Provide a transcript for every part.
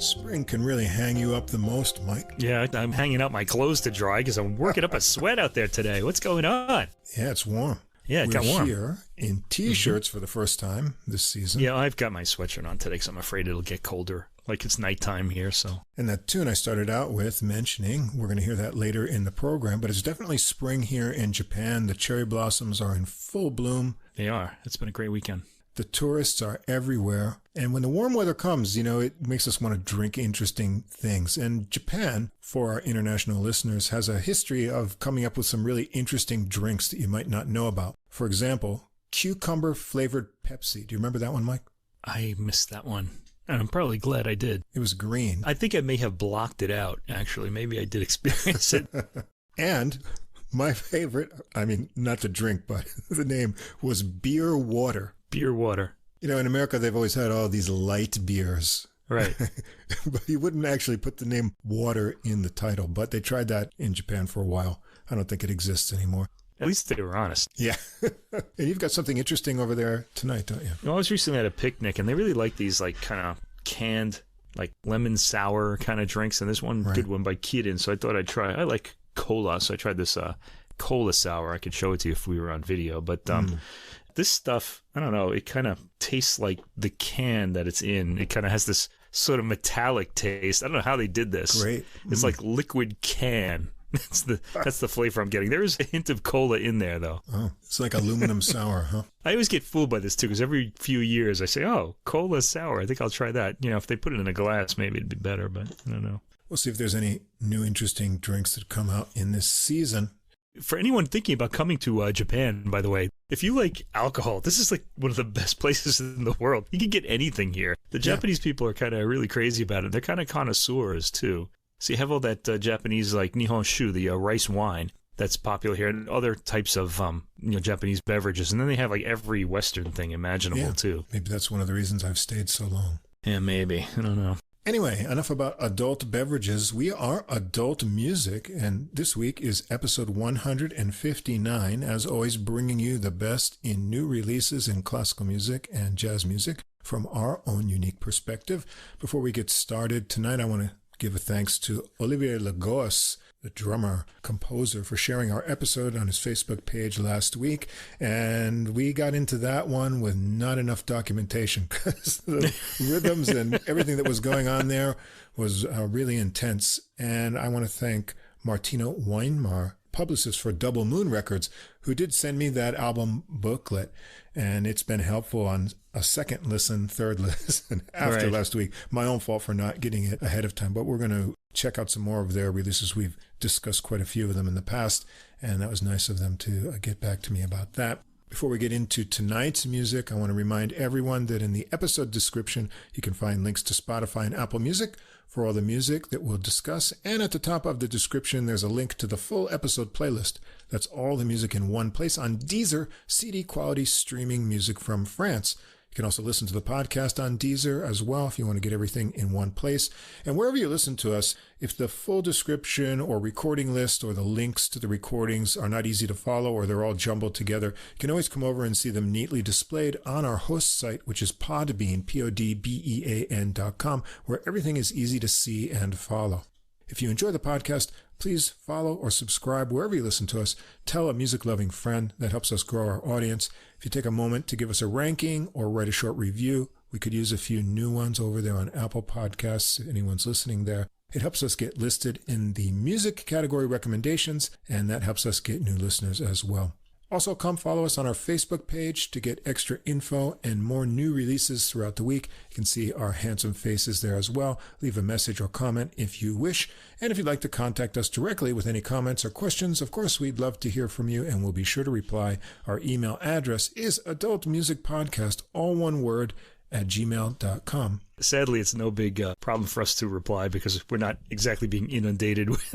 Spring can really hang you up the most, Mike. Yeah, I'm hanging out my clothes to dry because I'm working up a sweat out there today. What's going on? Yeah, it's warm. Yeah, it got warm. We're here in T-shirts for the first time this season. Yeah, I've got my sweatshirt on today because I'm afraid it'll get colder. Like it's nighttime here, so. And that tune I started out with mentioning, we're going to hear that later in the program, but it's definitely spring here in Japan. The cherry blossoms are in full bloom. They are. It's been a great weekend. The tourists are everywhere. And when the warm weather comes, it makes us want to drink interesting things. And Japan, for our international listeners, has a history of coming up with some really interesting drinks that you might not know about. For example, cucumber-flavored Pepsi. Do you remember that one, Mike? I missed that one. And I'm probably glad I did. It was green. I think I may have blocked it out, actually. Maybe I did experience it. And my favorite, not the drink, but the name was beer water. Beer water. In America, they've always had all these light beers. Right. But you wouldn't actually put the name water in the title. But they tried that in Japan for a while. I don't think it exists anymore. At least they were honest. Yeah. And you've got something interesting over there tonight, don't you? I was recently at a picnic, and they really like these kind of canned, lemon sour kind of drinks. And there's one good one by Kirin, so I thought I'd try. I like cola, so I tried this cola sour. I could show it to you if we were on video. But this stuff, I don't know, it kind of tastes like the can that it's in. It kind of has this sort of metallic taste. I don't know how they did this. Great. It's like liquid can. That's the flavor I'm getting. There is a hint of cola in there, though. Oh, it's like aluminum sour, huh? I always get fooled by this, too, because every few years I say, oh, cola sour. I think I'll try that. If they put it in a glass, maybe it'd be better, but I don't know. We'll see if there's any new interesting drinks that come out in this season. For anyone thinking about coming to Japan, by the way, if you like alcohol, this is one of the best places in the world. You can get anything here. The Japanese people are kind of really crazy about it. They're kind of connoisseurs, too. So you have all that Japanese, Nihon Shu, the rice wine that's popular here, and other types of, Japanese beverages. And then they have, every Western thing imaginable, too. Maybe that's one of the reasons I've stayed so long. Yeah, maybe. I don't know. Anyway, enough about adult beverages. We are adult music, and this week is episode 159, as always, bringing you the best in new releases in classical music and jazz music from our own unique perspective. Before we get started tonight, I want to give a thanks to Olivier Lagos, the drummer composer, for sharing our episode on his Facebook page last week. And we got into that one with not enough documentation because the rhythms and everything that was going on there was really intense. And I want to thank Martino Weinmar, publicist for Double Moon Records, who did send me that album booklet. And it's been helpful on a second listen, third listen after last week. My own fault for not getting it ahead of time. But we're going to check out some more of their releases. We've discussed quite a few of them in the past, and that was nice of them to get back to me about that. Before we get into tonight's music, I want to remind everyone that in the episode description, you can find links to Spotify and Apple Music for all the music that we'll discuss. And at the top of the description, there's a link to the full episode playlist. That's all the music in one place on Deezer, CD quality streaming music from France. You can also listen to the podcast on Deezer as well if you want to get everything in one place. And wherever you listen to us, if the full description or recording list or the links to the recordings are not easy to follow or they're all jumbled together, you can always come over and see them neatly displayed on our host site, which is Podbean, PODBEAN.com, where everything is easy to see and follow. If you enjoy the podcast, please follow or subscribe wherever you listen to us. Tell a music-loving friend. That helps us grow our audience. If you take a moment to give us a ranking or write a short review, we could use a few new ones over there on Apple Podcasts, if anyone's listening there. It helps us get listed in the music category recommendations, and that helps us get new listeners as well. Also, come follow us on our Facebook page to get extra info and more new releases throughout the week. You can see our handsome faces there as well. Leave a message or comment if you wish. And if you'd like to contact us directly with any comments or questions, of course, we'd love to hear from you, and we'll be sure to reply. Our email address is adultmusicpodcast, all one word, @gmail.com. Sadly, it's no big problem for us to reply because we're not exactly being inundated with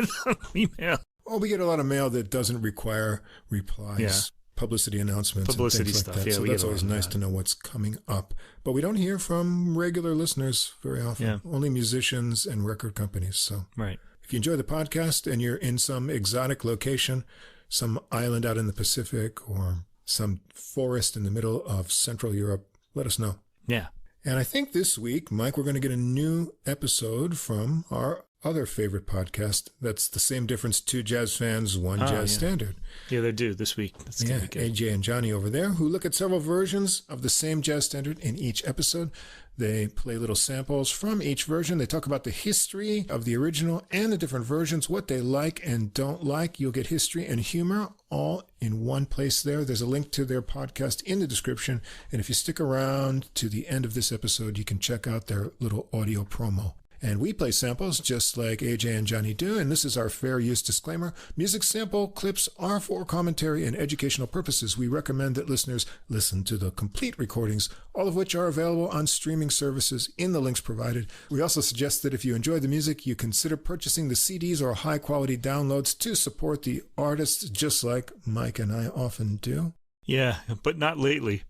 email. Oh, we get a lot of mail that doesn't require replies, publicity announcements, publicity and things stuff. like that. Yeah, so that's always nice to know what's coming up. But we don't hear from regular listeners very often. Only musicians and record companies. So if you enjoy the podcast and you're in some exotic location, some island out in the Pacific or some forest in the middle of Central Europe, let us know. Yeah. And I think this week, Mike, we're going to get a new episode from our other favorite podcast. That's the same difference, two jazz fans, one jazz standard. Yeah, they're due this week. That's gonna be good. AJ and Johnny over there, who look at several versions of the same jazz standard in each episode. They play little samples from each version. They talk about the history of the original and the different versions, what they like and don't like. You'll get history and humor all in one place there. There's a link to their podcast in the description. And if you stick around to the end of this episode, you can check out their little audio promo. And we play samples just like AJ and Johnny do, and this is our fair use disclaimer. Music sample clips are for commentary and educational purposes. We recommend that listeners listen to the complete recordings, all of which are available on streaming services in the links provided. We also suggest that if you enjoy the music, you consider purchasing the CDs or high-quality downloads to support the artists, just like Mike and I often do. Yeah, but not lately.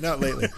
Not lately.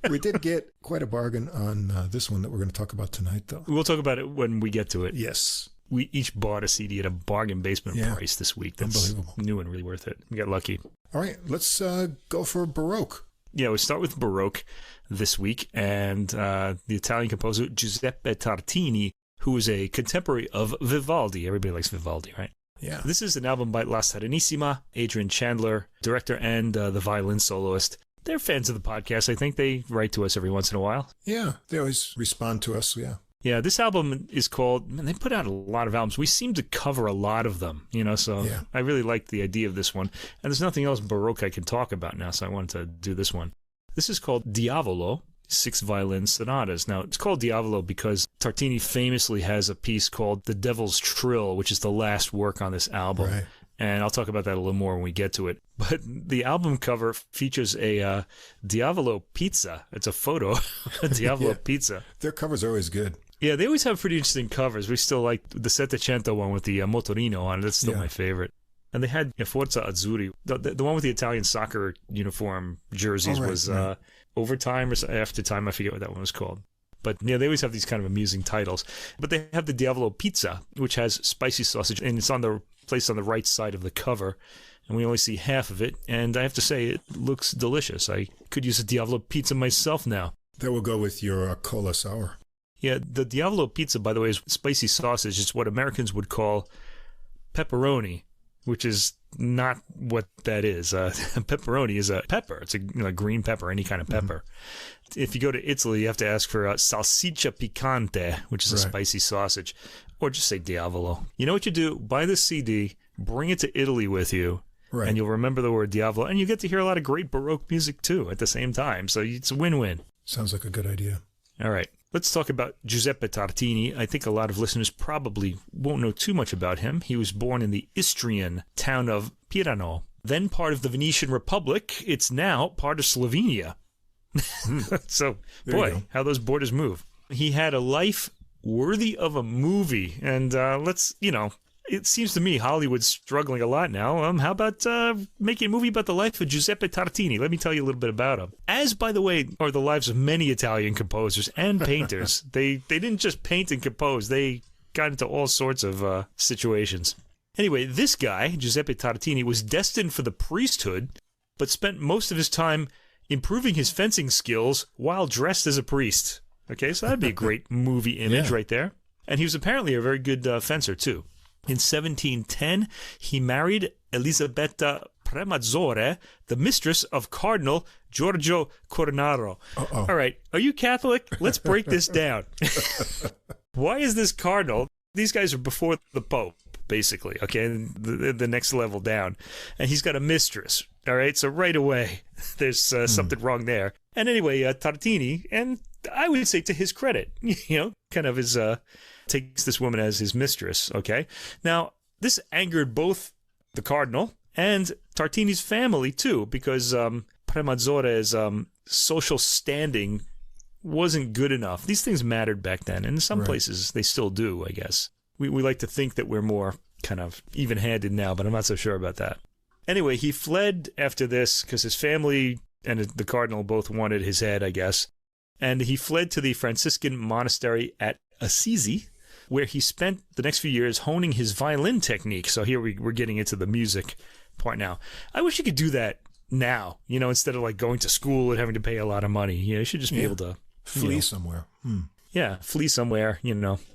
We did get quite a bargain on this one that we're going to talk about tonight, though. We'll talk about it when we get to it. Yes. We each bought a CD at a bargain basement price this week. That's unbelievable. New and really worth it. We got lucky. All right, let's go for Baroque. Yeah, we start with Baroque this week, and the Italian composer Giuseppe Tartini, who is a contemporary of Vivaldi. Everybody likes Vivaldi, right? Yeah. This is an album by La Serenissima, Adrian Chandler, director and the violin soloist. They're fans of the podcast. I think they write to us every once in a while. Yeah, they always respond to us, yeah. Yeah, this album is called, man, they put out a lot of albums. We seem to cover a lot of them, so I really like the idea of this one. And there's nothing else Baroque I can talk about now, so I wanted to do this one. This is called Diavolo, 6 violin sonatas. Now, it's called Diavolo because Tartini famously has a piece called The Devil's Trill, which is the last work on this album. Right. And I'll talk about that a little more when we get to it. But the album cover features a Diavolo pizza. It's a photo of a Diavolo pizza. Their covers are always good. Yeah, they always have pretty interesting covers. We still like the Settecento one with the Motorino on it. That's still my favorite. And they had Forza Azzurri. The one with the Italian soccer uniform jerseys was Overtime or After Time. I forget what that one was called. But yeah, they always have these kind of amusing titles. But they have the Diavolo pizza, which has spicy sausage, and it's placed on the right side of the cover. And we only see half of it. And I have to say, it looks delicious. I could use a Diavolo pizza myself now. That will go with your cola sour. Yeah, the Diavolo pizza, by the way, is spicy sausage. It's what Americans would call pepperoni, which is not what that is. Pepperoni is a pepper. It's a green pepper, any kind of pepper. Mm-hmm. If you go to Italy, you have to ask for salsiccia picante, which is a spicy sausage, or just say Diavolo. You know what you do? Buy the CD, bring it to Italy with you, and you'll remember the word Diavolo, and you get to hear a lot of great Baroque music, too, at the same time. So it's a win-win. Sounds like a good idea. All right. Let's talk about Giuseppe Tartini. I think a lot of listeners probably won't know too much about him. He was born in the Istrian town of Pirano, then part of the Venetian Republic. It's now part of Slovenia. So, boy, how those borders move. He had a life worthy of a movie. And it seems to me Hollywood's struggling a lot now. How about making a movie about the life of Giuseppe Tartini? Let me tell you a little bit about him. As, by the way, are the lives of many Italian composers and painters. They didn't just paint and compose. They got into all sorts of situations. Anyway, this guy, Giuseppe Tartini, was destined for the priesthood, but spent most of his time improving his fencing skills while dressed as a priest. Okay, so that'd be a great movie image right there. And he was apparently a very good fencer, too. In 1710, he married Elisabetta Premazzore, the mistress of Cardinal Giorgio Cornaro. All right, are you Catholic? Let's break this down. Why is this cardinal? These guys are before the Pope, basically, okay, the next level down. And he's got a mistress, all right? So right away, there's something wrong there. And anyway, Tartini, and I would say to his credit, kind of his... takes this woman as his mistress, okay? Now, this angered both the cardinal and Tartini's family, too, because Premazzore's social standing wasn't good enough. These things mattered back then, and in some places they still do, I guess. We like to think that we're more kind of even-handed now, but I'm not so sure about that. Anyway, he fled after this because his family and the cardinal both wanted his head, I guess. And he fled to the Franciscan monastery at Assisi, where he spent the next few years honing his violin technique. So here we're getting into the music part now. I wish you could do that now, instead of like going to school and having to pay a lot of money. You should just be able to Flee somewhere. Yeah, flee somewhere,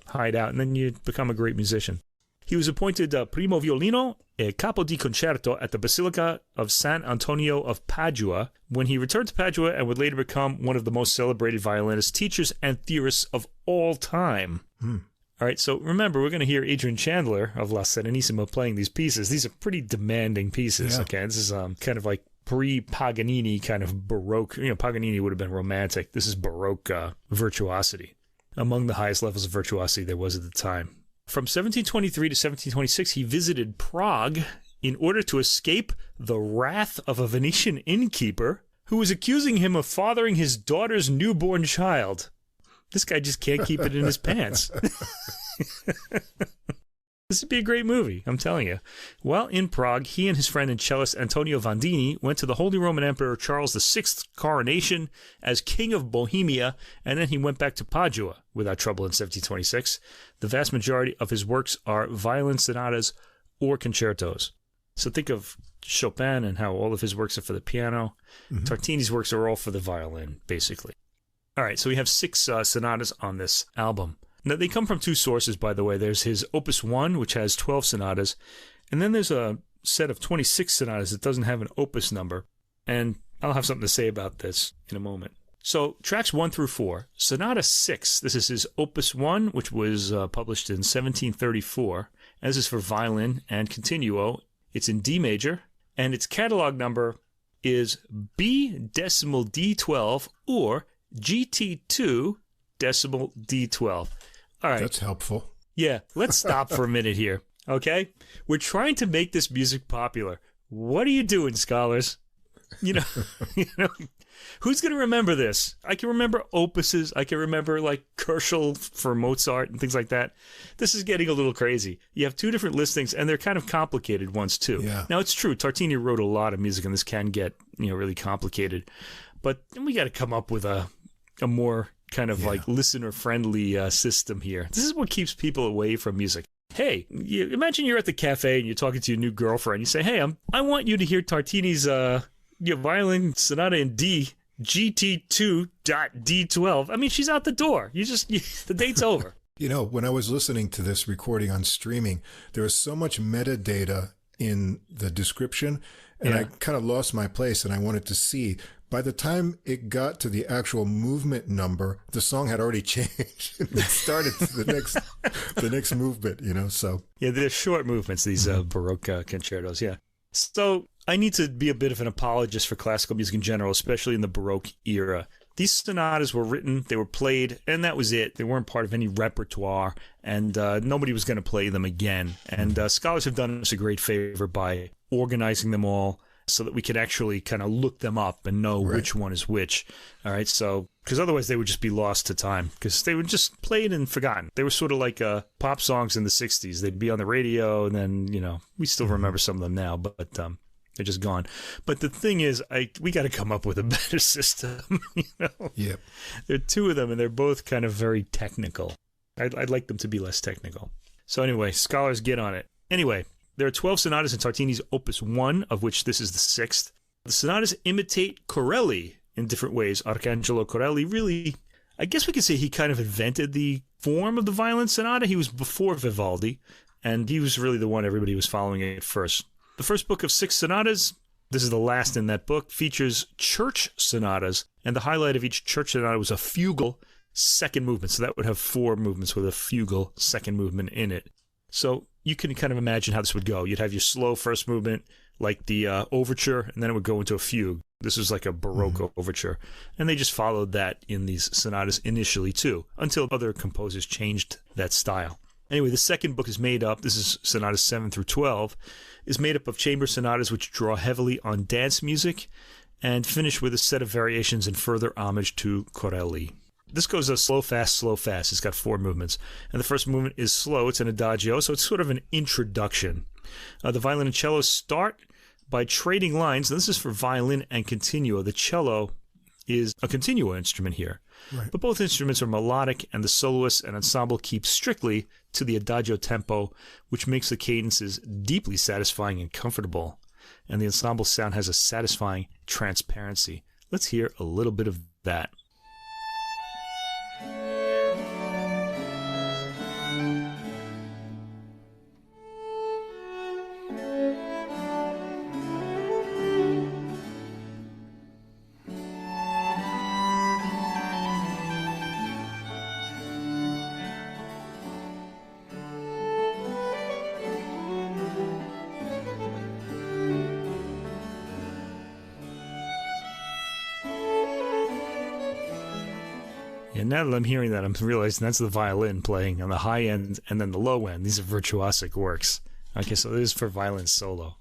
hide out, and then you become a great musician. He was appointed primo violino e capo di concerto at the Basilica of San Antonio of Padua when he returned to Padua and would later become one of the most celebrated violinist teachers and theorists of all time. All right, so remember, we're going to hear Adrian Chandler of La Serenissima playing these pieces. These are pretty demanding pieces, okay? This is kind of like pre-Paganini kind of Baroque. Paganini would have been romantic. This is Baroque virtuosity, among the highest levels of virtuosity there was at the time. From 1723 to 1726, he visited Prague in order to escape the wrath of a Venetian innkeeper who was accusing him of fathering his daughter's newborn child. This guy just can't keep it in his pants. This would be a great movie, I'm telling you. While in Prague, he and his friend and cellist Antonio Vandini went to the Holy Roman Emperor Charles VI's coronation as King of Bohemia, and then he went back to Padua without trouble in 1726. The vast majority of his works are violin sonatas or concertos. So think of Chopin and how all of his works are for the piano. Tartini's works are all for the violin, basically. All right, so we have 6 sonatas on this album. Now, they come from 2 sources, by the way. There's his Opus 1, which has 12 sonatas, and then there's a set of 26 sonatas that doesn't have an opus number, and I'll have something to say about this in a moment. So, tracks 1 through 4. Sonata 6, this is his Opus 1, which was published in 1734, and this is for violin and continuo. It's in D major, and its catalog number is B.D12 or GT2 decimal D12. All right. That's helpful. Yeah, let's stop for a minute here, okay? We're trying to make this music popular. What are you doing, scholars? Who's going to remember this? I can remember opuses. I can remember like Kerschel for Mozart and things like that. This is getting a little crazy. You have 2 different listings, and they're kind of complicated ones too. Yeah. Now, it's true. Tartini wrote a lot of music, and this can get really complicated. But we got to come up with a more kind of like listener-friendly system here. This is what keeps people away from music. Hey, imagine you're at the cafe and you're talking to your new girlfriend. You say, hey, I want you to hear Tartini's violin sonata in D, GT2.D12. I mean, she's out the door. The date's over. When I was listening to this recording on streaming, there was so much metadata in the description, and I kind of lost my place, and I wanted to see. By the time it got to the actual movement number, the song had already changed. It started to the next movement, so. Yeah, they're short movements, these Baroque concertos, yeah. So I need to be a bit of an apologist for classical music in general, especially in the Baroque era. These sonatas were written, they were played, and that was it. They weren't part of any repertoire, and nobody was going to play them again. And scholars have done us a great favor by organizing them all, so that we could actually kind of look them up and know which one is which. All right, so because otherwise they would just be lost to time because they were just played and forgotten. They were sort of like pop songs in the 60s. They'd be on the radio, and then, we still remember some of them now, but they're just gone. But the thing is, we got to come up with a better system. Yep. There are 2 of them, and they're both kind of very technical. I'd like them to be less technical. So anyway, scholars, get on it. Anyway, there are 12 sonatas in Tartini's Opus 1, of which this is the 6th. The sonatas imitate Corelli in different ways. Arcangelo Corelli really, I guess we could say he kind of invented the form of the violin sonata. He was before Vivaldi, and he was really the one everybody was following at first. The first book of 6 sonatas, this is the last in that book, features church sonatas, and the highlight of each church sonata was a fugal second movement. So that would have 4 movements with a fugal second movement in it. So you can kind of imagine how this would go. You'd have your slow first movement, like the overture, and then it would go into a fugue. This was like a Baroque overture. And they just followed that in these sonatas initially, too, until other composers changed that style. Anyway, the second book is made up, this is sonatas 7 through 12, is made up of chamber sonatas which draw heavily on dance music and finish with a set of variations in further homage to Corelli. This goes a slow, fast, slow, fast. It's got 4 movements. And the first movement is slow. It's an adagio, so it's sort of an introduction. The violin and cello start by trading lines. Now, this is for violin and continuo. The cello is a continuo instrument here. Right. But both instruments are melodic, and the soloist and ensemble keep strictly to the adagio tempo, which makes the cadences deeply satisfying and comfortable. And the ensemble sound has a satisfying transparency. Let's hear a little bit of that. And now that I'm hearing that, I'm realizing that's the violin playing on the high end and then the low end. These are virtuosic works. Okay, so this is for violin solo.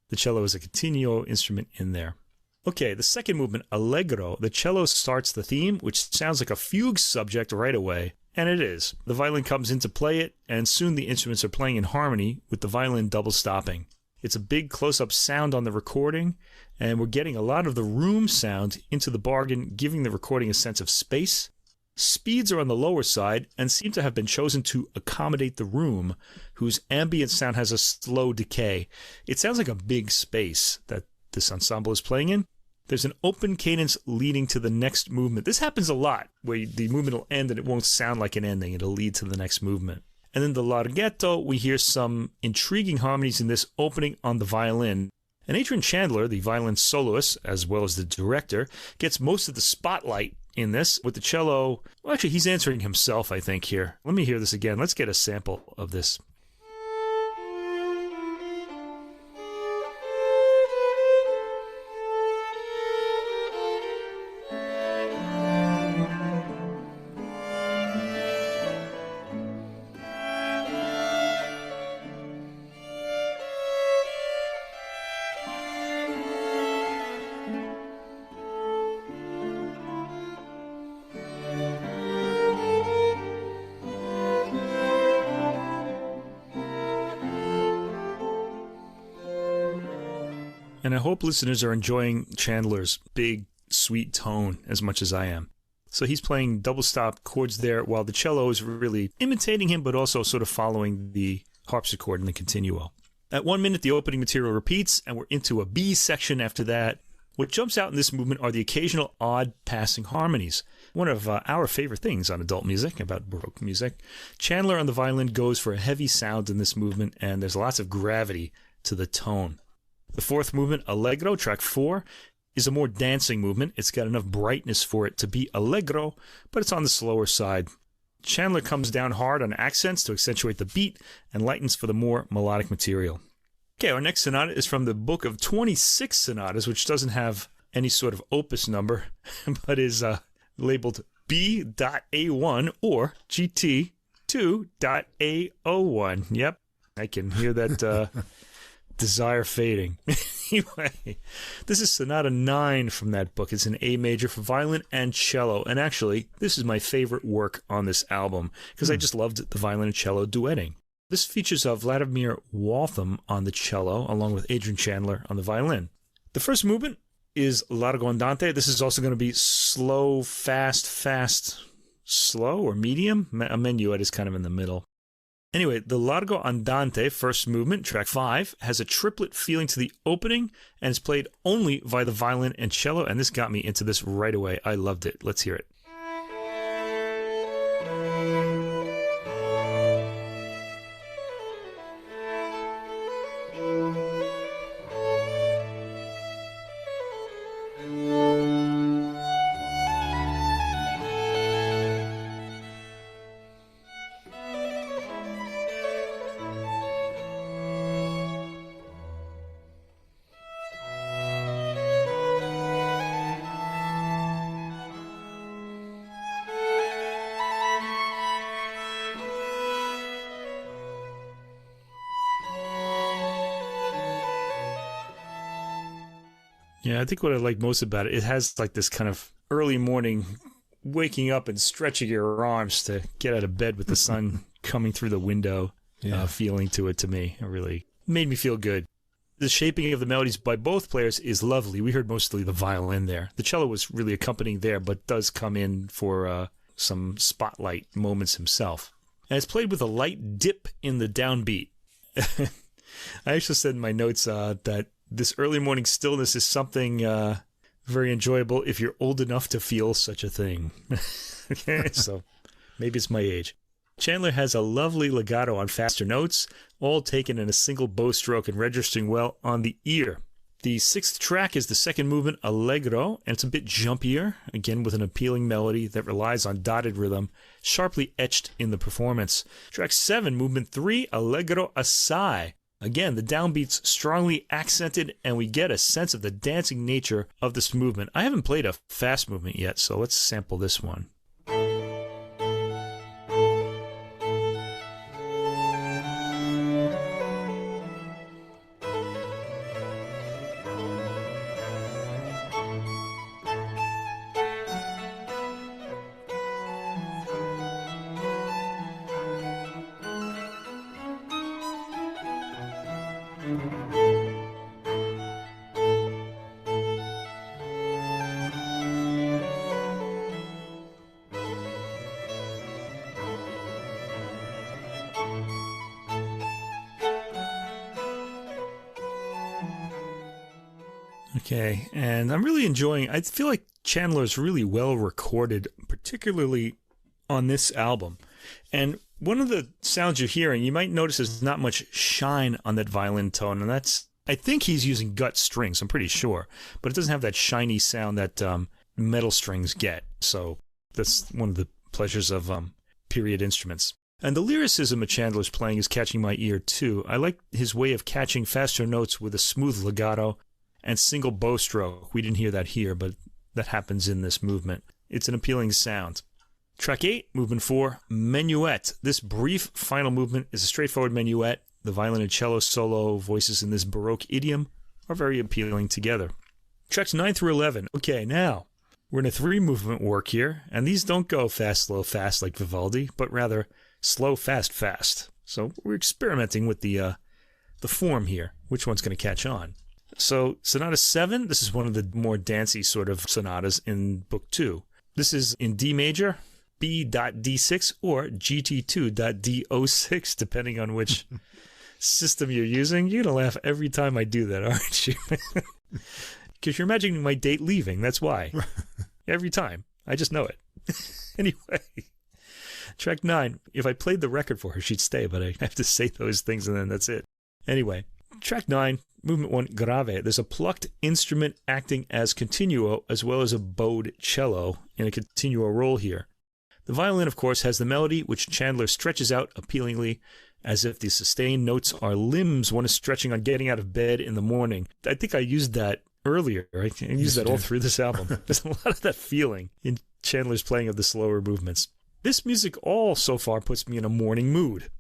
The cello is a continuo instrument in there. Okay, the second movement, Allegro. The cello starts the theme, which sounds like a fugue subject right away. And it is. The violin comes in to play it, and soon the instruments are playing in harmony with the violin double stopping. It's a big close-up sound on the recording, and we're getting a lot of the room sound into the bargain, giving the recording a sense of space. Speeds are on the lower side and seem to have been chosen to accommodate the room, whose ambient sound has a slow decay. It sounds like a big space that this ensemble is playing in. There's an open cadence leading to the next movement. This happens a lot, where the movement will end and it won't sound like an ending. It'll lead to the next movement. And then the larghetto, we hear some intriguing harmonies in this opening on the violin. And Adrian Chandler, the violin soloist, as well as the director, gets most of the spotlight in this, with the cello. Well, actually, he's answering himself, I think, here. Let me hear this again. Let's get a sample of this. And I hope listeners are enjoying Chandler's big, sweet tone as much as I am. So he's playing double stop chords there while the cello is really imitating him, but also sort of following the harpsichord in the continuo. At 1 minute, the opening material repeats, and we're into a B section after that. What jumps out in this movement are the occasional odd passing harmonies. One of our favorite things on adult music, about Baroque music. Chandler on the violin goes for a heavy sound in this movement, and there's lots of gravity to the tone. The fourth movement, Allegro, track 4, is a more dancing movement. It's got enough brightness for it to be Allegro, but it's on the slower side. Chandler comes down hard on accents to accentuate the beat and lightens for the more melodic material. Okay, our next sonata is from the book of 26 sonatas, which doesn't have any sort of opus number, but is labeled B.A1 or GT2.A01. Yep, I can hear that desire fading. Anyway, this is Sonata 9 from that book. It's an A major for violin and cello. And actually, this is my favorite work on this album because I just loved the violin and cello duetting. This features Vladimir Waltham on the cello along with Adrian Chandler on the violin. The first movement is Largo Andante. This is also going to be slow, fast, slow, or medium. A minuet is kind of in the middle. Anyway, the Largo Andante, first movement, track 5, has a triplet feeling to the opening and is played only via the violin and cello, and this got me into this right away. I loved it. Let's hear it. Yeah, I think what I like most about it, it has like this kind of early morning waking up and stretching your arms to get out of bed with the sun coming through the window feeling to it to me. It really made me feel good. The shaping of the melodies by both players is lovely. We heard mostly the violin there. The cello was really accompanying there, but does come in for some spotlight moments himself. And it's played with a light dip in the downbeat. I actually said in my notes that this early morning stillness is something very enjoyable if you're old enough to feel such a thing. Okay, so maybe it's my age. Chandler has a lovely legato on faster notes, all taken in a single bow stroke and registering well on the ear. The sixth track is the second movement, Allegro, and it's a bit jumpier, again with an appealing melody that relies on dotted rhythm, sharply etched in the performance. Track 7, movement 3, Allegro assai. Again, the downbeat's strongly accented, and we get a sense of the dancing nature of this movement. I haven't played a fast movement yet, so let's sample this one. Okay, and I'm really enjoying, I feel like Chandler's really well recorded, particularly on this album. And one of the sounds you're hearing, you might notice there's not much shine on that violin tone, and that's, I think he's using gut strings, I'm pretty sure, but it doesn't have that shiny sound that metal strings get, so that's one of the pleasures of period instruments. And the lyricism of Chandler's playing is catching my ear too. I like his way of catching faster notes with a smooth legato and single bow stroke. We didn't hear that here, but that happens in this movement. It's an appealing sound. Track 8, movement 4, Menuet. This brief final movement is a straightforward menuet. The violin and cello solo voices in this Baroque idiom are very appealing together. Tracks 9 through 11. Okay, now we're in a 3-movement work here, and these don't go fast, slow, fast like Vivaldi, but rather slow, fast, fast. So we're experimenting with the form here. Which one's going to catch on? So Sonata 7, this is one of the more dancey sort of sonatas in Book 2. This is in D major, B.D6, or GT2.D06, depending on which system you're using. You're going to laugh every time I do that, aren't you? Because you're imagining my date leaving, that's why. Every time. I just know it. Anyway, track 9. If I played the record for her, she'd stay, but I have to say those things and then that's it. Anyway, track 9, movement 1, grave. There's a plucked instrument acting as continuo as well as a bowed cello in a continuo role here. The violin, of course, has the melody, which Chandler stretches out appealingly, as if the sustained notes are limbs one is stretching on getting out of bed in the morning. I think I used that earlier. I used that all through this album. There's a lot of that feeling in Chandler's playing of the slower movements. This music all so far puts me in a morning mood.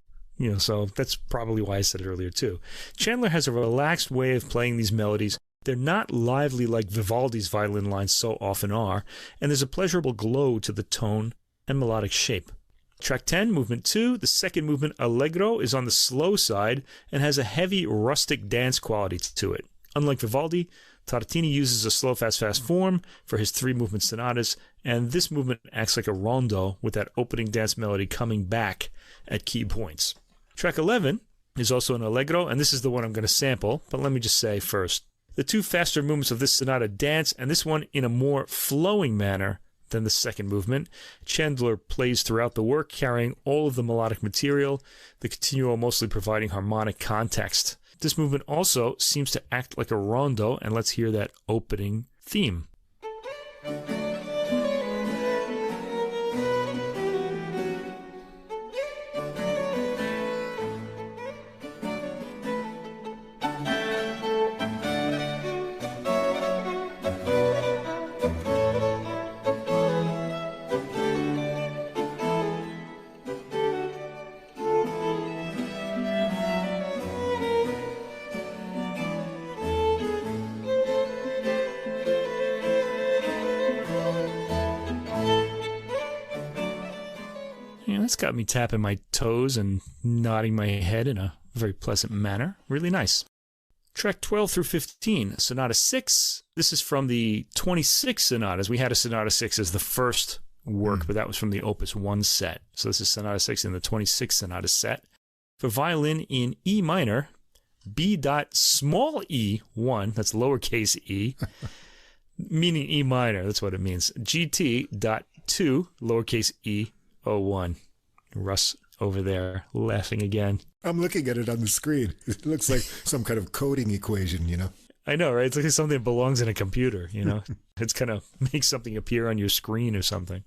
So that's probably why I said it earlier too. Chandler has a relaxed way of playing these melodies. They're not lively like Vivaldi's violin lines so often are, and there's a pleasurable glow to the tone and melodic shape. Track 10, movement 2, the second movement, Allegro, is on the slow side and has a heavy rustic dance quality to it. Unlike Vivaldi, Tartini uses a slow, fast, fast form for his 3-movement sonatas, and this movement acts like a rondo with that opening dance melody coming back at key points. Track 11 is also an Allegro, and this is the one I'm going to sample, but let me just say first, the 2 faster movements of this sonata dance, and this one in a more flowing manner than the second movement. Chandler plays throughout the work, carrying all of the melodic material, the continuo mostly providing harmonic context. This movement also seems to act like a rondo, and let's hear that opening theme. That's got me tapping my toes and nodding my head in a very pleasant manner. Really nice. Track 12 through 15, Sonata 6. This is from the 26 sonatas. We had a Sonata 6 as the first work, but that was from the Opus 1 set. So this is Sonata 6 in the 26 sonata set. For violin in E minor, B.small e1, that's lowercase e, meaning E minor, that's what it means. GT.2, lowercase e01. Russ over there laughing again. I'm looking at it on the screen. It looks like some kind of coding equation, I know, right? It's like something that belongs in a computer, It's kind of makes something appear on your screen or something.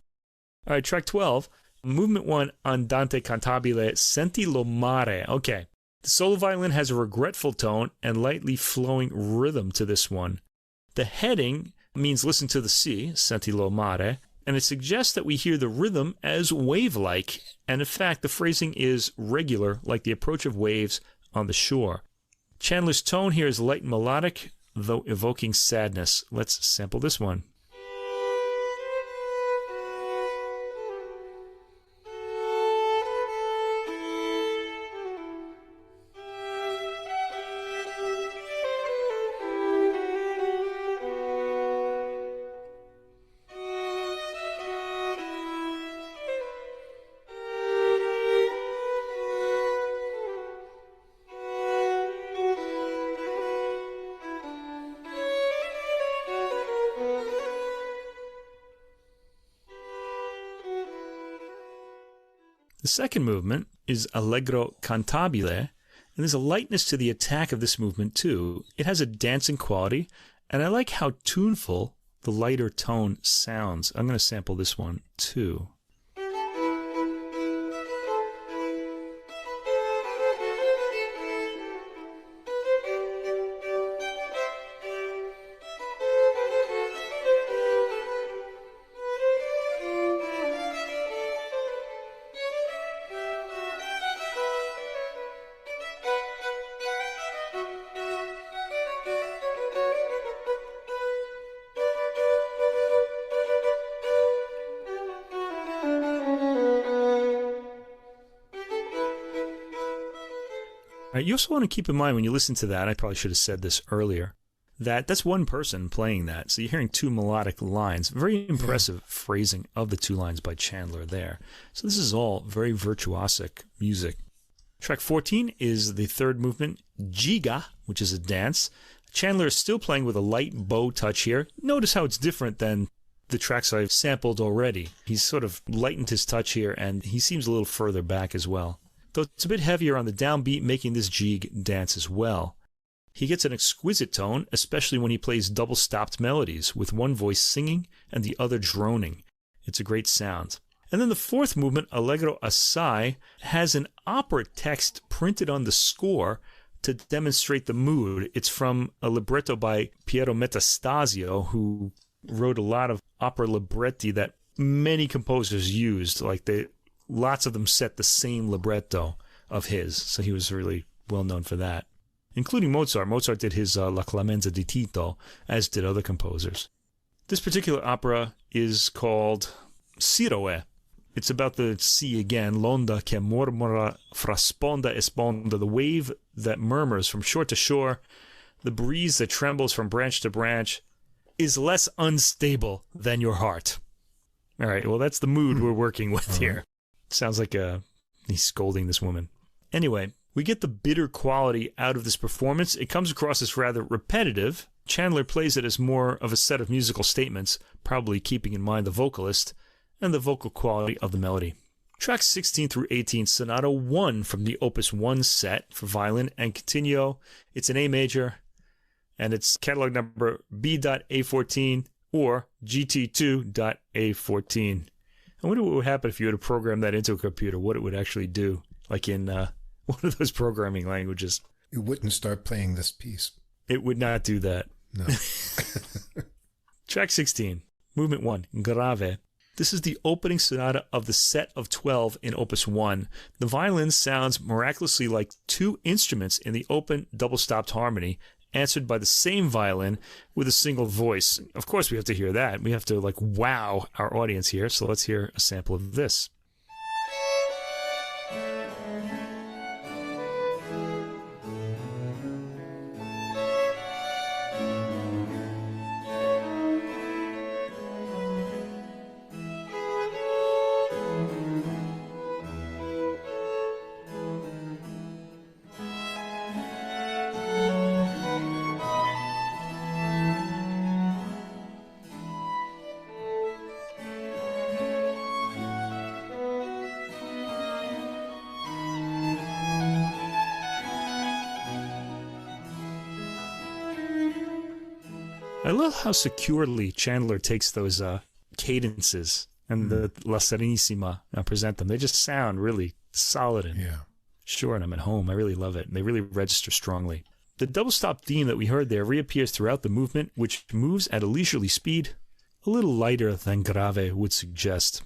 All right, track 12, movement 1, Andante cantabile, Senti lo mare. Okay, the solo violin has a regretful tone and lightly flowing rhythm to this one. The heading means listen to the sea, Senti lo mare, and it suggests that we hear the rhythm as wave-like, and in fact, the phrasing is regular, like the approach of waves on the shore. Chandler's tone here is light and melodic, though evoking sadness. Let's sample this one. The second movement is Allegro cantabile, and there's a lightness to the attack of this movement too. It has a dancing quality, and I like how tuneful the lighter tone sounds. I'm going to sample this one too. You also want to keep in mind when you listen to that, I probably should have said this earlier, that's one person playing that. So you're hearing two melodic lines. Very impressive phrasing of the two lines by Chandler there. So this is all very virtuosic music. Track 14 is the third movement, Giga, which is a dance. Chandler is still playing with a light bow touch here. Notice how it's different than the tracks I've sampled already. He's sort of lightened his touch here, and he seems a little further back as well. Though it's a bit heavier on the downbeat, making this jig dance as well. He gets an exquisite tone, especially when he plays double-stopped melodies, with one voice singing and the other droning. It's a great sound. And then the fourth movement, Allegro assai, has an opera text printed on the score to demonstrate the mood. It's from a libretto by Piero Metastasio, who wrote a lot of opera libretti that many composers used. Lots of them set the same libretto of his, so he was really well known for that, including Mozart. Mozart did his La Clemenza di Tito, as did other composers. This particular opera is called Siroe. It's about the sea again, l'onda che mormora fra sponda e sponda, the wave that murmurs from shore to shore, the breeze that trembles from branch to branch, is less unstable than your heart. All right, well, that's the mood we're working with here. Sounds like he's scolding this woman. Anyway, we get the bitter quality out of this performance. It comes across as rather repetitive. Chandler plays it as more of a set of musical statements, probably keeping in mind the vocalist and the vocal quality of the melody. Tracks 16 through 18, Sonata 1 from the Opus 1 set for violin and continuo. It's an A major, and it's catalog number B.A14 or GT2.A14. I wonder what would happen if you were to program that into a computer, what it would actually do, like in one of those programming languages. It wouldn't start playing this piece. It would not do that. No. Track 16, Movement 1, Grave. This is the opening sonata of the set of 12 in Opus 1. The violin sounds miraculously like two instruments in the open double-stopped harmony, answered by the same violin with a single voice. Of course, we have to hear that. We have to, wow our audience here. So let's hear a sample of this. I love how securely Chandler takes those cadences and the La Serenissima and present them. They just sound really solid and sure, and I'm at home. I really love it. And they really register strongly. The double stop theme that we heard there reappears throughout the movement, which moves at a leisurely speed, a little lighter than Grave would suggest.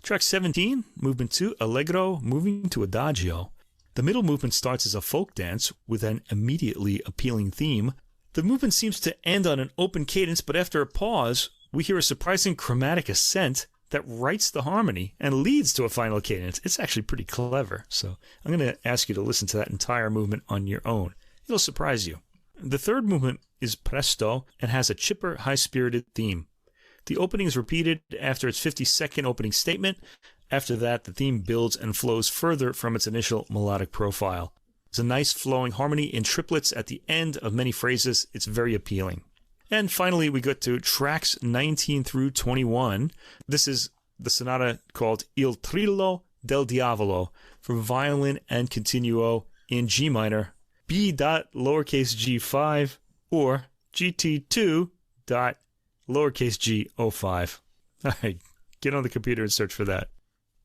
Track 17, Movement 2, Allegro, moving to Adagio. The middle movement starts as a folk dance with an immediately appealing theme. The movement seems to end on an open cadence, but after a pause, we hear a surprising chromatic ascent that writes the harmony and leads to a final cadence. It's actually pretty clever, so I'm going to ask you to listen to that entire movement on your own. It'll surprise you. The third movement is Presto and has a chipper, high-spirited theme. The opening is repeated after its 50-second opening statement. After that, the theme builds and flows further from its initial melodic profile. There's a nice flowing harmony in triplets at the end of many phrases. It's very appealing. And finally, we get to tracks 19 through 21. This is the sonata called Il Trillo del Diavolo for violin and continuo in G minor, B dot lowercase g5, or GT2 dot lowercase g05. All right, get on the computer and search for that.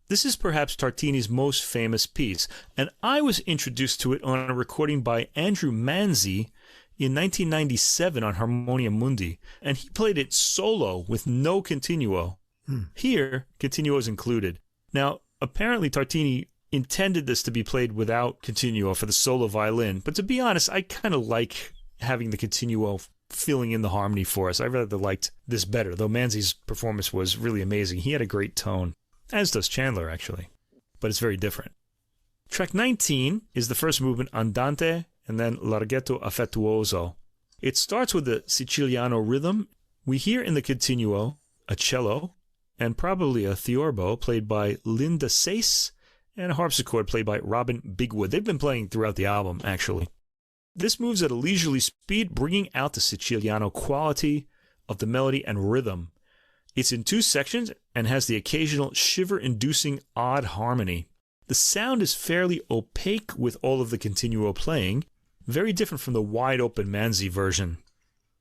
This is perhaps Tartini's most famous piece, and I was introduced to it on a recording by Andrew Manzi in 1997 on Harmonia Mundi, and he played it solo with no continuo. Here, continuo is included. Now, apparently Tartini intended this to be played without continuo for the solo violin, but to be honest, I kind of like having the continuo filling in the harmony for us. I rather liked this better, though Manzi's performance was really amazing. He had a great tone, as does Chandler, actually, but it's very different. Track 19 is the first movement, Andante, and then Larghetto Affettuoso. It starts with the Siciliano rhythm. We hear in the continuo a cello, and probably a theorbo played by Linda Sace, and a harpsichord played by Robin Bigwood. They've been playing throughout the album, actually. This moves at a leisurely speed, bringing out the Siciliano quality of the melody and rhythm. It's in two sections and has the occasional shiver-inducing odd harmony. The sound is fairly opaque with all of the continuo playing, very different from the wide-open Manzi version.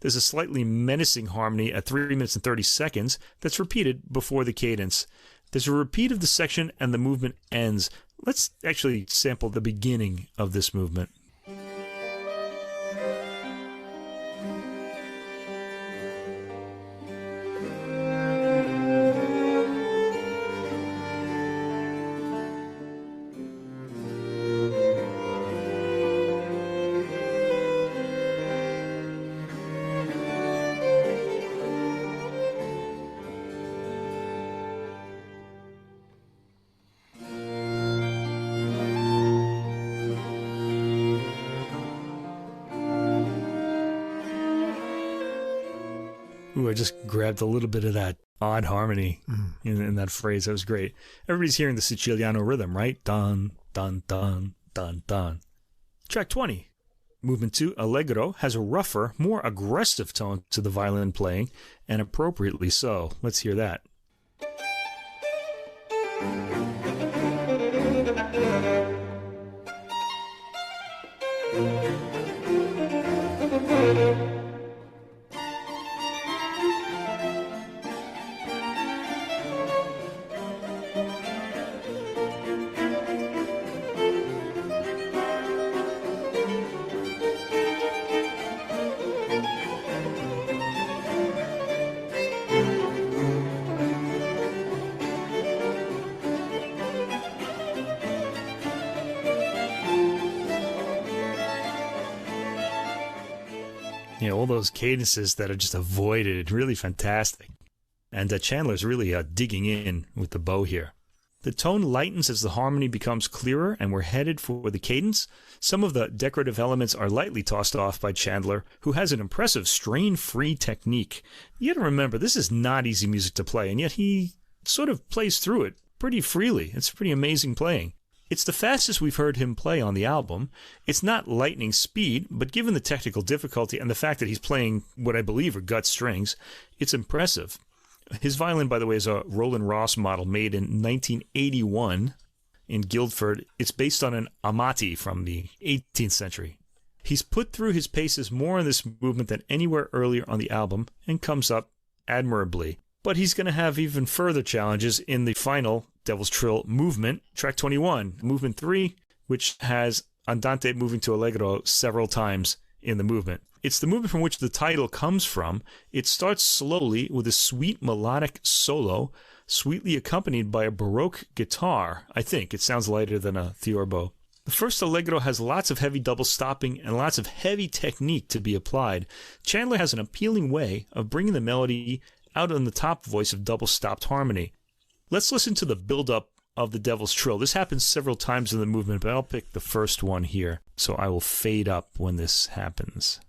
There's a slightly menacing harmony at 3 minutes and 30 seconds that's repeated before the cadence. There's a repeat of the section and the movement ends. Let's actually sample the beginning of this movement. Ooh, I just grabbed a little bit of that odd harmony in that phrase. That was great. Everybody's hearing the Siciliano rhythm, right? Dun, dun, dun, dun, dun. Track 20. Movement 2, Allegro, has a rougher, more aggressive tone to the violin playing, and appropriately so. Let's hear that. You know, all those cadences that are just avoided, really fantastic. And Chandler's really digging in with the bow here. The tone lightens as the harmony becomes clearer and we're headed for the cadence. Some of the decorative elements are lightly tossed off by Chandler, who has an impressive strain-free technique. You gotta remember, this is not easy music to play, and yet he sort of plays through it pretty freely. It's pretty amazing playing. It's the fastest we've heard him play on the album. It's not lightning speed, but given the technical difficulty and the fact that he's playing what I believe are gut strings, it's impressive. His violin, by the way, is a Roland Ross model made in 1981 in Guildford. It's based on an Amati from the 18th century. He's put through his paces more in this movement than anywhere earlier on the album and comes up admirably. But he's going to have even further challenges in the final Devil's Trill movement, track 21, movement 3, which has Andante moving to Allegro several times in the movement. It's the movement from which the title comes from. It starts slowly with a sweet melodic solo, sweetly accompanied by a Baroque guitar. I think it sounds lighter than a theorbo. The first Allegro has lots of heavy double stopping and lots of heavy technique to be applied. Chandler has an appealing way of bringing the melody out on the top voice of double-stopped harmony. Let's listen to the build-up of the Devil's Trill. This happens several times in the movement, but I'll pick the first one here, so I will fade up when this happens.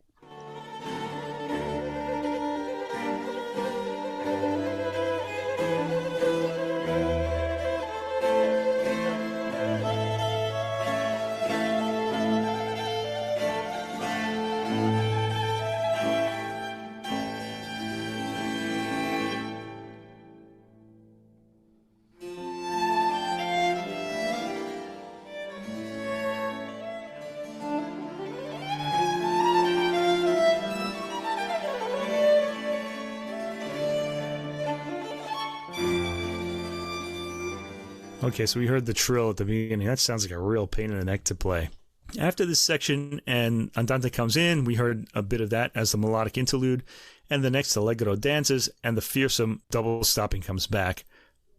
Okay, so we heard the trill at the beginning. That sounds like a real pain in the neck to play. After this section and Andante comes in, we heard a bit of that as the melodic interlude, and the next allegro dances, and the fearsome double stopping comes back.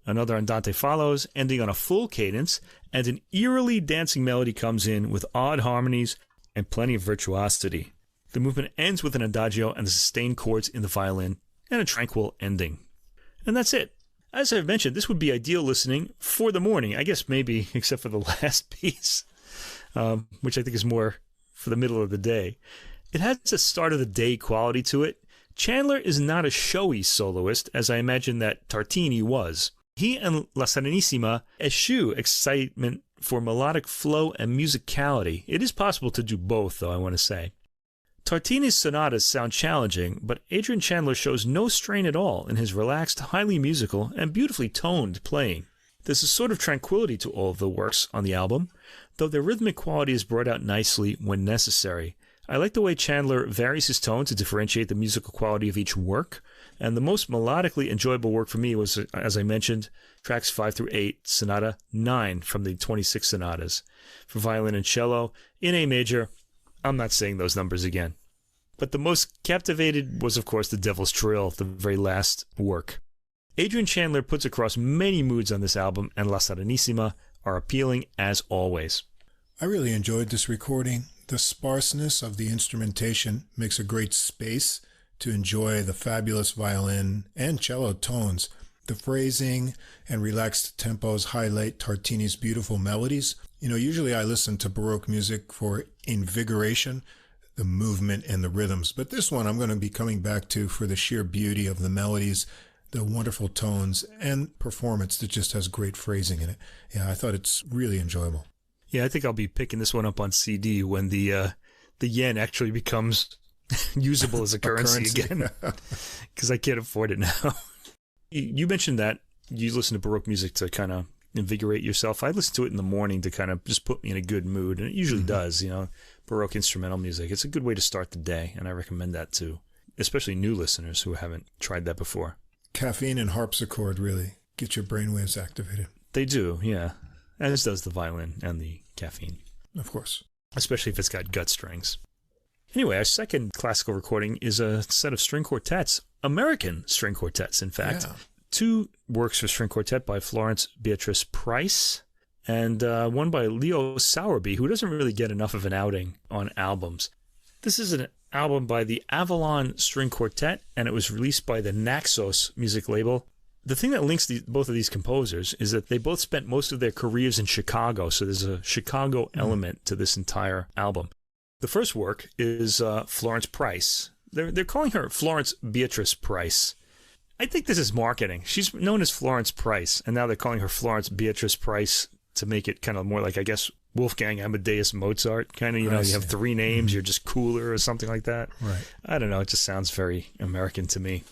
Another Andante follows, ending on a full cadence, and an eerily dancing melody comes in with odd harmonies and plenty of virtuosity. The movement ends with an adagio and the sustained chords in the violin, and a tranquil ending. And that's it. As I've mentioned, this would be ideal listening for the morning, I guess maybe except for the last piece, which I think is more for the middle of the day. It has a start of the day quality to it. Chandler is not a showy soloist, as I imagine that Tartini was. He and La Serenissima eschew excitement for melodic flow and musicality. It is possible to do both, though, I want to say. Tartini's sonatas sound challenging, but Adrian Chandler shows no strain at all in his relaxed, highly musical, and beautifully toned playing. There's a sort of tranquility to all of the works on the album, though their rhythmic quality is brought out nicely when necessary. I like the way Chandler varies his tone to differentiate the musical quality of each work, and the most melodically enjoyable work for me was, as I mentioned, tracks 5 through 8, Sonata 9 from the 26 sonatas. For violin and cello, in A major, I'm not saying those numbers again. But the most captivated was, of course, the Devil's Trill, the very last work. Adrian Chandler puts across many moods on this album, and La Serenissima are appealing as always. I really enjoyed this recording. The sparseness of the instrumentation makes a great space to enjoy the fabulous violin and cello tones. The phrasing and relaxed tempos highlight Tartini's beautiful melodies. Usually I listen to Baroque music for invigoration, the movement and the rhythms, but this one I'm going to be coming back to for the sheer beauty of the melodies, the wonderful tones, and performance that just has great phrasing in it. Yeah, I thought it's really enjoyable. Yeah, I think I'll be picking this one up on CD when the yen actually becomes usable as a currency again, because I can't afford it now. You mentioned that you listen to Baroque music to kind of invigorate yourself. I listen to it in the morning to kind of just put me in a good mood, and it usually does, Baroque instrumental music. It's a good way to start the day, and I recommend that too, especially new listeners who haven't tried that before. Caffeine and harpsichord really get your brainwaves activated. They do, yeah. As does the violin and the caffeine. Of course. Especially if it's got gut strings. Anyway, our second classical recording is a set of string quartets, American string quartets, in fact. Yeah. 2 works for string quartet by Florence Beatrice Price, and one by Leo Sowerby, who doesn't really get enough of an outing on albums. This is an album by the Avalon String Quartet, and it was released by the Naxos music label. The thing that links both of these composers is that they both spent most of their careers in Chicago, so there's a Chicago element to this entire album. The first work is Florence Price. They're calling her Florence Beatrice Price. I think this is marketing. She's known as Florence Price, and now they're calling her Florence Beatrice Price to make it kind of more like, I guess, Wolfgang Amadeus Mozart. Kind of, you have 3 names, you're just cooler or something like that. Right. I don't know. It just sounds very American to me.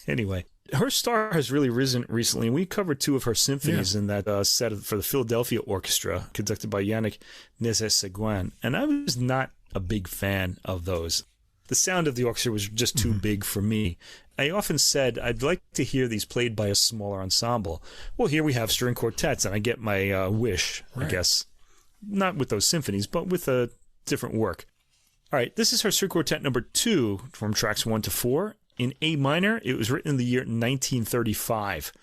Anyway. Her star has really risen recently, and we covered 2 of her symphonies in that set for the Philadelphia Orchestra, conducted by Yannick Nézet-Séguin, and I was not a big fan of those. The sound of the orchestra was just too big for me. I often said I'd like to hear these played by a smaller ensemble. Well, here we have string quartets, and I get my wish, I guess. Not with those symphonies, but with a different work. All right, this is her string quartet number 2 from tracks 1 to 4. In A minor, it was written in the year 1935.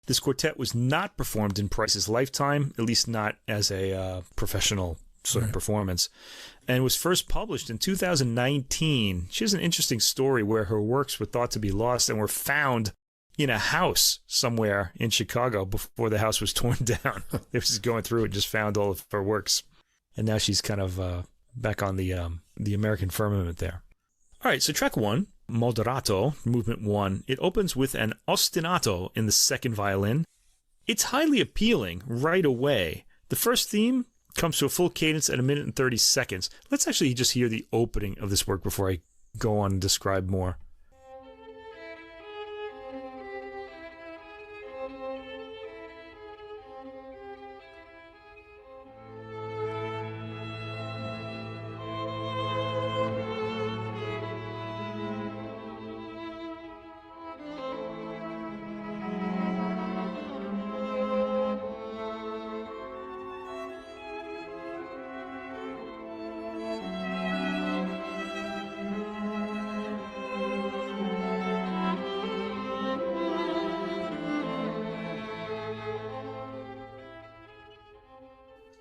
This quartet was not performed in Price's lifetime, at least not as a professional sort of performance, and was first published in 2019. She has an interesting story where her works were thought to be lost and were found in a house somewhere in Chicago before the house was torn down. They were just going through it and just found all of her works. And now she's kind of back on the American firmament there. All right, so track 1. Moderato, movement 1. It opens with an ostinato in the second violin. It's highly appealing right away. The first theme comes to a full cadence at 1 minute and 30 seconds. Let's actually just hear the opening of this work before I go on and describe more.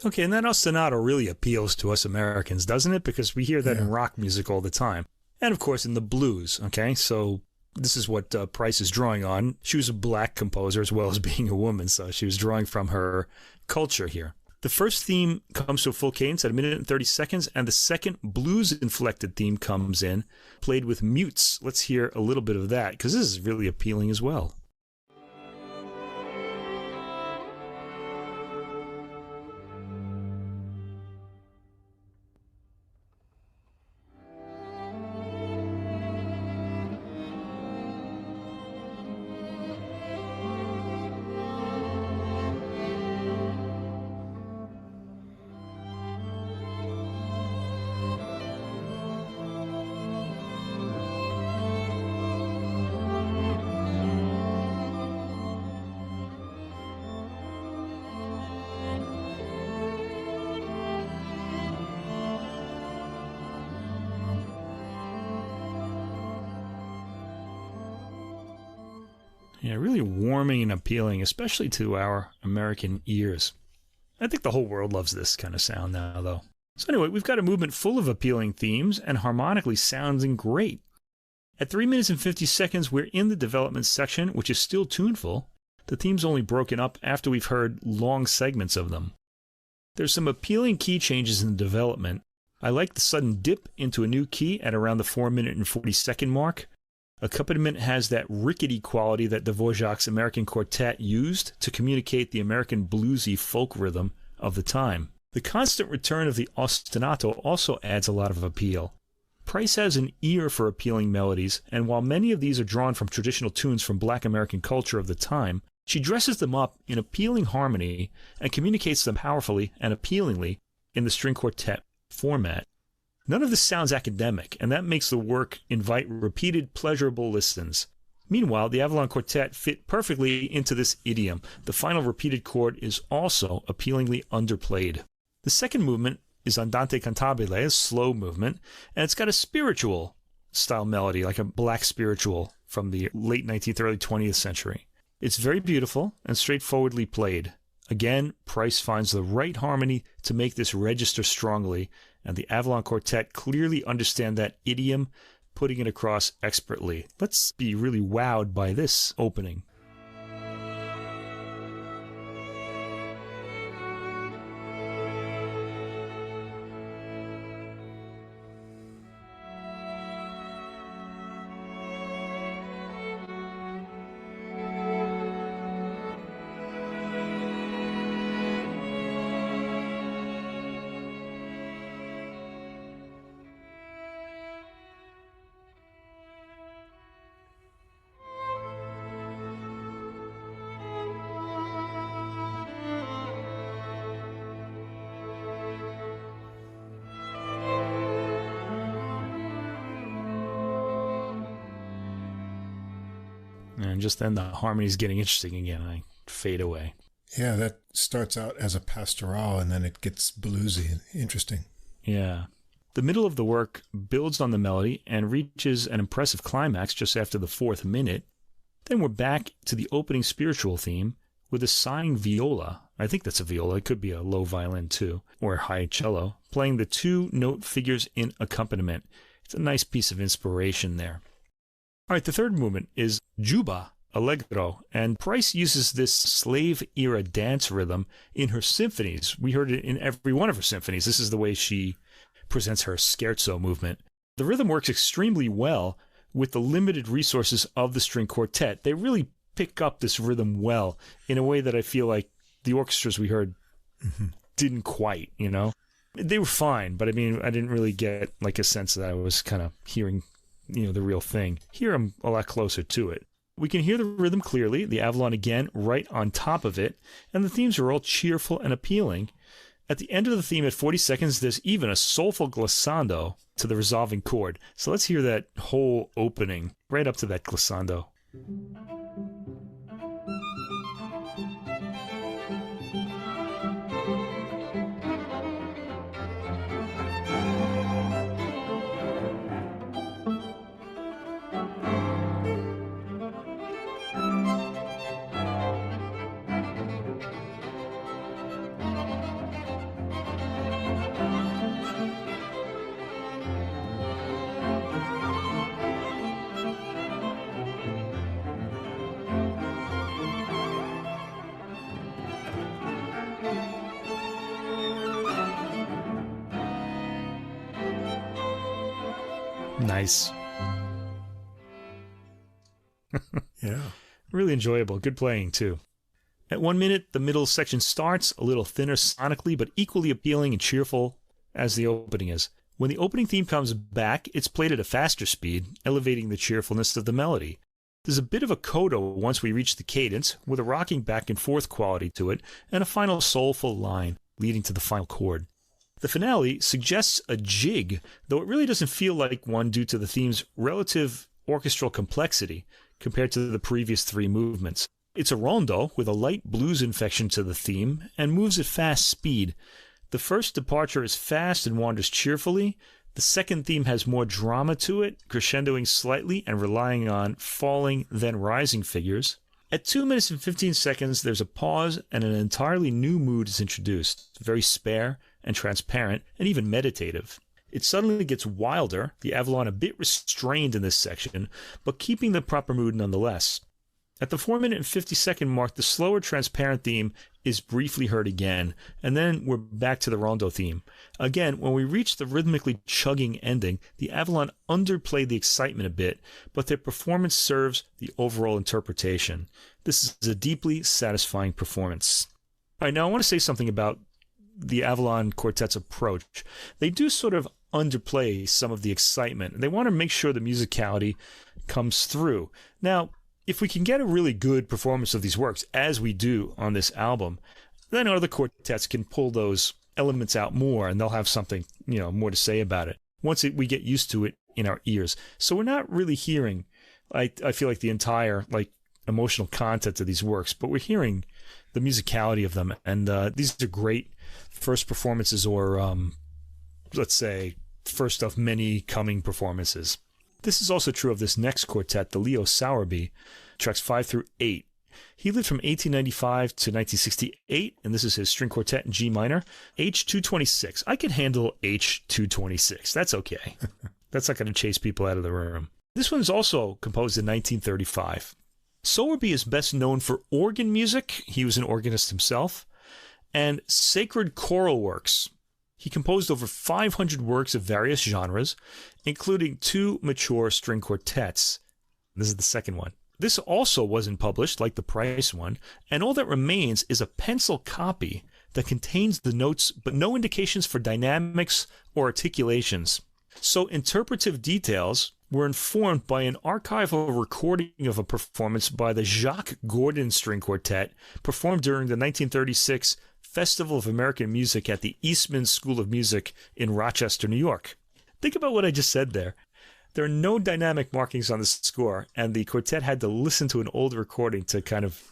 Okay, and that ostinato really appeals to us Americans, doesn't it? Because we hear that in rock music all the time. And, of course, in the blues, okay? So this is what Price is drawing on. She was a black composer as well as being a woman, so she was drawing from her culture here. The first theme comes to a full cadence at 1 minute and 30 seconds, and the second blues-inflected theme comes in, played with mutes. Let's hear a little bit of that, because this is really appealing as well. Yeah, really warming and appealing, especially to our American ears. I think the whole world loves this kind of sound now, though. So anyway, we've got a movement full of appealing themes and harmonically sounding great. At 3 minutes and 50 seconds, we're in the development section, which is still tuneful. The theme's only broken up after we've heard long segments of them. There's some appealing key changes in the development. I like the sudden dip into a new key at around the 4 minute and 40 second mark. Accompaniment has that rickety quality that Dvorak's American Quartet used to communicate the American bluesy folk rhythm of the time. The constant return of the ostinato also adds a lot of appeal. Price has an ear for appealing melodies, and while many of these are drawn from traditional tunes from Black American culture of the time, she dresses them up in appealing harmony and communicates them powerfully and appealingly in the string quartet format. None of this sounds academic, and that makes the work invite repeated, pleasurable listens. Meanwhile, the Avalon Quartet fit perfectly into this idiom. The final repeated chord is also appealingly underplayed. The second movement is Andante Cantabile, a slow movement, and it's got a spiritual style melody, like a black spiritual from the late 19th, early 20th century. It's very beautiful and straightforwardly played. Again, Price finds the right harmony to make this register strongly, and the Avalon Quartet clearly understand that idiom, putting it across expertly. Let's be really wowed by this opening. And just then the harmony's getting interesting again. I fade away. Yeah, that starts out as a pastoral and then it gets bluesy. Interesting. Yeah. The middle of the work builds on the melody and reaches an impressive climax just after the 4th minute. Then we're back to the opening spiritual theme with a sighing viola. I think that's a viola. It could be a low violin too, or a high cello, playing the 2-note figures in accompaniment. It's a nice piece of inspiration there. All right, the third movement is Juba Allegro, and Price uses this slave-era dance rhythm in her symphonies. We heard it in every one of her symphonies. This is the way she presents her scherzo movement. The rhythm works extremely well with the limited resources of the string quartet. They really pick up this rhythm well in a way that I feel like the orchestras we heard didn't quite, you know? They were fine, but I mean, I didn't really get like a sense that I was kind of hearing, you know, the real thing. Here I'm a lot closer to it. We can hear the rhythm clearly, the Avalon again right on top of it, and the themes are all cheerful and appealing. At the end of the theme at 40 seconds, there's even a soulful glissando to the resolving chord. So let's hear that whole opening right up to that glissando. Nice. Yeah. Really enjoyable. Good playing, too. At 1 minute, the middle section starts, a little thinner sonically, but equally appealing and cheerful as the opening is. When the opening theme comes back, it's played at a faster speed, elevating the cheerfulness of the melody. There's a bit of a coda once we reach the cadence, with a rocking back and forth quality to it, and a final soulful line leading to the final chord. The finale suggests a jig, though it really doesn't feel like one due to the theme's relative orchestral complexity compared to the previous three movements. It's a rondo with a light blues infection to the theme and moves at fast speed. The first departure is fast and wanders cheerfully. The second theme has more drama to it, crescendoing slightly and relying on falling, then rising figures. At 2 minutes and 15 seconds, there's a pause and an entirely new mood is introduced, very spare and transparent and even meditative. It suddenly gets wilder, the Avalon a bit restrained in this section, but keeping the proper mood nonetheless. At the 4 minute and 50-second mark, the slower, transparent theme is briefly heard again, and then we're back to the rondo theme. Again, when we reach the rhythmically chugging ending, the Avalon underplayed the excitement a bit, but their performance serves the overall interpretation. This is a deeply satisfying performance. All right, now I want to say something about the Avalon Quartet's approach. They do sort of underplay some of the excitement. They want to make sure the musicality comes through. Now, if we can get a really good performance of these works, as we do on this album, then other quartets can pull those elements out more, and they'll have something, more to say about it once we get used to it in our ears. So we're not really hearing, I feel like, the entire emotional content of these works, but we're hearing the musicality of them, and these are great first performances, or let's say first of many coming performances. This is also true of this next quartet, the Leo Sowerby, tracks 5 through 8. He lived from 1895 to 1968, and this is his string quartet in G minor, H226. I can handle H226. That's okay. That's not going to chase people out of the room. This one's also composed in 1935. Sowerby is best known for organ music. He was an organist himself. And sacred choral works. He composed over 500 works of various genres, including 2 mature string quartets. This is the second one. This also wasn't published, like the Price one, and all that remains is a pencil copy that contains the notes, but no indications for dynamics or articulations. So interpretive details were informed by an archival recording of a performance by the Jacques Gordon String Quartet, performed during the 1936 Festival of American Music at the Eastman School of Music in Rochester, New York. Think about what I just said there. There are no dynamic markings on the score, and the quartet had to listen to an old recording to kind of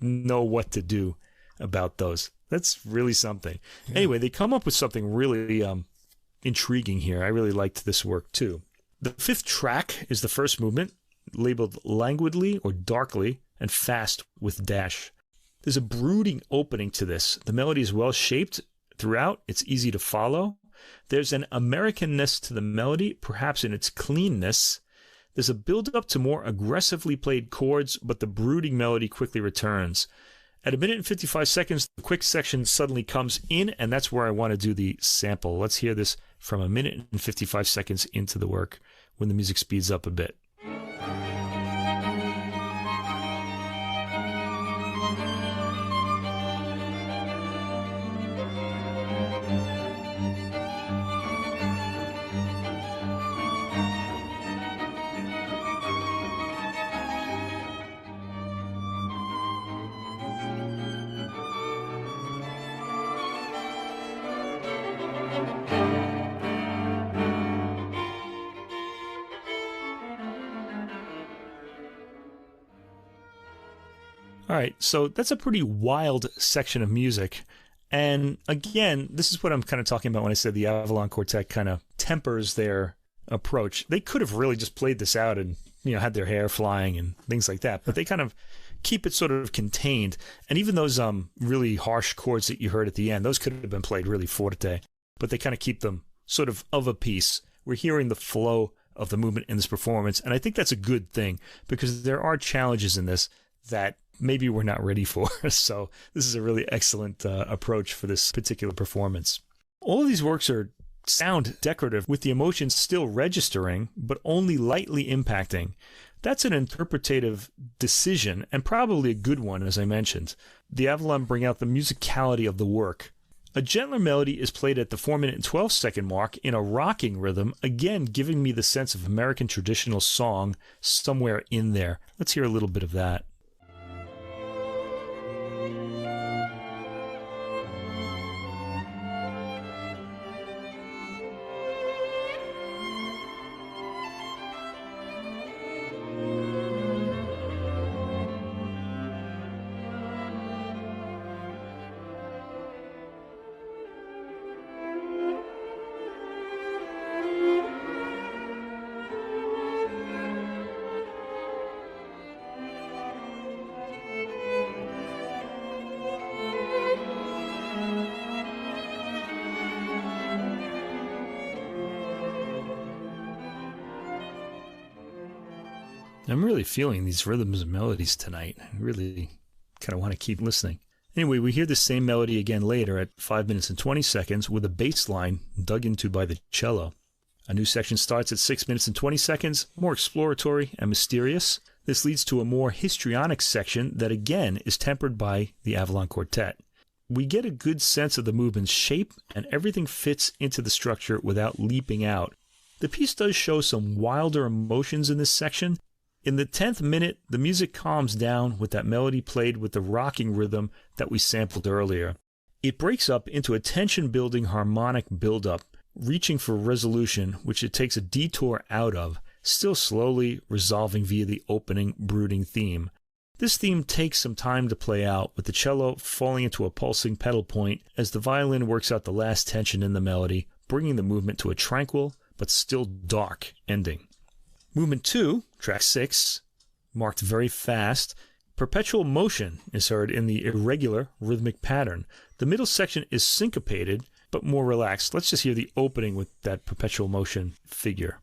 know what to do about those. That's really something. Yeah. Anyway, they come up with something really intriguing here. I really liked this work too. The 5th track is the first movement, labeled languidly or darkly and fast with dash. There's a brooding opening to this. The melody is well shaped throughout. It's easy to follow. There's an Americanness to the melody, perhaps in its cleanness. There's a build-up to more aggressively played chords, but the brooding melody quickly returns. At 1 minute and 55 seconds, the quick section suddenly comes in, and that's where I want to do the sample. Let's hear this from 1 minute and 55 seconds into the work when the music speeds up a bit. All right, so that's a pretty wild section of music. And again, this is what I'm kind of talking about when I said the Avalon Quartet kind of tempers their approach. They could have really just played this out and, had their hair flying and things like that, but they kind of keep it sort of contained. And even those really harsh chords that you heard at the end, those could have been played really forte, but they kind of keep them sort of a piece. We're hearing the flow of the movement in this performance, and I think that's a good thing because there are challenges in this that maybe we're not ready for. So this is a really excellent approach for this particular performance. All of these works are sound decorative with the emotions still registering, but only lightly impacting. That's an interpretative decision, and probably a good one, as I mentioned. The Avalon bring out the musicality of the work. A gentler melody is played at the 4-minute and 12-second mark in a rocking rhythm, again giving me the sense of American traditional song somewhere in there. Let's hear a little bit of that. I'm really feeling these rhythms and melodies tonight. I really kind of want to keep listening. Anyway, we hear the same melody again later at 5 minutes and 20 seconds with a bass line dug into by the cello. A new section starts at 6 minutes and 20 seconds, more exploratory and mysterious. This leads to a more histrionic section that again is tempered by the Avalon Quartet. We get a good sense of the movement's shape, and everything fits into the structure without leaping out. The piece does show some wilder emotions in this section. In the 10th minute, the music calms down with that melody played with the rocking rhythm that we sampled earlier. It breaks up into a tension-building harmonic build-up, reaching for resolution, which it takes a detour out of, still slowly resolving via the opening, brooding theme. This theme takes some time to play out, with the cello falling into a pulsing pedal point as the violin works out the last tension in the melody, bringing the movement to a tranquil but still dark ending. Movement 2, track 6, marked very fast. Perpetual motion is heard in the irregular rhythmic pattern. The middle section is syncopated, but more relaxed. Let's just hear the opening with that perpetual motion figure.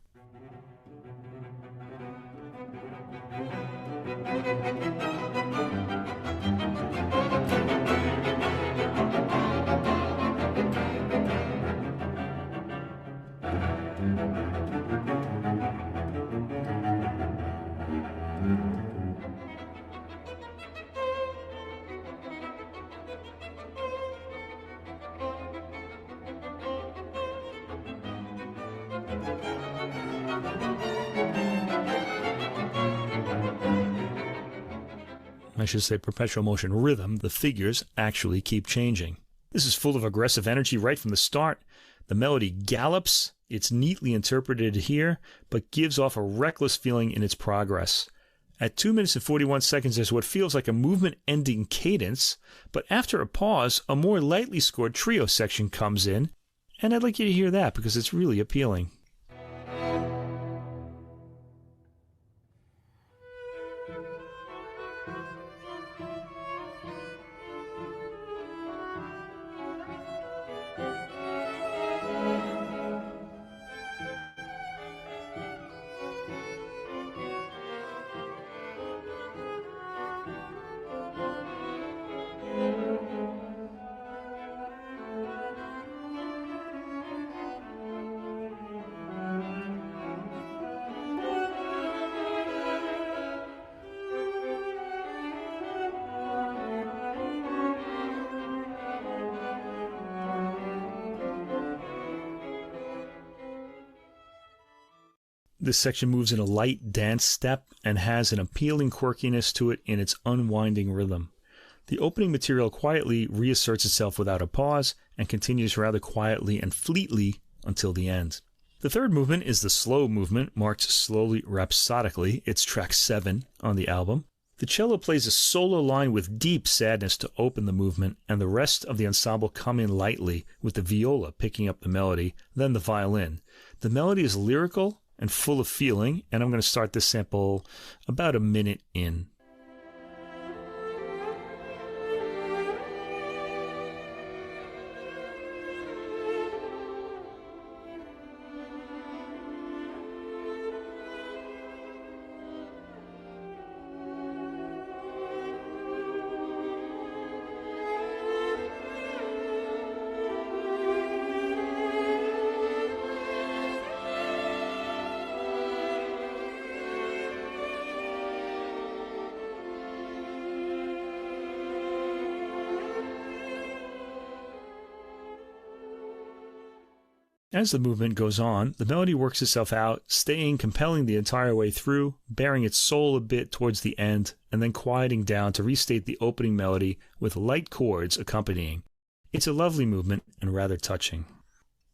I should say perpetual motion rhythm, the figures actually keep changing. This is full of aggressive energy right from the start. The melody gallops, it's neatly interpreted here, but gives off a reckless feeling in its progress. At 2 minutes and 41 seconds, there's what feels like a movement-ending cadence, but after a pause, a more lightly scored trio section comes in, and I'd like you to hear that because it's really appealing. This section moves in a light dance step and has an appealing quirkiness to it in its unwinding rhythm. The opening material quietly reasserts itself without a pause and continues rather quietly and fleetly until the end. The third movement is the slow movement, marked slowly rhapsodically. It's track 7 on the album. The cello plays a solo line with deep sadness to open the movement, and the rest of the ensemble come in lightly, with the viola picking up the melody, then the violin. The melody is lyrical and full of feeling, and I'm going to start this sample about a minute in. As the movement goes on, the melody works itself out, staying compelling the entire way through, bearing its soul a bit towards the end, and then quieting down to restate the opening melody with light chords accompanying. It's a lovely movement and rather touching.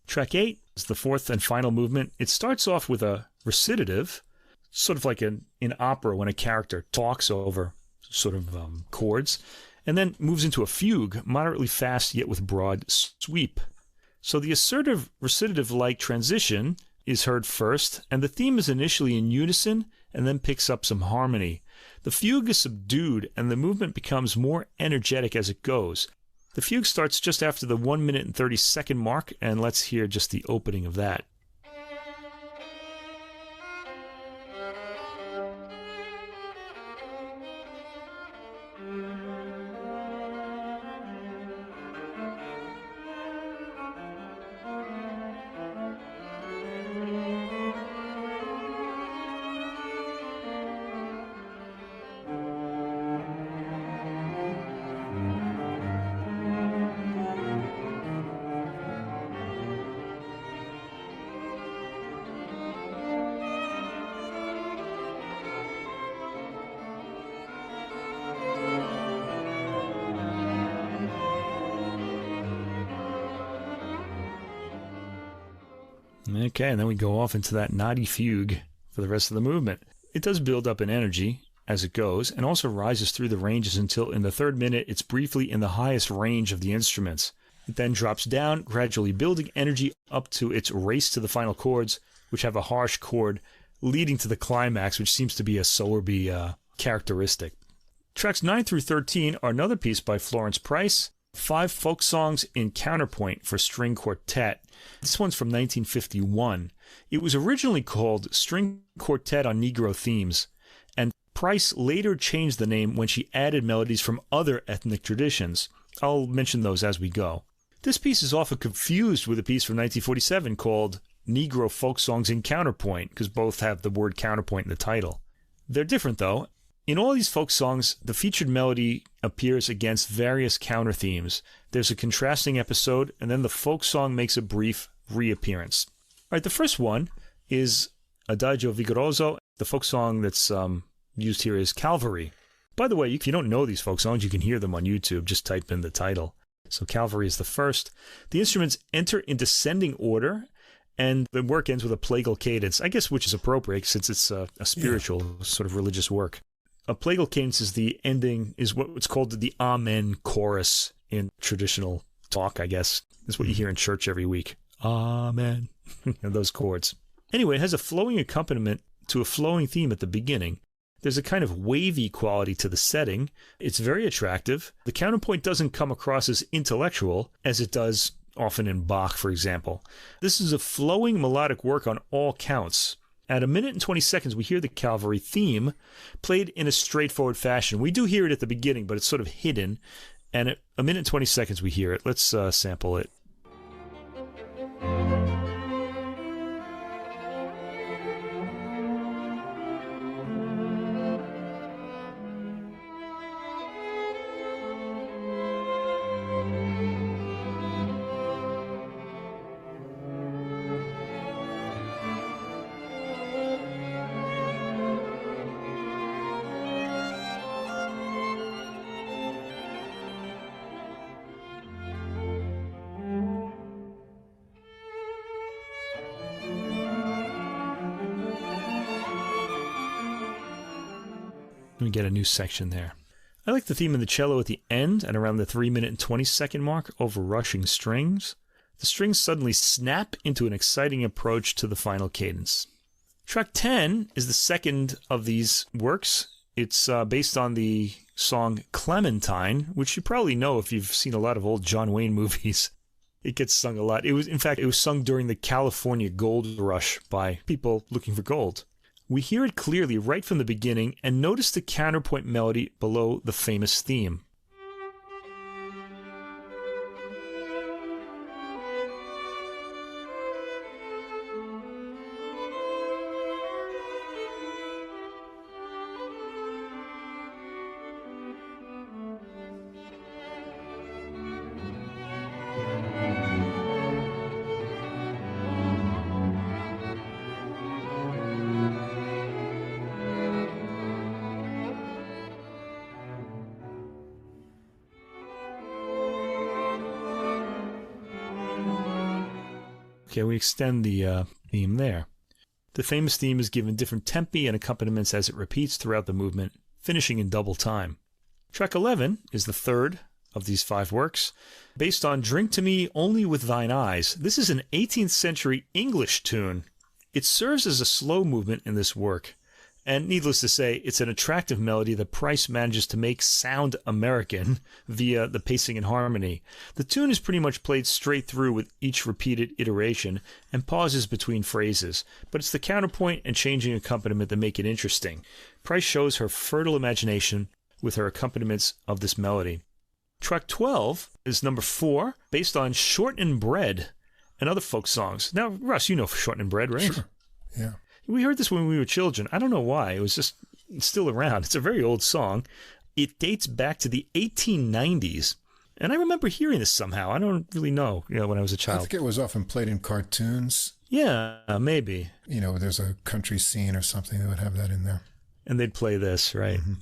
Track 8 is the fourth and final movement. It starts off with a recitative, sort of like in opera when a character talks over sort of chords, and then moves into a fugue, moderately fast yet with broad sweep. So the assertive recitative-like transition is heard first, and the theme is initially in unison and then picks up some harmony. The fugue is subdued, and the movement becomes more energetic as it goes. The fugue starts just after the 1 minute and 30-second mark, and let's hear just the opening of that. Okay, and then we go off into that naughty fugue for the rest of the movement. It does build up in energy as it goes, and also rises through the ranges until in the third minute it's briefly in the highest range of the instruments. It then drops down, gradually building energy up to its race to the final chords, which have a harsh chord, leading to the climax, which seems to be a Sowerby characteristic. Tracks 9 through 13 are another piece by Florence Price, 5 folk songs in counterpoint for string quartet. This one's from 1951. It was originally called String Quartet on Negro Themes, and Price later changed the name when she added melodies from other ethnic traditions. I'll mention those as we go. This piece is often confused with a piece from 1947 called Negro Folk Songs in Counterpoint, because both have the word counterpoint in the title. They're different, though. In all these folk songs, the featured melody appears against various counter themes. There's a contrasting episode, and then the folk song makes a brief reappearance. All right, the first one is Adagio Vigoroso. The folk song that's used here is Calvary. By the way, if you don't know these folk songs, you can hear them on YouTube. Just type in the title. So Calvary is the first. The instruments enter in descending order, and the work ends with a plagal cadence, I guess, which is appropriate since it's a spiritual sort of religious work. A plagal cadence is the ending, is what's called the Amen chorus in traditional talk, I guess. That's what you hear in church every week. Amen. Those chords. Anyway, it has a flowing accompaniment to a flowing theme at the beginning. There's a kind of wavy quality to the setting. It's very attractive. The counterpoint doesn't come across as intellectual as it does often in Bach, for example. This is a flowing melodic work on all counts. At 1 minute and 20 seconds, we hear the Calvary theme played in a straightforward fashion. We do hear it at the beginning, but it's sort of hidden. And at 1 minute and 20 seconds, we hear it. Let's sample it. We get a new section there. I like the theme in the cello at the end and around the 3 minute and 20 second mark over rushing strings. The strings suddenly snap into an exciting approach to the final cadence. Track 10 is the second of these works. It's based on the song Clementine, which you probably know if you've seen a lot of old John Wayne movies. It gets sung a lot. It was sung during the California gold rush by people looking for gold. We hear it clearly right from the beginning and notice the counterpoint melody below the famous theme. Okay, we extend the theme there. The famous theme is given different tempi and accompaniments as it repeats throughout the movement, finishing in double time. Track 11 is the third of these 5 works, based on Drink to Me Only with Thine Eyes. This is an 18th century English tune. It serves as a slow movement in this work, and needless to say, it's an attractive melody that Price manages to make sound American via the pacing and harmony. The tune is pretty much played straight through with each repeated iteration and pauses between phrases, but it's the counterpoint and changing accompaniment that make it interesting. Price shows her fertile imagination with her accompaniments of this melody. Track 12 is number 4, based on Shortening Bread and other folk songs. Now, Russ, you know Shortening Bread, right? Sure. Yeah. We heard this when we were children. I don't know why. It was just still around. It's a very old song. It dates back to the 1890s. And I remember hearing this somehow. I don't really know, when I was a child. I think it was often played in cartoons. Yeah, maybe. There's a country scene or something that would have that in there. And they'd play this, right? Mm-hmm.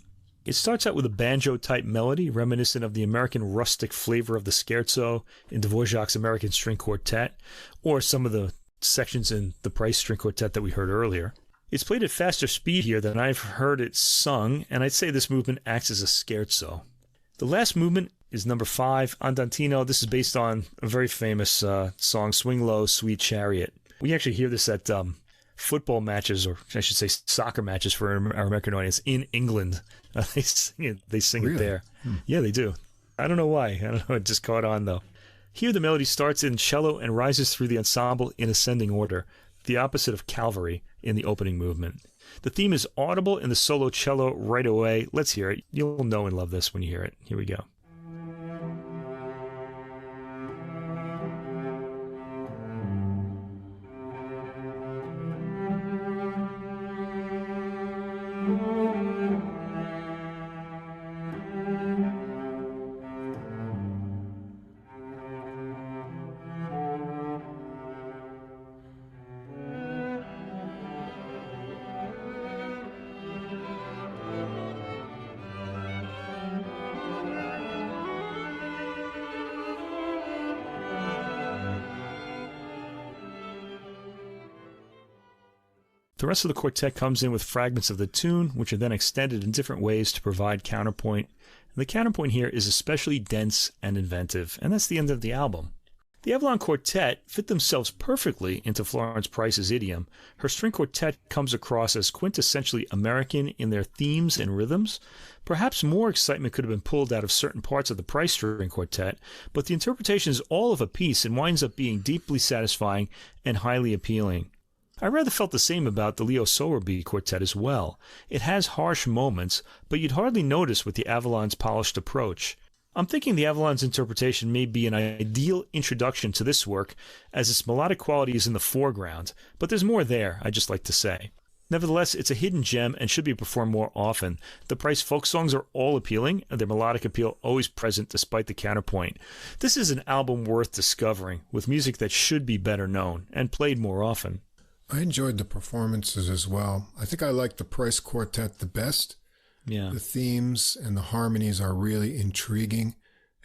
It starts out with a banjo-type melody reminiscent of the American rustic flavor of the scherzo in Dvorak's American String Quartet, or some of the sections in the Price String Quartet that we heard earlier. It's played at faster speed here than I've heard it sung, and I'd say this movement acts as a scherzo. The last movement is number 5, Andantino. This is based on a very famous song, Swing Low, Sweet Chariot. We actually hear this at football matches, or I should say soccer matches for our American audience in England. They sing it there. Yeah, they do. I don't know why. I don't know. It just caught on, though. Here the melody starts in cello and rises through the ensemble in ascending order, the opposite of cavalry in the opening movement. The theme is audible in the solo cello right away. Let's hear it. You'll know and love this when you hear it. Here we go. The rest of the quartet comes in with fragments of the tune, which are then extended in different ways to provide counterpoint. And the counterpoint here is especially dense and inventive, and that's the end of the album. The Avalon Quartet fit themselves perfectly into Florence Price's idiom. Her string quartet comes across as quintessentially American in their themes and rhythms. Perhaps more excitement could have been pulled out of certain parts of the Price string quartet, but the interpretation is all of a piece and winds up being deeply satisfying and highly appealing. I rather felt the same about the Leo Sowerby quartet as well. It has harsh moments, but you'd hardly notice with the Avalon's polished approach. I'm thinking the Avalon's interpretation may be an ideal introduction to this work, as its melodic quality is in the foreground, but there's more there, I'd just like to say. Nevertheless, it's a hidden gem and should be performed more often. The Price folk songs are all appealing, and their melodic appeal always present despite the counterpoint. This is an album worth discovering, with music that should be better known, and played more often. I enjoyed the performances as well. I think I like the Price Quartet the best. Yeah. The themes and the harmonies are really intriguing,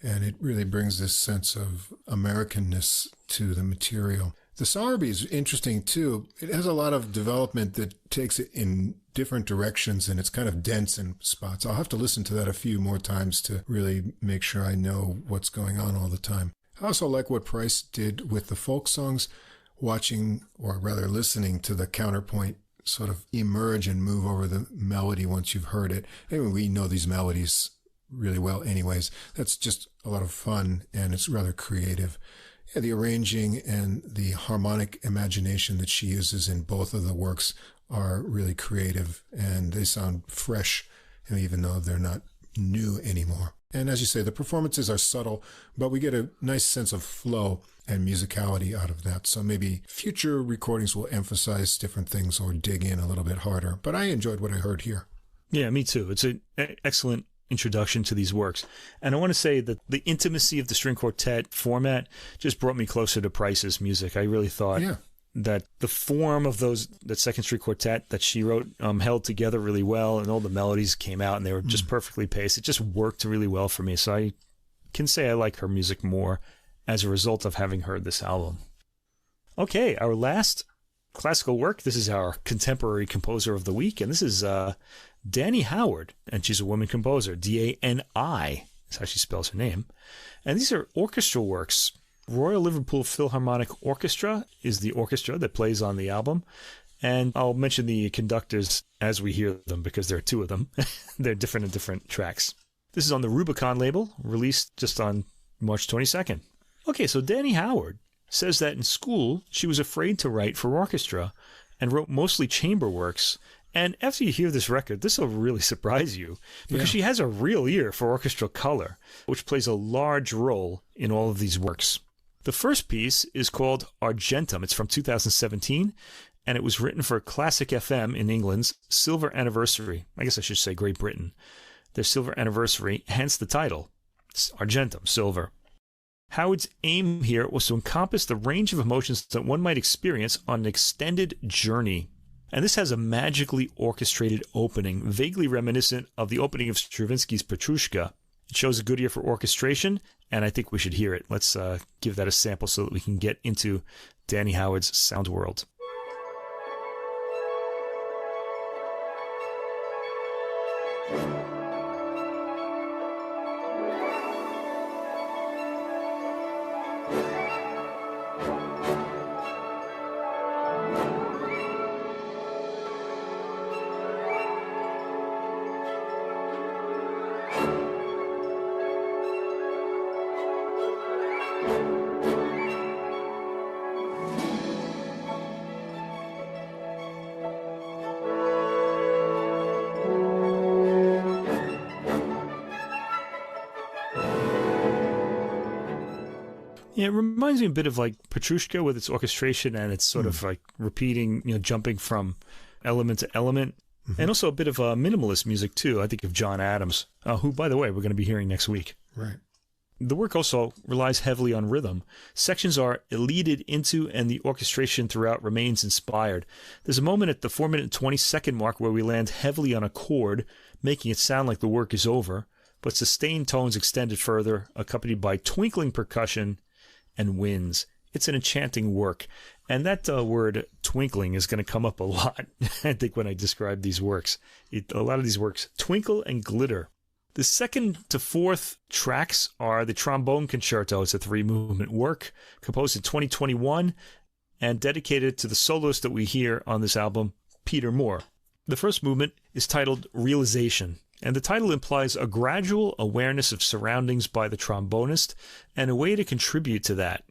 and it really brings this sense of Americanness to the material. The Sowerby is interesting too. It has a lot of development that takes it in different directions, and it's kind of dense in spots. I'll have to listen to that a few more times to really make sure I know what's going on all the time. I also like what Price did with the folk songs, watching, or rather listening to the counterpoint sort of emerge and move over the melody once you've heard it. Anyway, we know these melodies really well anyways. That's just a lot of fun, and it's rather creative. Yeah, the arranging and the harmonic imagination that she uses in both of the works are really creative, and they sound fresh, even though they're not new anymore. And as you say, the performances are subtle, but we get a nice sense of flow and musicality out of that. So maybe future recordings will emphasize different things or dig in a little bit harder. But I enjoyed what I heard here. Yeah, me too. It's an excellent introduction to these works. And I want to say that the intimacy of the string quartet format just brought me closer to Price's music. I really thought that the form of that second string quartet that she wrote held together really well, and all the melodies came out and they were just perfectly paced. It just worked really well for me. So I can say I like her music more as a result of having heard this album. Okay, our last classical work. This is our contemporary composer of the week, and this is Dani Howard, and she's a woman composer. Dani is how she spells her name. And these are orchestral works. Royal Liverpool Philharmonic Orchestra is the orchestra that plays on the album. And I'll mention the conductors as we hear them because there are two of them. They're different in different tracks. This is on the Rubicon label, released just on March 22nd. Okay, so Dani Howard says that in school she was afraid to write for orchestra and wrote mostly chamber works. And after you hear this record, this will really surprise you because she has a real ear for orchestral color, which plays a large role in all of these works. The first piece is called Argentum. It's from 2017. And it was written for Classic FM in England's silver anniversary. I guess I should say Great Britain. Their silver anniversary, hence the title. It's Argentum, silver. Howard's aim here was to encompass the range of emotions that one might experience on an extended journey. And this has a magically orchestrated opening, vaguely reminiscent of the opening of Stravinsky's Petrushka. It shows a good ear for orchestration, and I think we should hear it. Let's give that a sample so that we can get into Dani Howard's sound world. Yeah, it reminds me a bit of like Petrushka with its orchestration and its sort of like repeating, jumping from element to element. Mm-hmm. And also a bit of minimalist music too. I think of John Adams, who, by the way, we're going to be hearing next week. Right. The work also relies heavily on rhythm. Sections are elided into and the orchestration throughout remains inspired. There's a moment at the 4-minute and 20-second mark where we land heavily on a chord, making it sound like the work is over, but sustained tones extended further, accompanied by twinkling percussion and winds. It's an enchanting work. And that word twinkling is going to come up a lot, I think, when I describe these works. A lot of these works twinkle and glitter. The second to fourth tracks are the Trombone Concerto. It's a 3-movement work composed in 2021 and dedicated to the soloist that we hear on this album, Peter Moore. The first movement is titled Realization. And the title implies a gradual awareness of surroundings by the trombonist and a way to contribute to that.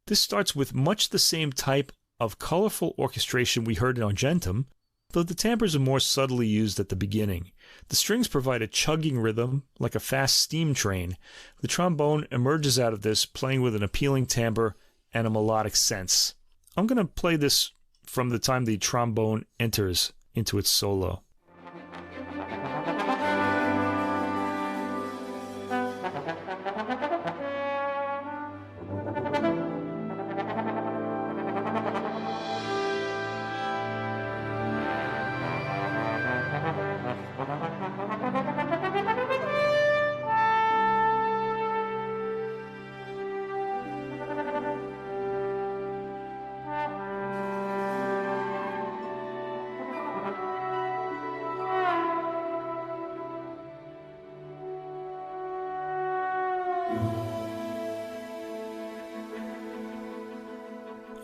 This starts with much the same type of colorful orchestration we heard in Argentum, though the timbres are more subtly used at the beginning. The strings provide a chugging rhythm like a fast steam train. The trombone emerges out of this, playing with an appealing timbre and a melodic sense. I'm going to play this from the time the trombone enters into its solo.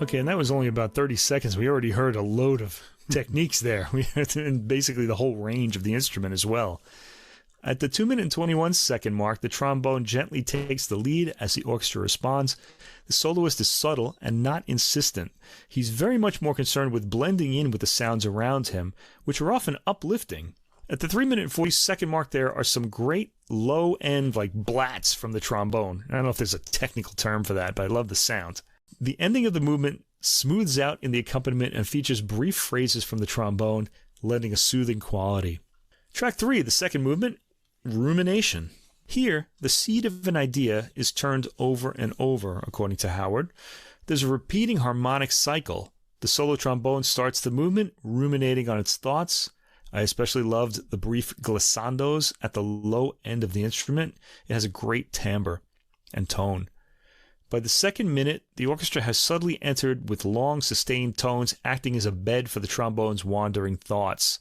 Okay, and that was only about 30 seconds. We already heard a load of techniques there. We heard basically the whole range of the instrument as well. At the 2-minute and 21-second mark, the trombone gently takes the lead as the orchestra responds. The soloist is subtle and not insistent. He's very much more concerned with blending in with the sounds around him, which are often uplifting. At the 3-minute and 40-second mark, there are some great low-end like blats from the trombone. I don't know if there's a technical term for that, but I love the sound. The ending of the movement smooths out in the accompaniment and features brief phrases from the trombone, lending a soothing quality. Track 3, the second movement, Rumination. Here, the seed of an idea is turned over and over, according to Howard. There's a repeating harmonic cycle. The solo trombone starts the movement, ruminating on its thoughts. I especially loved the brief glissandos at the low end of the instrument. It has a great timbre and tone. By the second minute, the orchestra has subtly entered with long, sustained tones acting as a bed for the trombone's wandering thoughts.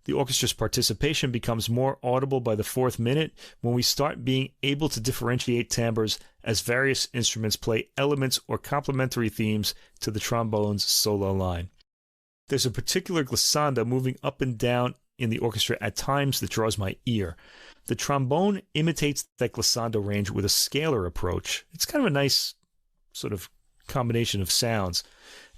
The orchestra's participation becomes more audible by the fourth minute when we start being able to differentiate timbres as various instruments play elements or complementary themes to the trombone's solo line. There's a particular glissando moving up and down in the orchestra at times that draws my ear. The trombone imitates that glissando range with a scalar approach. It's kind of a nice sort of combination of sounds.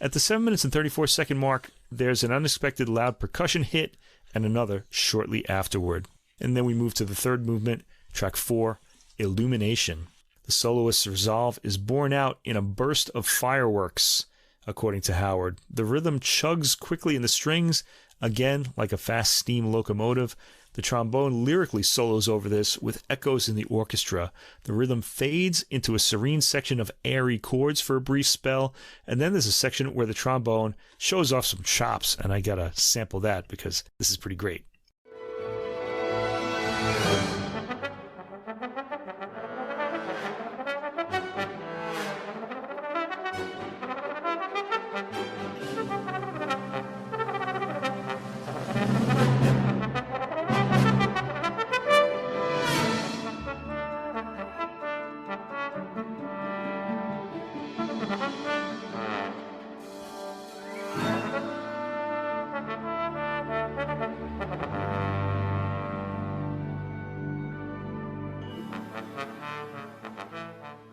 At the 7 minutes and 34-second mark, there's an unexpected loud percussion hit and another shortly afterward. And then we move to the third movement, track 4, Illumination. The soloist's resolve is borne out in a burst of fireworks, according to Howard. The rhythm chugs quickly in the strings, again like a fast steam locomotive. The trombone lyrically solos over this with echoes in the orchestra. The rhythm fades into a serene section of airy chords for a brief spell, and then there's a section where the trombone shows off some chops, and I gotta sample that because this is pretty great.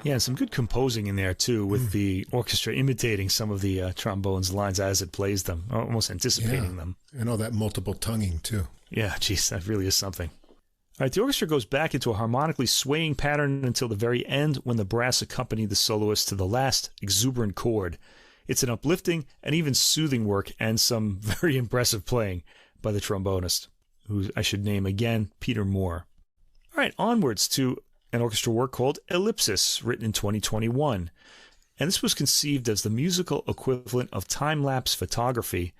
Yeah, some good composing in there, too, with the orchestra imitating some of the trombone's lines as it plays them, almost anticipating them. And all that multiple tonguing, too. Yeah, geez, that really is something. All right, the orchestra goes back into a harmonically swaying pattern until the very end when the brass accompany the soloist to the last exuberant chord. It's an uplifting and even soothing work and some very impressive playing by the trombonist, who I should name again, Peter Moore. All right, onwards to an orchestra work called Ellipsis, written in 2021. And this was conceived as the musical equivalent of time-lapse photography,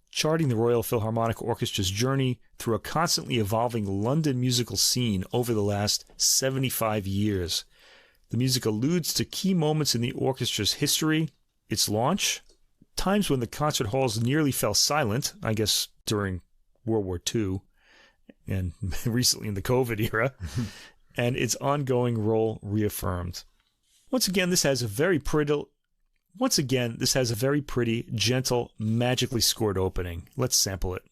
charting the Royal Philharmonic Orchestra's journey through a constantly evolving London musical scene over the last 75 years. The music alludes to key moments in the orchestra's history, its launch, times when the concert halls nearly fell silent, I guess during World War II, and recently in the COVID era, and its ongoing role reaffirmed. Once again, this has a very pretty, gentle, magically scored opening. Let's sample it.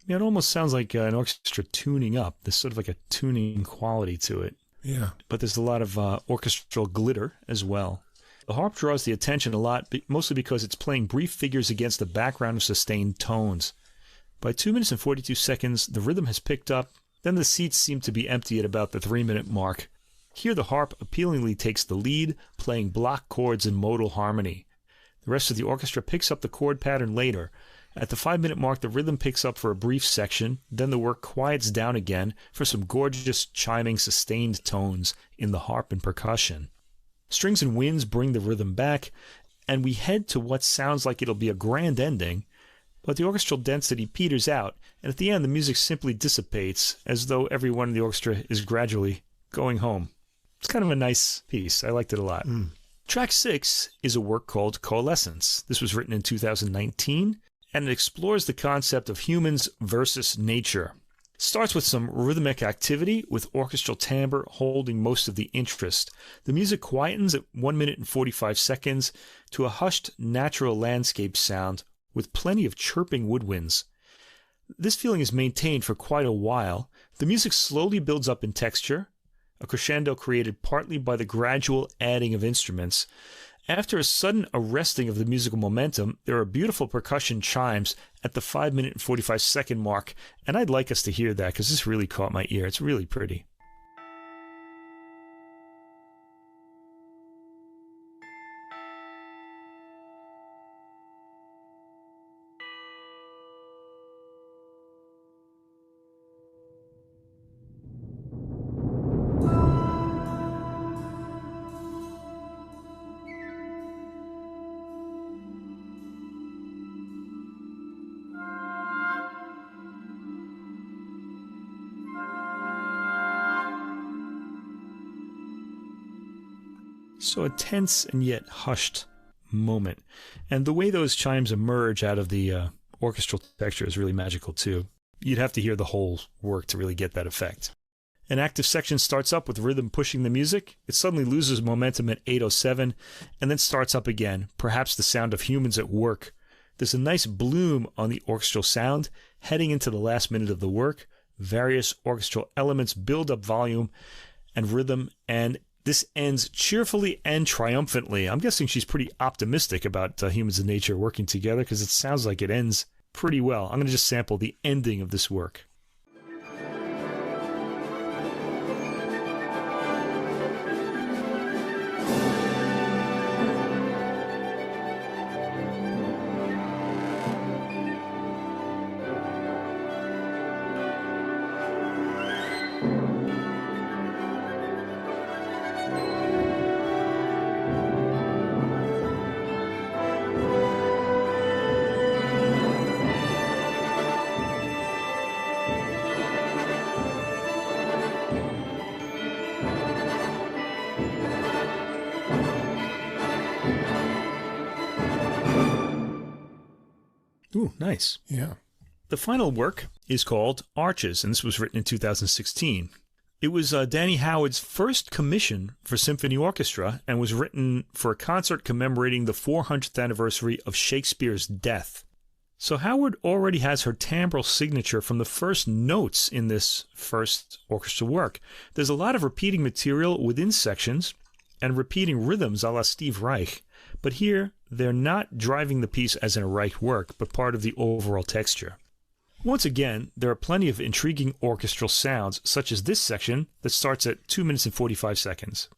It almost sounds like an orchestra tuning up. There's sort of like a tuning quality to it. Yeah. But there's a lot of orchestral glitter as well. The harp draws the attention a lot, mostly because it's playing brief figures against a background of sustained tones. By 2 minutes and 42 seconds, the rhythm has picked up, then the seats seem to be empty at about the 3-minute mark. Here the harp appealingly takes the lead, playing block chords in modal harmony. The rest of the orchestra picks up the chord pattern later. At the 5-minute mark, the rhythm picks up for a brief section, then the work quiets down again for some gorgeous chiming sustained tones in the harp and percussion. Strings and winds bring the rhythm back, and we head to what sounds like it'll be a grand ending, but the orchestral density peters out, and at the end the music simply dissipates, as though everyone in the orchestra is gradually going home. It's kind of a nice piece. I liked it a lot. Track 6 is a work called Coalescence. This was written in 2019. And it explores the concept of humans versus nature. It starts with some rhythmic activity, with orchestral timbre holding most of the interest. The music quietens at 1 minute and 45 seconds to a hushed natural landscape sound with plenty of chirping woodwinds. This feeling is maintained for quite a while. The music slowly builds up in texture, a crescendo created partly by the gradual adding of instruments, After a sudden arresting of the musical momentum, there are beautiful percussion chimes at the 5-minute and 45-second mark, and I'd like us to hear that because this really caught my ear. It's really pretty. So a tense and yet hushed moment. And the way those chimes emerge out of the orchestral texture is really magical too. You'd have to hear the whole work to really get that effect. An active section starts up with rhythm pushing the music. It suddenly loses momentum at 8:07 and then starts up again, perhaps the sound of humans at work. There's a nice bloom on the orchestral sound heading into the last minute of the work. Various orchestral elements build up volume and rhythm, and this ends cheerfully and triumphantly. I'm guessing she's pretty optimistic about humans and nature working together because it sounds like it ends pretty well. I'm going to just sample the ending of this work. Ooh, nice. Yeah. The final work is called Arches, and this was written in 2016. It was Danny Howard's first commission for symphony orchestra and was written for a concert commemorating the 400th anniversary of Shakespeare's death. So Howard already has her timbral signature from the first notes in this first orchestral work. There's a lot of repeating material within sections and repeating rhythms a la Steve Reich, but here they're not driving the piece as in a Reich work, but part of the overall texture. Once again, there are plenty of intriguing orchestral sounds, such as this section that starts at 2 minutes and 45 seconds.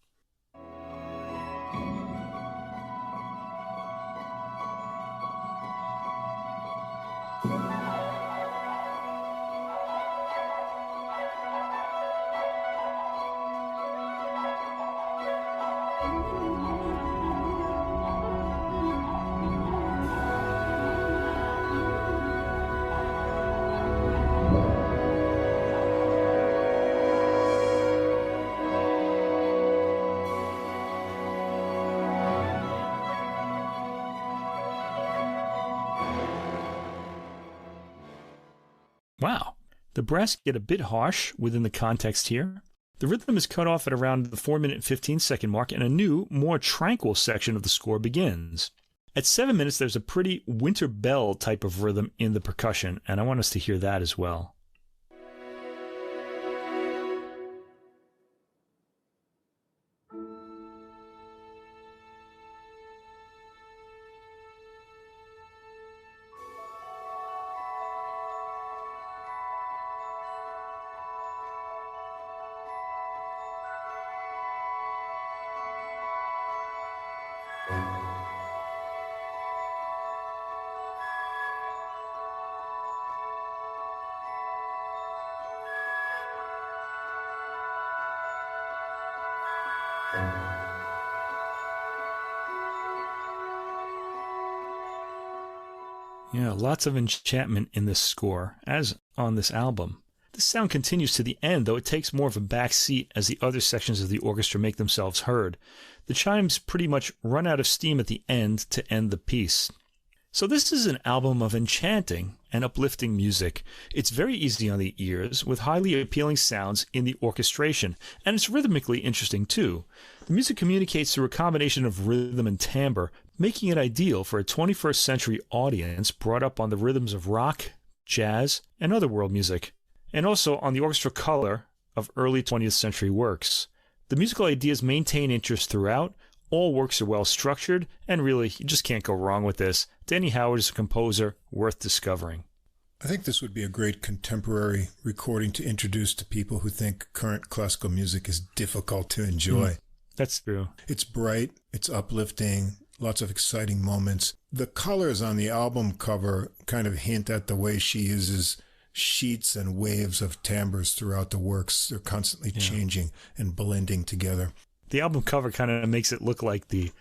Wow. The brass get a bit harsh within the context here. The rhythm is cut off at around the 4-minute and 15-second mark, and a new, more tranquil section of the score begins. At 7 minutes, there's a pretty winter bell type of rhythm in the percussion, and I want us to hear that as well. Yeah, lots of enchantment in this score, as on this album. This sound continues to the end, though it takes more of a back seat as the other sections of the orchestra make themselves heard. The chimes pretty much run out of steam at the end to end the piece. So this is an album of enchanting and uplifting music. It's very easy on the ears, with highly appealing sounds in the orchestration, and it's rhythmically interesting too. The music communicates through a combination of rhythm and timbre, making it ideal for a 21st century audience brought up on the rhythms of rock, jazz, and other world music, and also on the orchestral color of early 20th century works. The musical ideas maintain interest throughout, All works are well structured, and really, you just can't go wrong with this. Danny Howard is a composer worth discovering. I think this would be a great contemporary recording to introduce to people who think current classical music is difficult to enjoy. That's true. It's bright, it's uplifting, lots of exciting moments. The colors on the album cover kind of hint at the way she uses sheets and waves of timbres throughout the works. They're constantly changing and blending together. The album cover kind of makes it look like the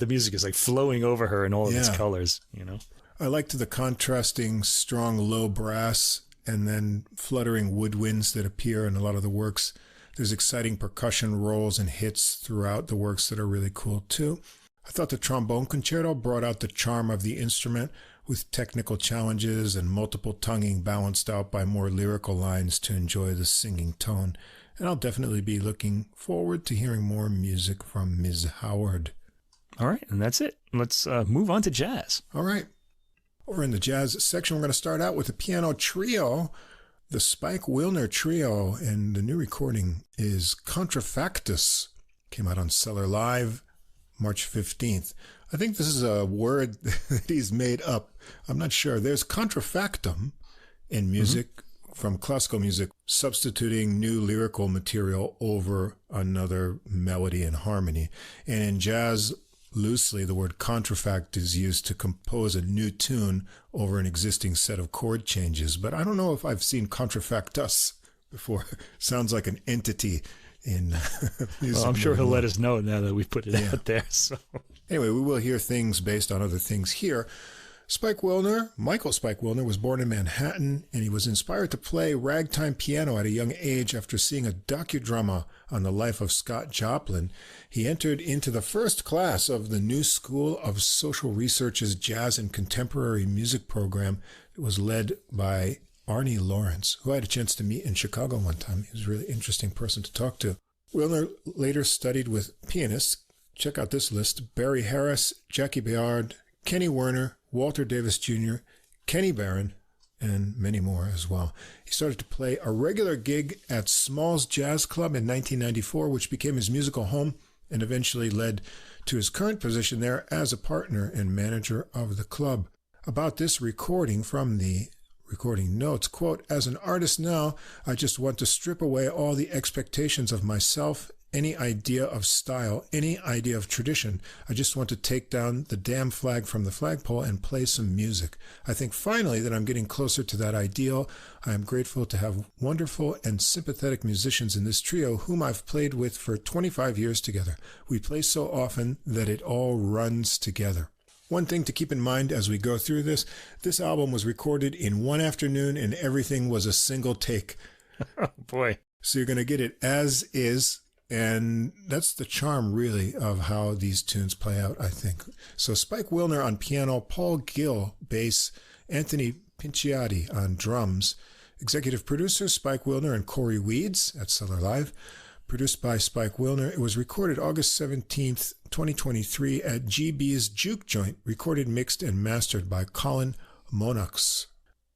music is like flowing over her in all of its colors, you know? I liked the contrasting strong low brass and then fluttering woodwinds that appear in a lot of the works. There's exciting percussion rolls and hits throughout the works that are really cool too. I thought the trombone concerto brought out the charm of the instrument with technical challenges and multiple tonguing balanced out by more lyrical lines to enjoy the singing tone. And I'll definitely be looking forward to hearing more music from Ms. Howard. All right, and that's it. Let's move on to jazz. All right. Over in the jazz section, we're going to start out with a piano trio, the Spike Wilner Trio, and the new recording is Contrafactus. Came out on Cellar Live, March 15th. I think this is a word that he's made up. I'm not sure. There's contrafactum in music from classical music, substituting new lyrical material over another melody and harmony. And in jazz, loosely, the word contrafact is used to compose a new tune over an existing set of chord changes. But I don't know if I've seen contrafactus before. Sounds like an entity in music. Well, I'm sure he'll let us know now that we've put it out there. So anyway, we will hear things based on other things here. Spike Wilner, Michael Spike Wilner, was born in Manhattan, and he was inspired to play ragtime piano at a young age after seeing a docudrama on the life of Scott Joplin. He entered into the first class of the New School of Social Research's Jazz and Contemporary Music program. It was led by Arnie Lawrence, who I had a chance to meet in Chicago one time. He was a really interesting person to talk to. Wilner later studied with pianists. Check out this list: Barry Harris, Jackie Bayard, Kenny Werner, Walter Davis Jr., Kenny Barron, and many more as well. He started to play a regular gig at Small's Jazz Club in 1994, which became his musical home and eventually led to his current position there as a partner and manager of the club. About this recording from the recording notes, quote, "As an artist now, I just want to strip away all the expectations of myself, any idea of style, any idea of tradition. I just want to take down the damn flag from the flagpole and play some music. I think finally that I'm getting closer to that ideal. I am grateful to have wonderful and sympathetic musicians in this trio whom I've played with for 25 years together. We play so often that it all runs together." One thing to keep in mind as we go through this album was recorded in one afternoon and everything was a single take. Oh, boy. So you're going to get it as is. And that's the charm, really, of how these tunes play out, I think. So Spike Wilner on piano, Paul Gill, bass, Anthony Pinciati on drums. Executive producer, Spike Wilner and Corey Weeds at Cellar Live. Produced by Spike Wilner. It was recorded August 17th, 2023 at GB's Juke Joint. Recorded, mixed, and mastered by Colin Monax.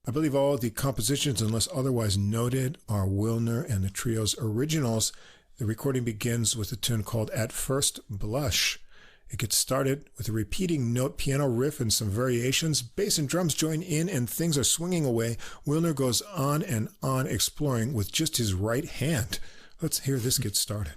I believe all the compositions, unless otherwise noted, are Wilner and the trio's originals. The recording begins with a tune called At First Blush. It gets started with a repeating note piano riff and some variations. Bass and drums join in and things are swinging away. Wilner goes on and on exploring with just his right hand. Let's hear this get started.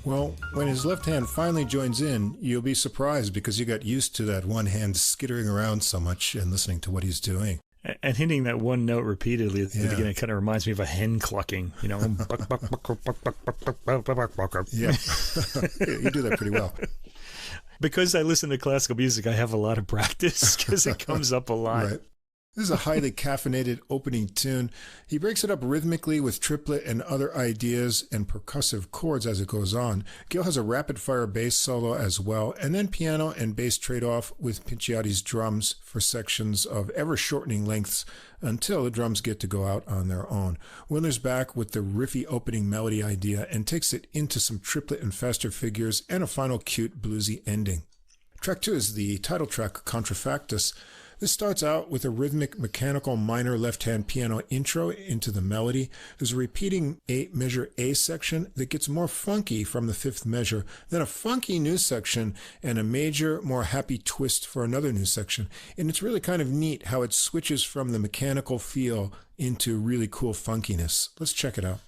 Well, when his left hand finally joins in, you'll be surprised because you got used to that one hand skittering around so much and listening to what he's doing. And hitting that one note repeatedly at the beginning kind of reminds me of a hen clucking, you know. Yeah, you do that pretty well. Because I listen to classical music, I have a lot of practice because it comes up a lot. Right. This is a highly caffeinated opening tune. He breaks it up rhythmically with triplet and other ideas and percussive chords as it goes on. Gil has a rapid-fire bass solo as well, and then piano and bass trade-off with Pinciotti's drums for sections of ever-shortening lengths until the drums get to go out on their own. Wilner's back with the riffy opening melody idea and takes it into some triplet and faster figures and a final cute bluesy ending. Track 2 is the title track, Contrafactus. This starts out with a rhythmic mechanical minor left-hand piano intro into the melody. There's a repeating 8-measure A section that gets more funky from the 5th measure, then a funky new section, and a major, more happy twist for another new section. And it's really kind of neat how it switches from the mechanical feel into really cool funkiness. Let's check it out.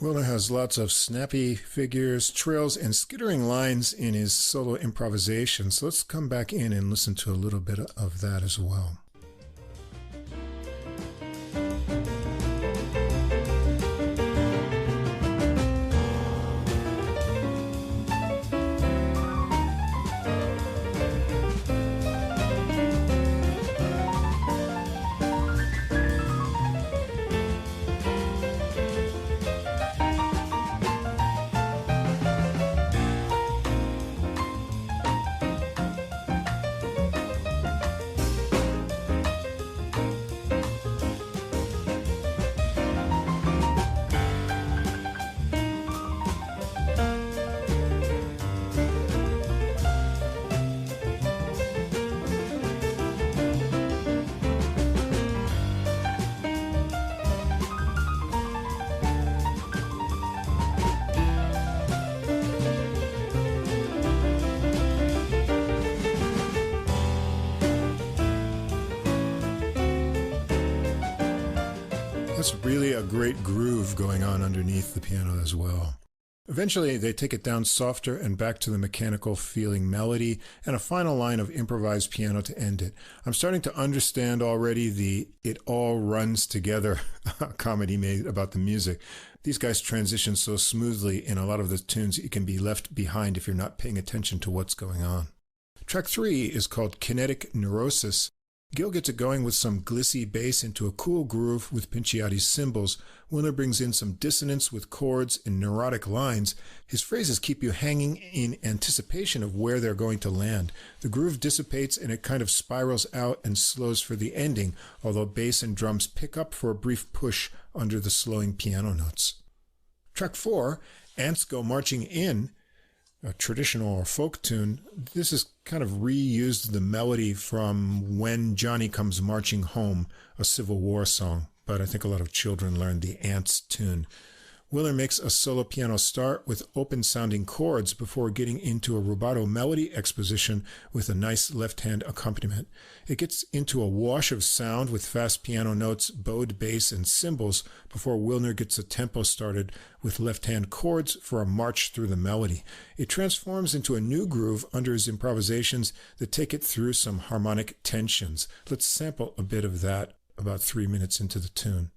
Wilner has lots of snappy figures, trills, and skittering lines in his solo improvisation, so let's come back in and listen to a little bit of that as well. That's really a great groove going on underneath the piano as well. Eventually, they take it down softer and back to the mechanical feeling melody and a final line of improvised piano to end it. I'm starting to understand already the "it all runs together" comedy made about the music. These guys transition so smoothly in a lot of the tunes you can be left behind if you're not paying attention to what's going on. Track 3 is called Kinetic Neurosis. Gil gets it going with some glissy bass into a cool groove with Pinciotti's cymbals. Wilner brings in some dissonance with chords and neurotic lines. His phrases keep you hanging in anticipation of where they're going to land. The groove dissipates and it kind of spirals out and slows for the ending, although bass and drums pick up for a brief push under the slowing piano notes. Track 4, Ants Go Marching In, a traditional or folk tune. This is kind of reused the melody from When Johnny Comes Marching Home, a Civil War song, but I think a lot of children learned the Ants tune. Wilner makes a solo piano start with open-sounding chords before getting into a rubato melody exposition with a nice left-hand accompaniment. It gets into a wash of sound with fast piano notes, bowed bass, and cymbals before Wilner gets a tempo started with left-hand chords for a march through the melody. It transforms into a new groove under his improvisations that take it through some harmonic tensions. Let's sample a bit of that about 3 minutes into the tune.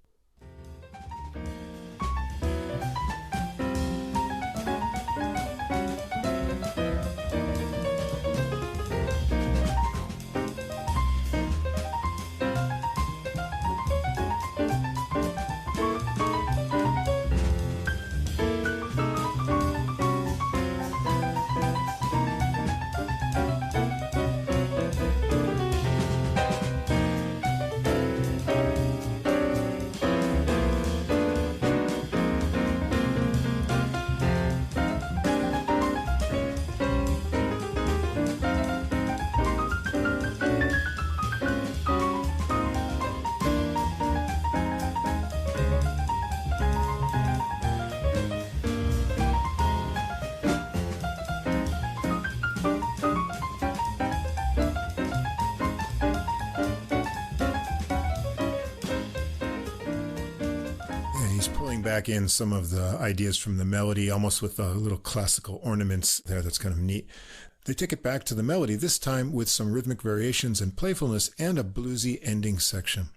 Back in some of the ideas from the melody, almost with little classical ornaments there. That's kind of neat. They take it back to the melody, this time with some rhythmic variations and playfulness and a bluesy ending section.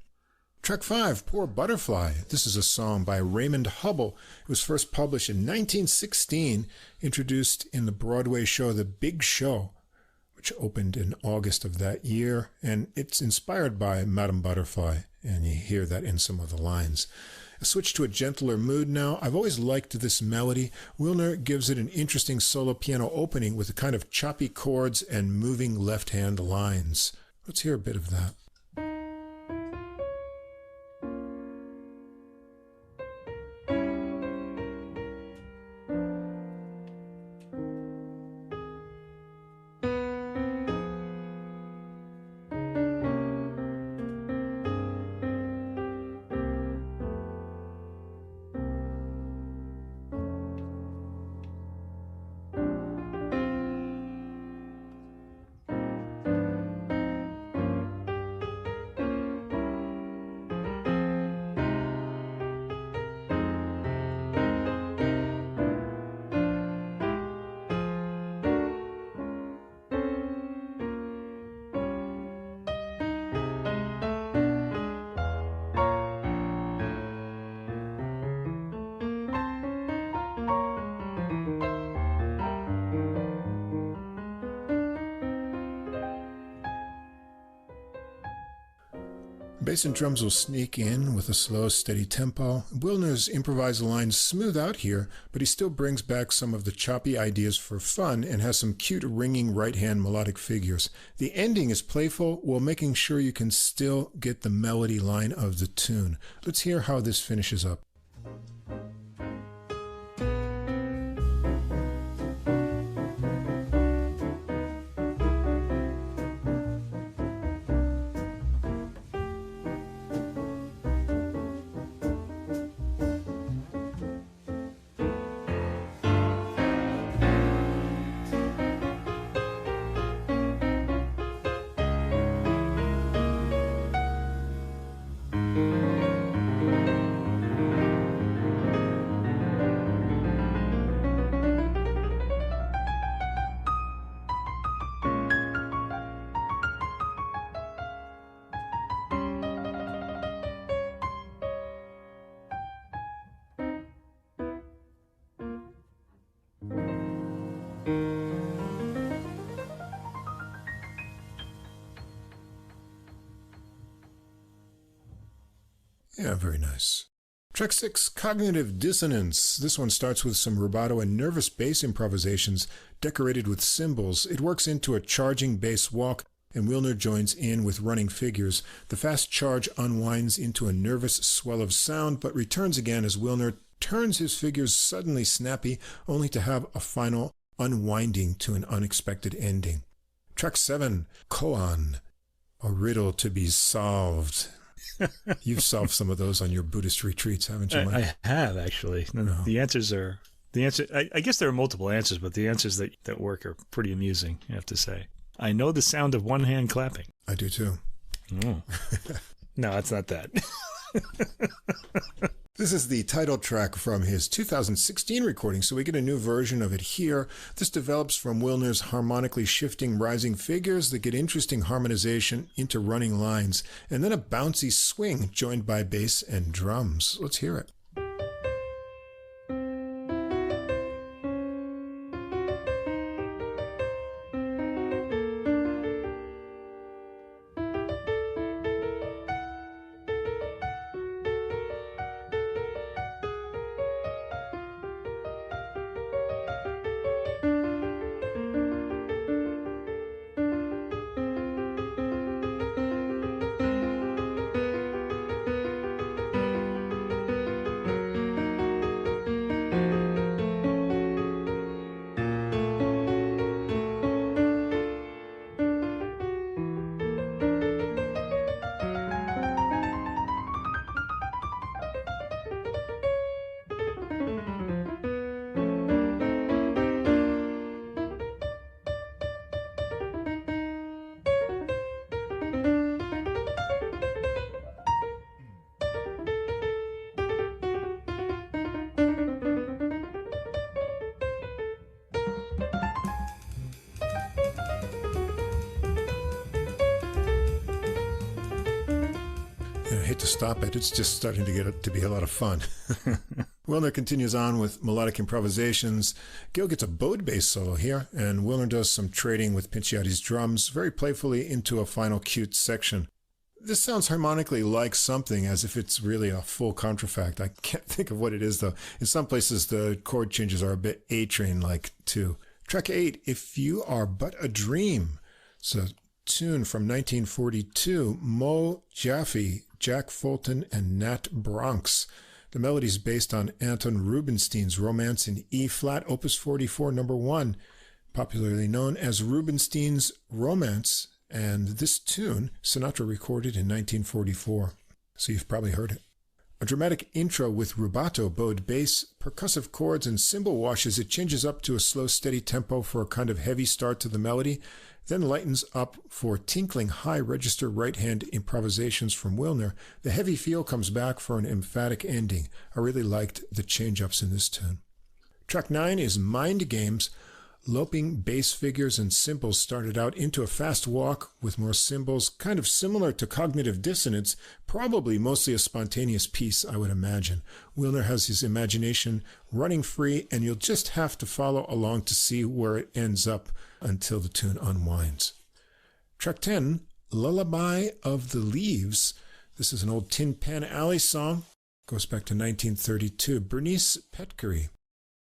Track 5, Poor Butterfly. This is a song by Raymond Hubble. It was first published in 1916, introduced in the Broadway show The Big Show, which opened in August of that year, and it's inspired by Madame Butterfly, and you hear that in some of the lines. A switch to a gentler mood now. I've always liked this melody. Wilner gives it an interesting solo piano opening with a kind of choppy chords and moving left-hand lines. Let's hear a bit of that. Bass and drums will sneak in with a slow, steady tempo. Wilner's improvised lines smooth out here, but he still brings back some of the choppy ideas for fun and has some cute ringing right-hand melodic figures. The ending is playful while making sure you can still get the melody line of the tune. Let's hear how this finishes up. Yeah, very nice. Track 6, Cognitive Dissonance. This one starts with some rubato and nervous bass improvisations decorated with cymbals. It works into a charging bass walk, and Wilner joins in with running figures. The fast charge unwinds into a nervous swell of sound, but returns again as Wilner turns his figures suddenly snappy, only to have a final unwinding to an unexpected ending. Track 7, Koan. A riddle to be solved. You've solved some of those on your Buddhist retreats, haven't you, Mike? I have, actually. No. The answers are... I guess there are multiple answers, but the answers that work are pretty amusing, I have to say. I know the sound of one hand clapping. I do, too. Oh. No, it's not that. This is the title track from his 2016 recording, so we get a new version of it here. This develops from Wilner's harmonically shifting rising figures that get interesting harmonization into running lines, and then a bouncy swing joined by bass and drums. Let's hear it. hate to stop it. It's just starting to get to be a lot of fun. Wilner continues on with melodic improvisations. Gil gets a bowed bass solo here, and Wilner does some trading with Pinciotti's drums very playfully into a final cute section. This sounds harmonically like something, as if it's really a full contrafact. I can't think of what it is, though. In some places, the chord changes are a bit A-Train-like, too. Track 8, If You Are But a Dream. It's a tune from 1942, Mo Jaffe, Jack Fulton, and Nat Bronx. The melody is based on Anton Rubinstein's Romance in E-flat, Opus 44, number 1, popularly known as Rubinstein's Romance, and this tune, Sinatra recorded in 1944. So you've probably heard it. A dramatic intro with rubato, bowed bass, percussive chords, and cymbal washes. It changes up to a slow, steady tempo for a kind of heavy start to the melody, then lightens up for tinkling high-register right-hand improvisations from Wilner. The heavy feel comes back for an emphatic ending. I really liked the change-ups in this tune. Track 9 is Mind Games. Loping bass figures and cymbals started out into a fast walk with more cymbals, kind of similar to Cognitive Dissonance, probably mostly a spontaneous piece, I would imagine. Wilner has his imagination running free, and you'll just have to follow along to see where it ends up until the tune unwinds. Track 10, Lullaby of the Leaves. This is an old Tin Pan Alley song. Goes back to 1932. Bernice Petkery.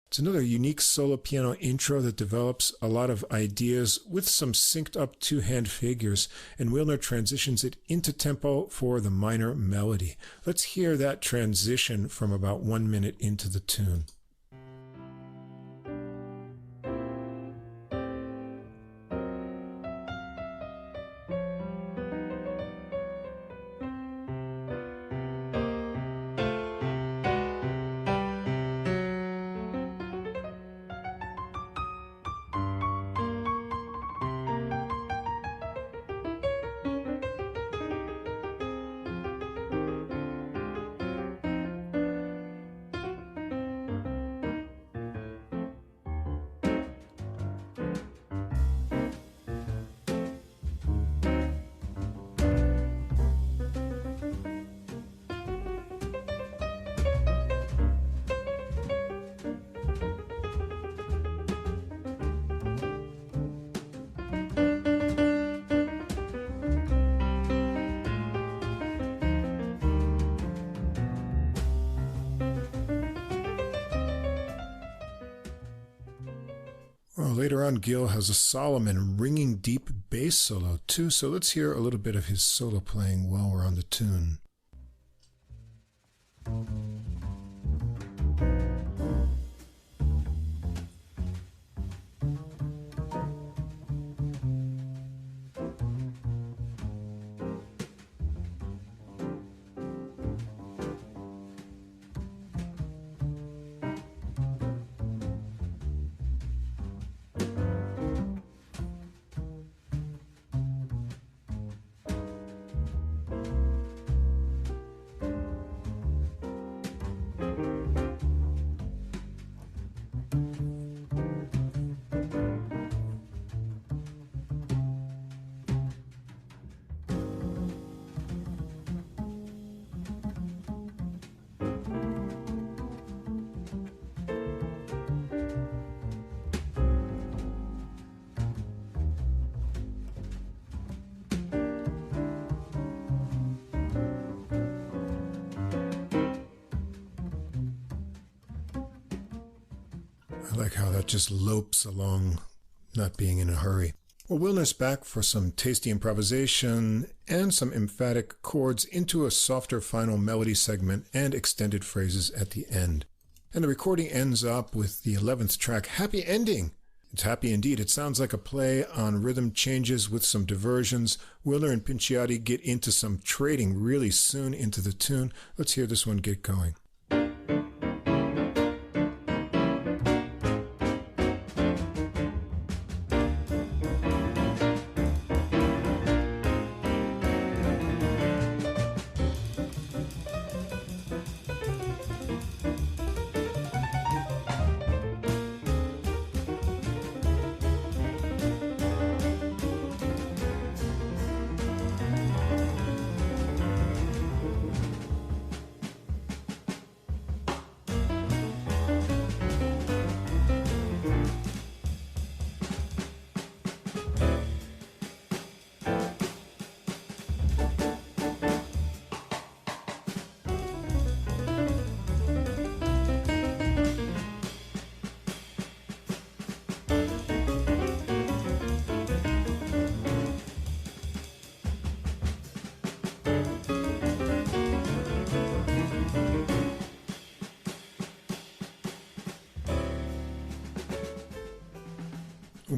It's another unique solo piano intro that develops a lot of ideas with some synced up two-hand figures, and Wilner transitions it into tempo for the minor melody. Let's hear that transition from about 1 minute into the tune. Later on, Gil has a solemn and ringing deep bass solo too, so let's hear a little bit of his solo playing while we're on the tune. I like how that just lopes along, not being in a hurry. Well, Wilner's back for some tasty improvisation and some emphatic chords into a softer final melody segment and extended phrases at the end. And the recording ends up with the 11th track, Happy Ending. It's happy indeed. It sounds like a play on rhythm changes with some diversions. Wilner and Pinciotti get into some trading really soon into the tune. Let's hear this one get going.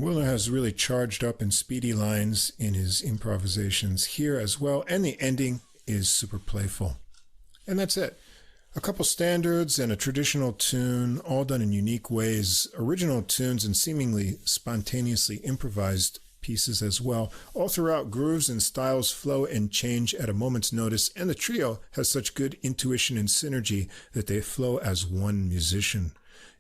Wilner has really charged up in speedy lines in his improvisations here as well, and the ending is super playful. And that's it. A couple standards and a traditional tune, all done in unique ways, original tunes and seemingly spontaneously improvised pieces as well. All throughout, grooves and styles flow and change at a moment's notice, and the trio has such good intuition and synergy that they flow as one musician.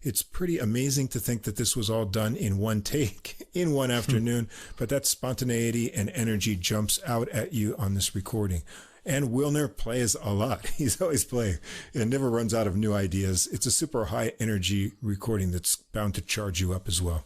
It's pretty amazing to think that this was all done in one take, in one afternoon, but that spontaneity and energy jumps out at you on this recording. And Wilner plays a lot. He's always playing and never runs out of new ideas. It's a super high energy recording that's bound to charge you up as well.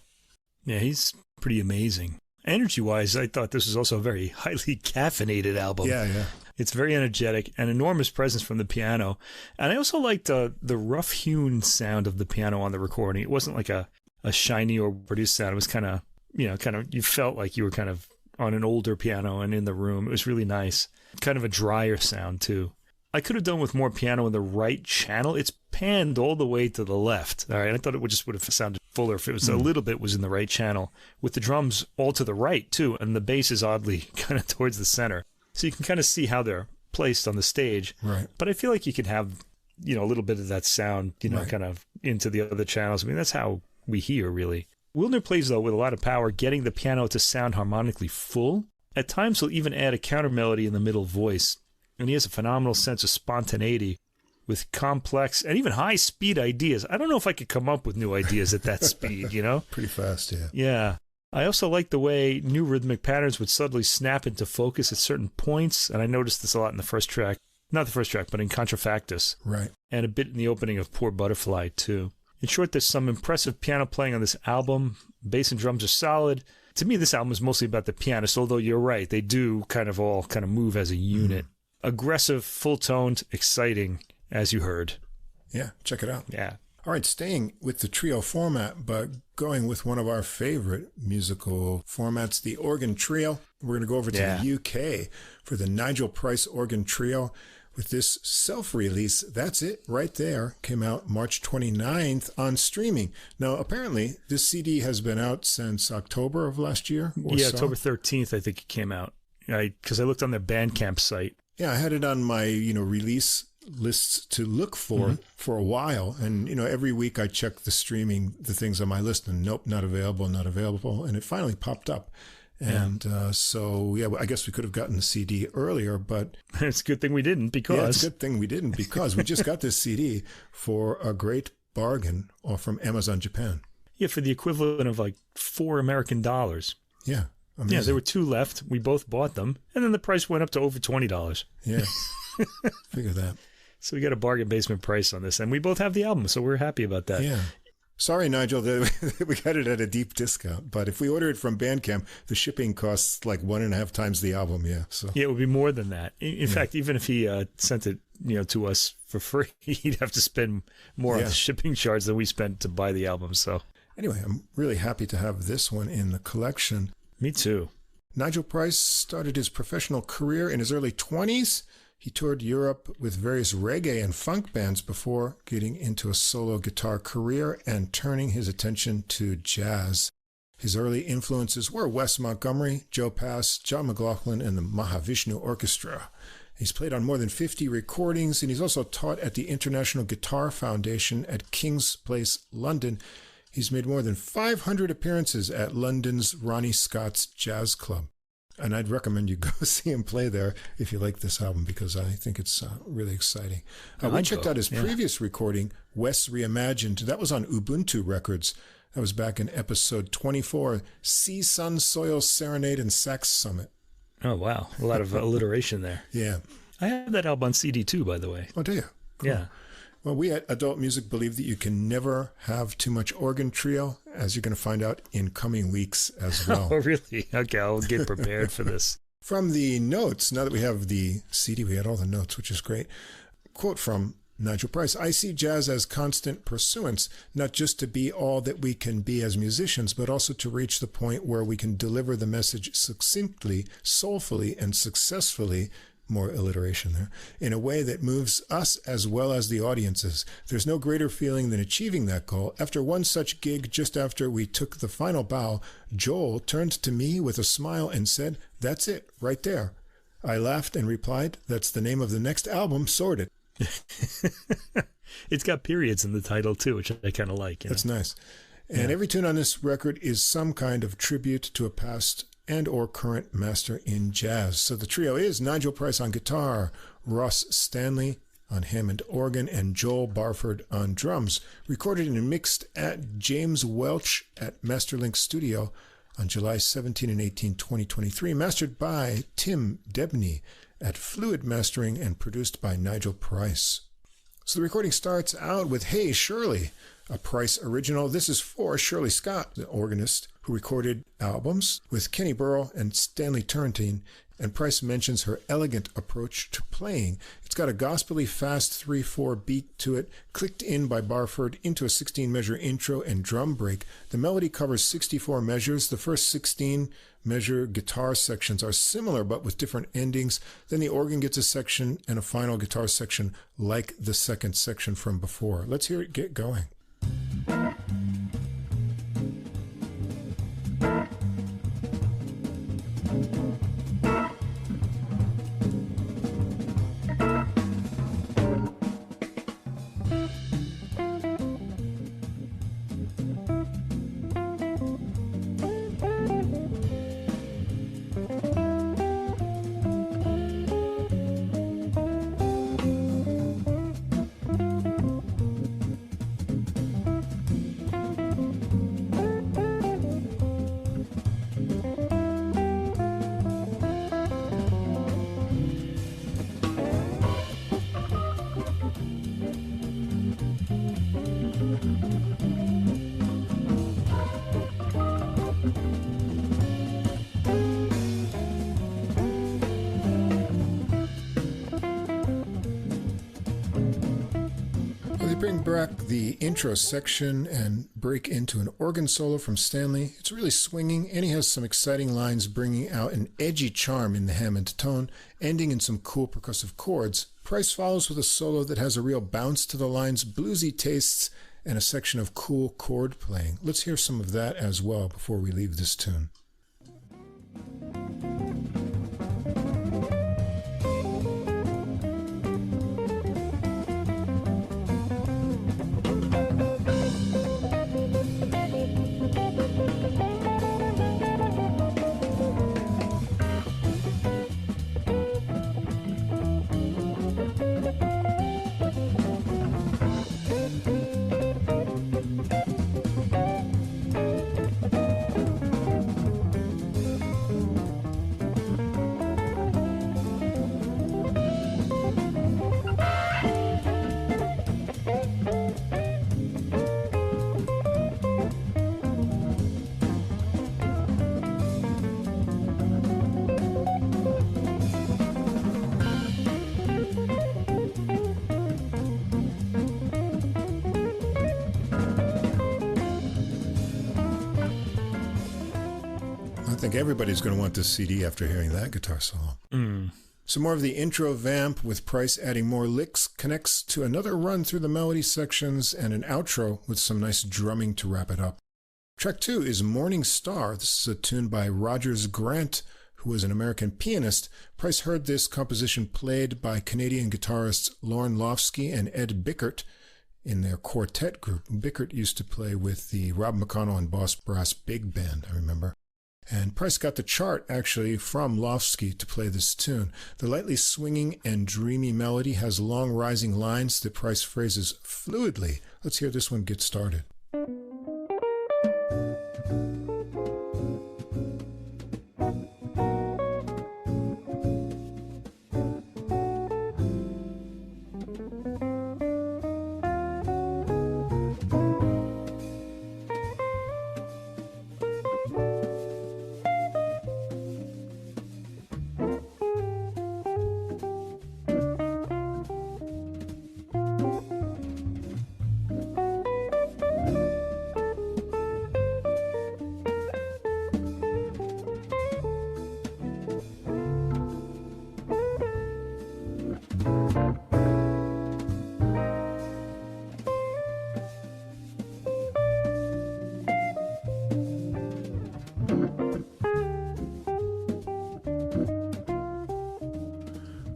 Yeah, he's pretty amazing. Energy-wise, I thought this was also a very highly caffeinated album. Yeah. It's very energetic, an enormous presence from the piano. And I also liked the rough-hewn sound of the piano on the recording. It wasn't like a shiny or produced sound. It was kind of, you felt like you were kind of on an older piano and in the room. It was really nice. Kind of a drier sound, too. I could have done with more piano in the right channel. It's panned all the way to the left. All right, I thought it would have sounded fuller if it was a little bit was in the right channel. With the drums all to the right, too, and the bass is oddly kind of towards the center. So you can kind of see how they're placed on the stage. Right. But I feel like you could have, a little bit of that sound, right, kind of into the other channels. I mean, that's how we hear, really. Wilner plays, though, with a lot of power, getting the piano to sound harmonically full. At times, he'll even add a counter melody in the middle voice. And he has a phenomenal sense of spontaneity with complex and even high-speed ideas. I don't know if I could come up with new ideas at that speed, Pretty fast, yeah. Yeah. I also like the way new rhythmic patterns would suddenly snap into focus at certain points, and I noticed this a lot in the first track. Not the first track, but in Contrafactus. Right. And a bit in the opening of Poor Butterfly, too. In short, there's some impressive piano playing on this album. Bass and drums are solid. To me, this album is mostly about the pianist, although you're right, they do all move as a unit. Aggressive, full-toned, exciting, as you heard. Yeah, check it out. Yeah. All right, staying with the trio format, but going with one of our favorite musical formats, the organ trio. We're going to go over to the UK for the Nigel Price organ trio with this self-release. That's it right there. Came out March 29th on streaming. Now, apparently, this CD has been out since October of last year. October 13th, I think it came out. Because I looked on their Bandcamp site. Yeah, I had it on my, release lists to look for a while. And, every week I check the things on my list, and nope, not available. And it finally popped up. And I guess we could have gotten the CD earlier, but... It's a good thing we didn't, because... Yeah, it's a good thing we didn't, because we just got this CD for a great bargain from Amazon Japan. Yeah, for the equivalent of like $4 American. Yeah. Amazing. Yeah, there were 2 left. We both bought them, and then the price went up to over $20. Yeah, figure that. So we got a bargain basement price on this, and we both have the album, so we're happy about that. Yeah. Sorry, Nigel, that we got it at a deep discount, but if we order it from Bandcamp, the shipping costs like 1.5 times the album. Yeah, so yeah, it would be more than that. In fact, even if he sent it, to us for free, he'd have to spend more on the shipping charge than we spent to buy the album. So anyway, I'm really happy to have this one in the collection. Me too. Nigel Price started his professional career in his early 20s. He toured Europe with various reggae and funk bands before getting into a solo guitar career and turning his attention to jazz. His early influences were Wes Montgomery, Joe Pass, John McLaughlin, and the Mahavishnu Orchestra. He's played on more than 50 recordings, and he's also taught at the International Guitar Foundation at King's Place, London. He's made more than 500 appearances at London's Ronnie Scott's Jazz Club. And I'd recommend you go see him play there if you like this album, because I think it's really exciting. We checked out his previous recording, Wes Reimagined. That was on Ubuntu Records. That was back in episode 24, Sea, Sun, Soil, Serenade, and Sax Summit. Oh, wow. A lot of alliteration there. Yeah. I have that album on CD too, by the way. Oh, do you? Cool. Yeah. Well, we at Adult Music believe that you can never have too much organ trio, as you're going to find out in coming weeks as well. Oh, really? Okay, I'll get prepared for this. From the notes, now that we have the CD, we had all the notes, which is great. Quote from Nigel Price: "I see jazz as constant pursuance, not just to be all that we can be as musicians, but also to reach the point where we can deliver the message succinctly, soulfully, and successfully, more alliteration there, in a way that moves us as well as the audiences. There's no greater feeling than achieving that goal. After one such gig, just after we took the final bow, Joel turned to me with a smile and said, "That's it, right there." I laughed and replied, "That's the name of the next album, Sorted." It's got periods in the title, too, which I kind of like. That's nice. And every tune on this record is some kind of tribute to a past and or current master in jazz. So the trio is Nigel Price on guitar, Ross Stanley on Hammond organ, and Joel Barford on drums. Recorded and mixed at James Welch at Masterlink Studio on July 17 and 18, 2023. Mastered by Tim Debney at Fluid Mastering and produced by Nigel Price. So the recording starts out with Hey Shirley, a Price original. This is for Shirley Scott, the organist who recorded albums with Kenny Burrell and Stanley Turrentine, and Price mentions her elegant approach to playing. It's got a gospelly fast 3/4 beat to it, clicked in by Barford into a 16-measure intro and drum break. The melody covers 64 measures. The first 16-measure guitar sections are similar but with different endings. Then the organ gets a section and a final guitar section like the second section from before. Let's hear it get going. Bring back the intro section and break into an organ solo from Stanley. It's really swinging, and he has some exciting lines bringing out an edgy charm in the Hammond tone, ending in some cool percussive chords. Price follows with a solo that has a real bounce to the lines, bluesy tastes, and a section of cool chord playing. Let's hear some of that as well before we leave this tune. I think everybody's going to want this CD after hearing that guitar solo. Some more of the intro vamp with Price adding more licks connects to another run through the melody sections and an outro with some nice drumming to wrap it up. Track 2 is Morning Star. This is a tune by Rogers Grant, who was an American pianist. Price heard this composition played by Canadian guitarists Lorne Lofsky and Ed Bickert in their Quartet group. Bickert used to play with the Rob McConnell and Boss Brass Big Band, I remember. And Price got the chart, actually, from Lofsky to play this tune. The lightly swinging and dreamy melody has long rising lines that Price phrases fluidly. Let's hear this one get started.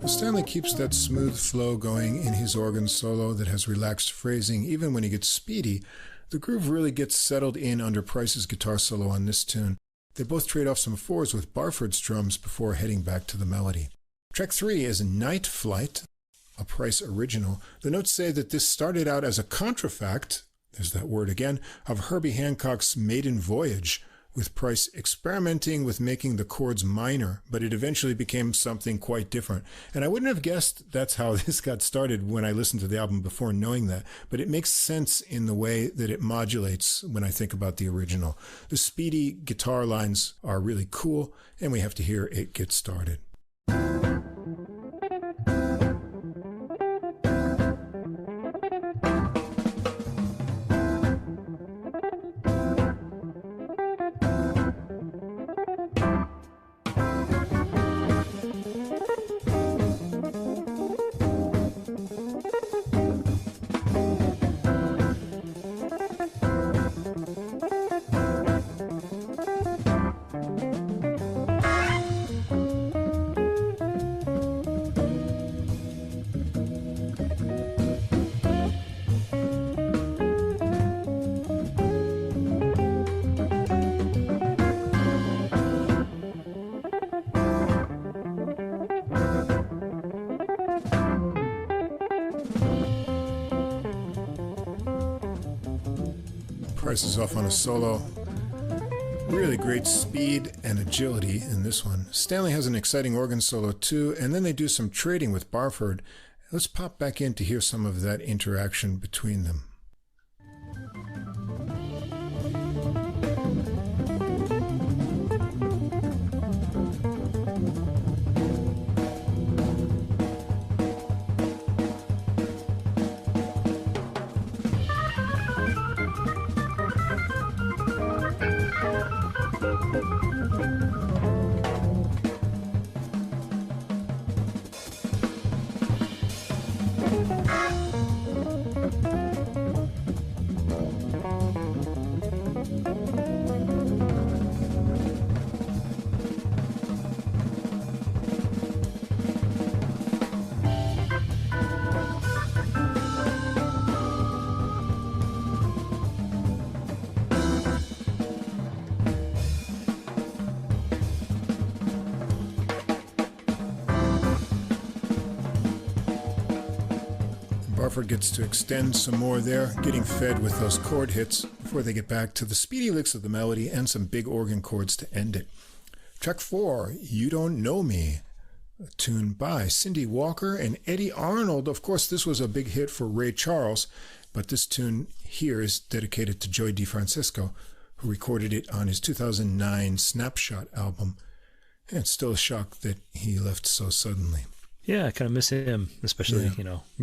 Stanley keeps that smooth flow going in his organ solo that has relaxed phrasing. Even when he gets speedy, the groove really gets settled in under Price's guitar solo on this tune. They both trade off some fours with Barford's drums before heading back to the melody. Track 3 is Night Flight, a Price original. The notes say that this started out as a contrafact, there's that word again, of Herbie Hancock's Maiden Voyage, with Price experimenting with making the chords minor, but it eventually became something quite different. And I wouldn't have guessed that's how this got started when I listened to the album before knowing that, but it makes sense in the way that it modulates when I think about the original. The speedy guitar lines are really cool, and we have to hear it get started. Price is off on a solo. Really great speed and agility in this one. Stanley has an exciting organ solo too, and then they do some trading with Barford. Let's pop back in to hear some of that interaction between them. Barford gets to extend some more there, getting fed with those chord hits before they get back to the speedy licks of the melody and some big organ chords to end it. Track 4, You Don't Know Me, a tune by Cindy Walker and Eddie Arnold. Of course, this was a big hit for Ray Charles, but this tune here is dedicated to Joey DeFrancisco, who recorded it on his 2009 Snapshot album. And it's still a shock that he left so suddenly. Yeah, I kind of miss him, especially,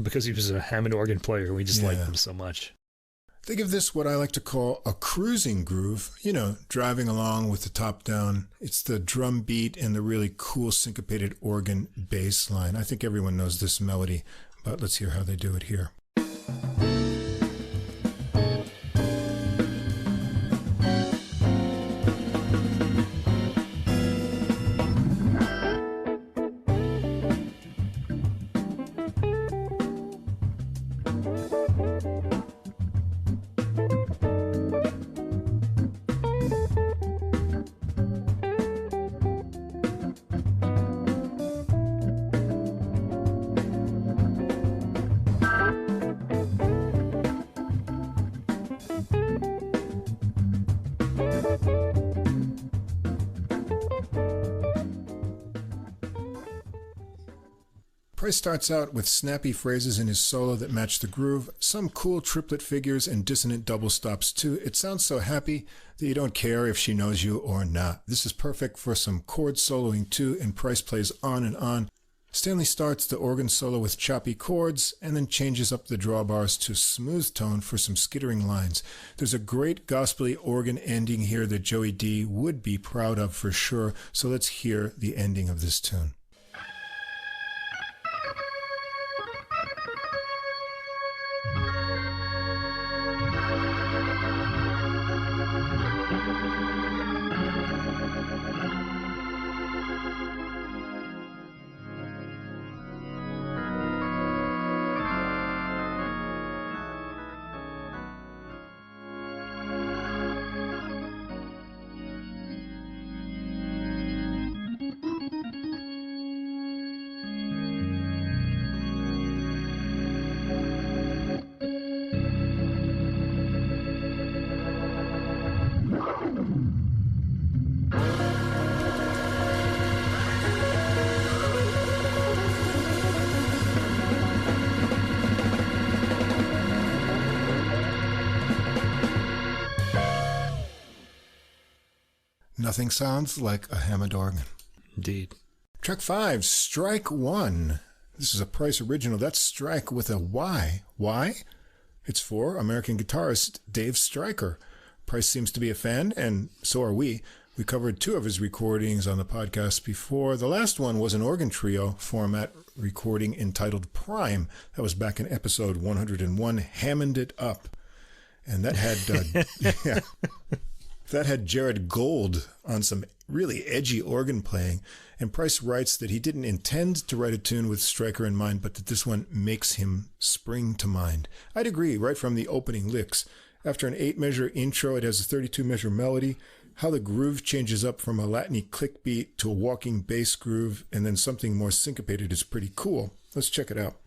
because he was a Hammond organ player. We just liked him so much. They give this what I like to call a cruising groove, driving along with the top down. It's the drum beat and the really cool syncopated organ bass line. I think everyone knows this melody, but let's hear how they do it here. Price starts out with snappy phrases in his solo that match the groove, some cool triplet figures and dissonant double stops too. It sounds so happy that you don't care if she knows you or not. This is perfect for some chord soloing too, and Price plays on and on. Stanley starts the organ solo with choppy chords and then changes up the drawbars to smooth tone for some skittering lines. There's a great gospel-y organ ending here that Joey D would be proud of for sure, so let's hear the ending of this tune. Nothing sounds like a Hammond organ. Indeed. Track 5, Strike 1. This is a Price original. That's Strike with a Y. Why? It's for American guitarist Dave Stryker. Price seems to be a fan, and so are we. We covered 2 of his recordings on the podcast before. The last one was an organ trio format recording entitled Prime. That was back in episode 101, Hammond It Up. And that had that had Jared Gold on some really edgy organ playing. And Price writes that he didn't intend to write a tune with Stryker in mind, but that this one makes him spring to mind. I'd agree right from the opening licks. After an 8-measure intro, it has a 32-measure melody. How the groove changes up from a Latiny click beat to a walking bass groove and then something more syncopated is pretty cool. Let's check it out.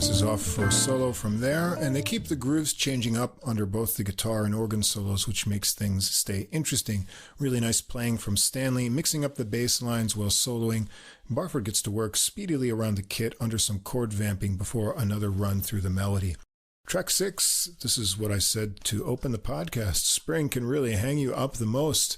Is off for a solo from there, and they keep the grooves changing up under both the guitar and organ solos, which makes things stay interesting. Really nice playing from Stanley, mixing up the bass lines while soloing. Barford gets to work speedily around the kit under some chord vamping before another run through the melody. Track 6, this is what I said to open the podcast. Spring can really hang you up the most.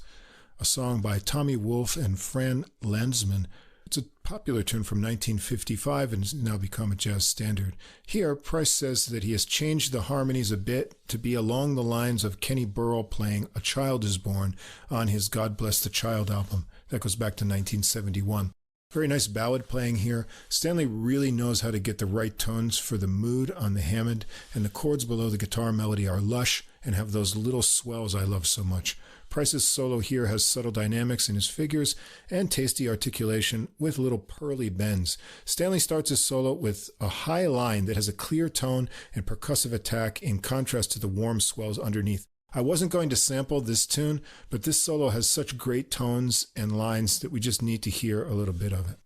A song by Tommy Wolfe and Fran Landsman. It's a popular tune from 1955 and has now become a jazz standard. Here, Price says that he has changed the harmonies a bit to be along the lines of Kenny Burrell playing A Child Is Born on his God Bless the Child album. That goes back to 1971. Very nice ballad playing here. Stanley really knows how to get the right tones for the mood on the Hammond, and the chords below the guitar melody are lush and have those little swells I love so much. Price's solo here has subtle dynamics in his figures and tasty articulation with little pearly bends. Stanley starts his solo with a high line that has a clear tone and percussive attack in contrast to the warm swells underneath. I wasn't going to sample this tune, but this solo has such great tones and lines that we just need to hear a little bit of it.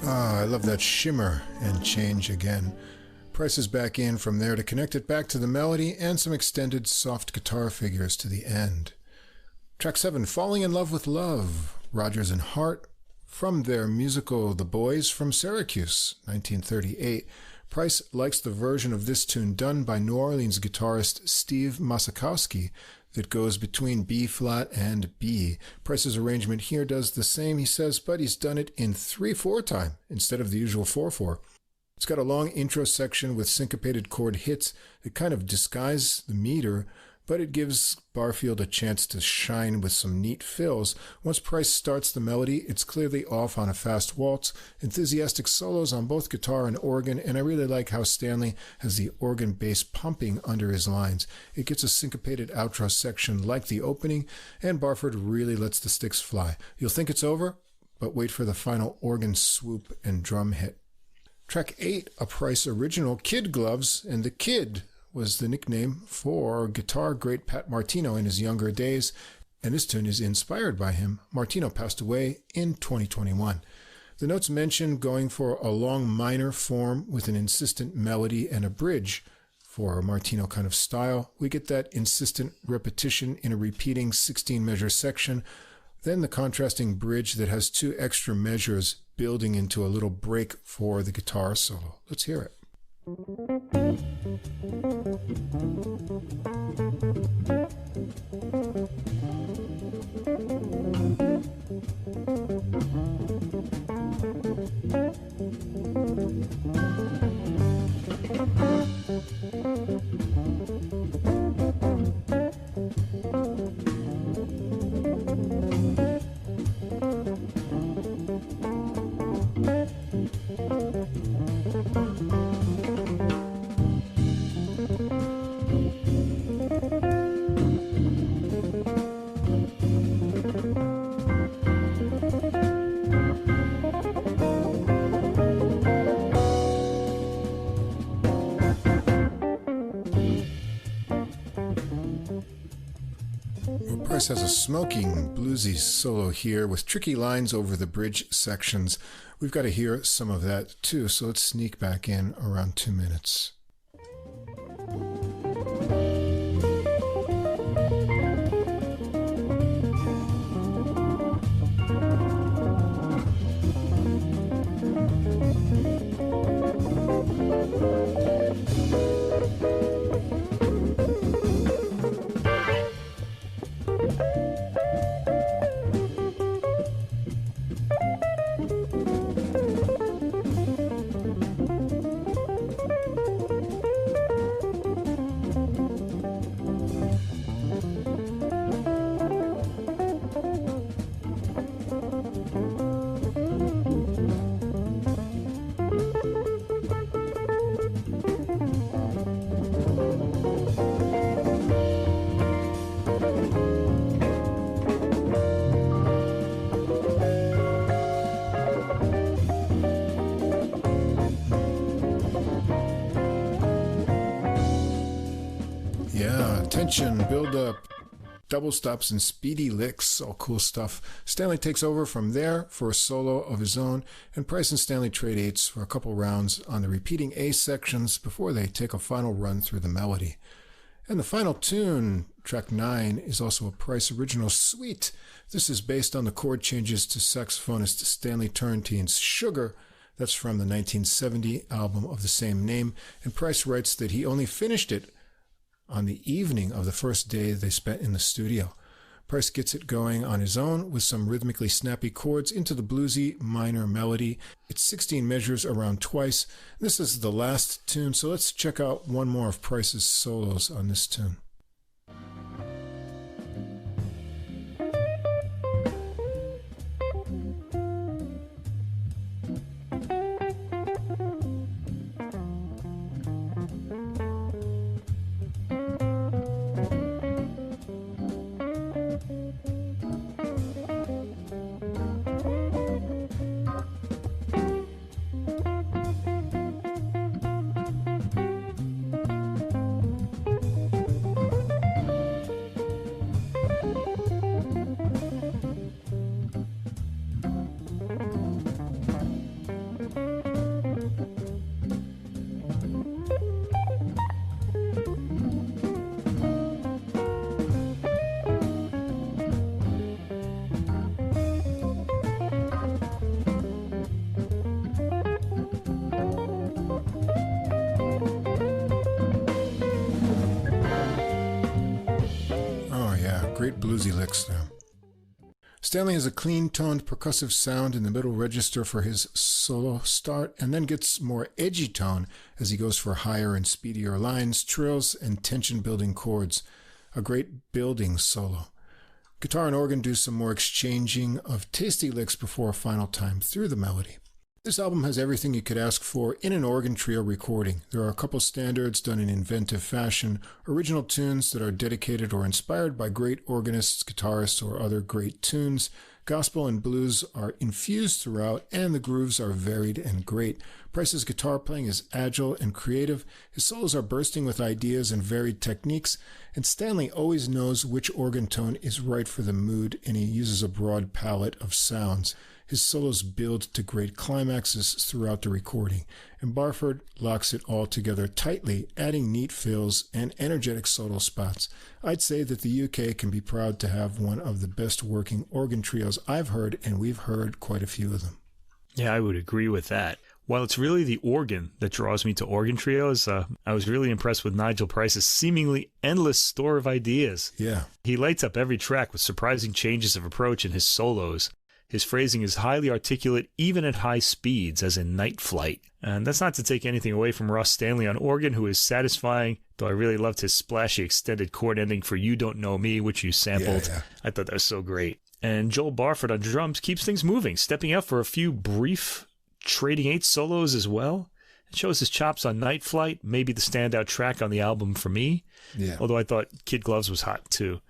I love that shimmer and change again. Price is back in from there to connect it back to the melody and some extended soft guitar figures to the end. Track 7, Falling in Love with Love, Rodgers and Hart, from their musical The Boys from Syracuse, 1938. Price likes the version of this tune done by New Orleans guitarist Steve Masakowski that goes between B-flat and B. Price's arrangement here does the same, he says, but he's done it in 3/4 time instead of the usual 4/4. It's got a long intro section with syncopated chord hits that kind of disguise the meter, but it gives Barfield a chance to shine with some neat fills. Once Price starts the melody, it's clearly off on a fast waltz, enthusiastic solos on both guitar and organ, and I really like how Stanley has the organ bass pumping under his lines. It gets a syncopated outro section like the opening, and Barford really lets the sticks fly. You'll think it's over, but wait for the final organ swoop and drum hit. Track 8, a Price original, Kid Gloves, and the Kid was the nickname for guitar great Pat Martino in his younger days, and this tune is inspired by him. Martino passed away in 2021. The notes mentioned going for a long minor form with an insistent melody and a bridge. For a Martino kind of style, we get that insistent repetition in a repeating 16-measure section, then the contrasting bridge that has 2 extra measures building into a little break for the guitar solo. Let's hear it. Price has a smoking, bluesy solo here with tricky lines over the bridge sections. We've got to hear some of that too, so let's sneak back in around 2 minutes. Tension, build up, double stops and speedy licks, all cool stuff. Stanley takes over from there for a solo of his own, and Price and Stanley trade eights for a couple rounds on the repeating A sections before they take a final run through the melody. And the final tune, track 9, is also a Price original suite. This is based on the chord changes to saxophonist Stanley Turrentine's Sugar. That's from the 1970 album of the same name, and Price writes that he only finished it on the evening of the first day they spent in the studio. Price gets it going on his own with some rhythmically snappy chords into the bluesy minor melody. It's 16 measures around twice. This is the last tune, so let's check out one more of Price's solos on this tune. Great bluesy licks there. Stanley has a clean-toned percussive sound in the middle register for his solo start, and then gets more edgy tone as he goes for higher and speedier lines, trills, and tension-building chords. a great building solo. Guitar and organ do some more exchanging of tasty licks before a final time through the melody. This album has everything you could ask for in an organ trio recording. There are a couple standards done in inventive fashion, original tunes that are dedicated or inspired by great organists, guitarists, or other great tunes. Gospel and blues are infused throughout, and the grooves are varied and great. Price's guitar playing is agile and creative. His solos are bursting with ideas and varied techniques, and Stanley always knows which organ tone is right for the mood, and he uses a broad palette of sounds. His solos build to great climaxes throughout the recording, and Barford locks it all together tightly, adding neat fills and energetic solo spots. I'd say that the UK can be proud to have one of the best working organ trios I've heard, and we've heard quite a few of them. Yeah, I would agree with that. While it's really the organ that draws me to organ trios, I was really impressed with Nigel Price's seemingly endless store of ideas. Yeah. He lights up every track with surprising changes of approach in his solos. His phrasing is highly articulate, even at high speeds, as in Night Flight. And that's not to take anything away from Ross Stanley on organ, who is satisfying, though I really loved his splashy extended chord ending for You Don't Know Me, which you sampled. Yeah. I thought that was so great. And Joel Barford on drums keeps things moving, stepping out for a few brief trading eight solos as well. It shows his chops on Night Flight, maybe the standout track on the album for me. Yeah. Although I thought Kid Gloves was hot too.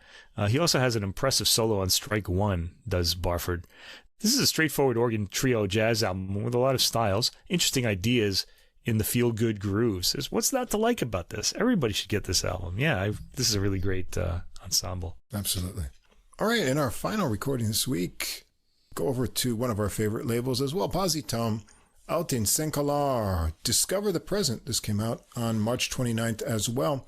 He also has an impressive solo on Strike One, does Barford. This is a straightforward organ trio jazz album with a lot of styles, interesting ideas in the feel-good grooves. What's not to like about this? Everybody should get this album. Yeah, this is a really great ensemble. Absolutely. All right, in our final recording this week, go over to one of our favorite labels as well, Posi-Tone, Altin, Sencalar, Discover the Present. This came out on March 29th as well.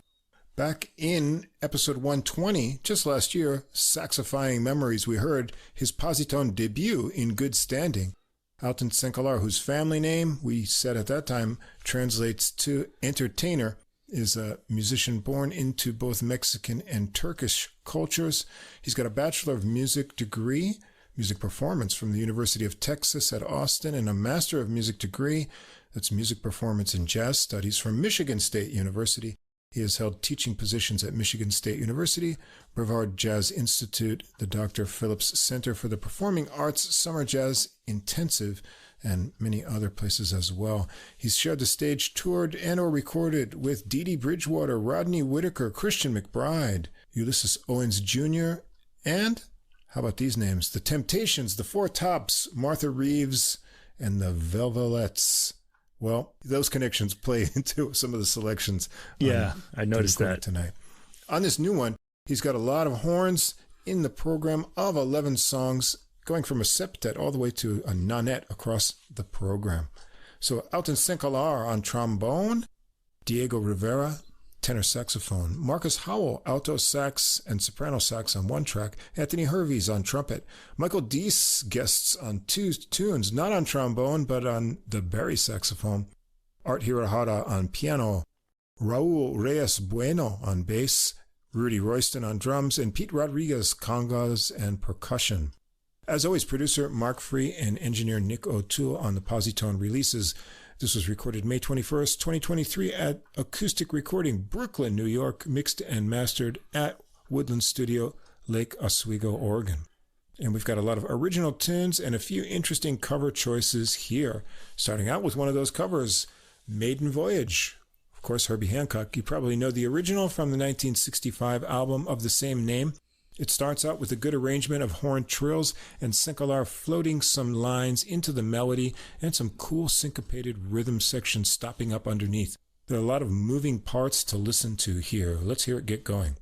Back in episode 120, just last year, Saxifying Memories, we heard his Posi-Tone debut in Good Standing. Altin Sencalar, whose family name, we said at that time, translates to entertainer, is a musician born into both Mexican and Turkish cultures. He's got a Bachelor of Music degree, music performance from the University of Texas at Austin, and a Master of Music degree, that's music performance and jazz studies from Michigan State University. He has held teaching positions at Michigan State University, Brevard Jazz Institute, the Dr. Phillips Center for the Performing Arts Summer Jazz Intensive, and many other places as well. He's shared the stage, toured, and or recorded with Dee Dee Bridgewater, Rodney Whitaker, Christian McBride, Ulysses Owens Jr., and, how about these names? The Temptations, the Four Tops, Martha Reeves, and the Velvelettes. Well, those connections play into some of the selections. Yeah, I noticed that tonight. On this new one, he's got a lot of horns in the program of 11 songs, going from a septet all the way to a nonette across the program. So Altin Sencalar on trombone, Diego Rivera, tenor saxophone, Marcus Howell, alto sax and soprano sax on one track, Anthony Hervey's on trumpet, Michael Deese guests on two tunes, not on trombone, but on the Barry saxophone, Art Hirahara on piano, Raul Reyes Bueno on bass, Rudy Royston on drums, and Pete Rodriguez congas and percussion. As always, producer Mark Free and engineer Nick O'Toole on the Posi-Tone releases. This was recorded May 21st, 2023 at Acoustic Recording, Brooklyn, New York, mixed and mastered at Woodland Studio, Lake Oswego, Oregon. And we've got a lot of original tunes and a few interesting cover choices here. Starting out with one of those covers, Maiden Voyage. Of course, Herbie Hancock. You probably know the original from the 1965 album of the same name. It starts out with a good arrangement of horn trills and Sencalar floating some lines into the melody and some cool syncopated rhythm sections stopping up underneath. There are a lot of moving parts to listen to here. Let's hear it get going.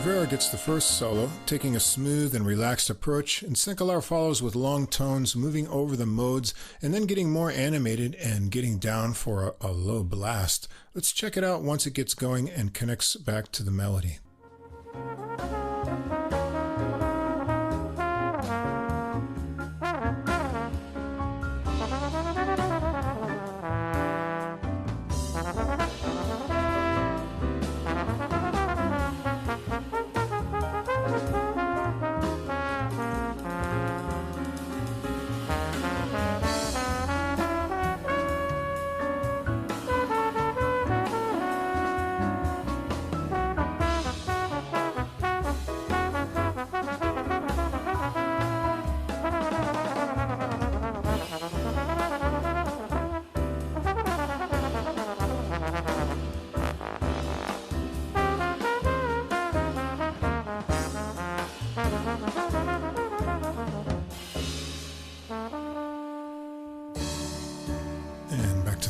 Rivera gets the first solo, taking a smooth and relaxed approach, and Sencalar follows with long tones, moving over the modes, and then getting more animated and getting down for a low blast. Let's check it out once it gets going and connects back to the melody.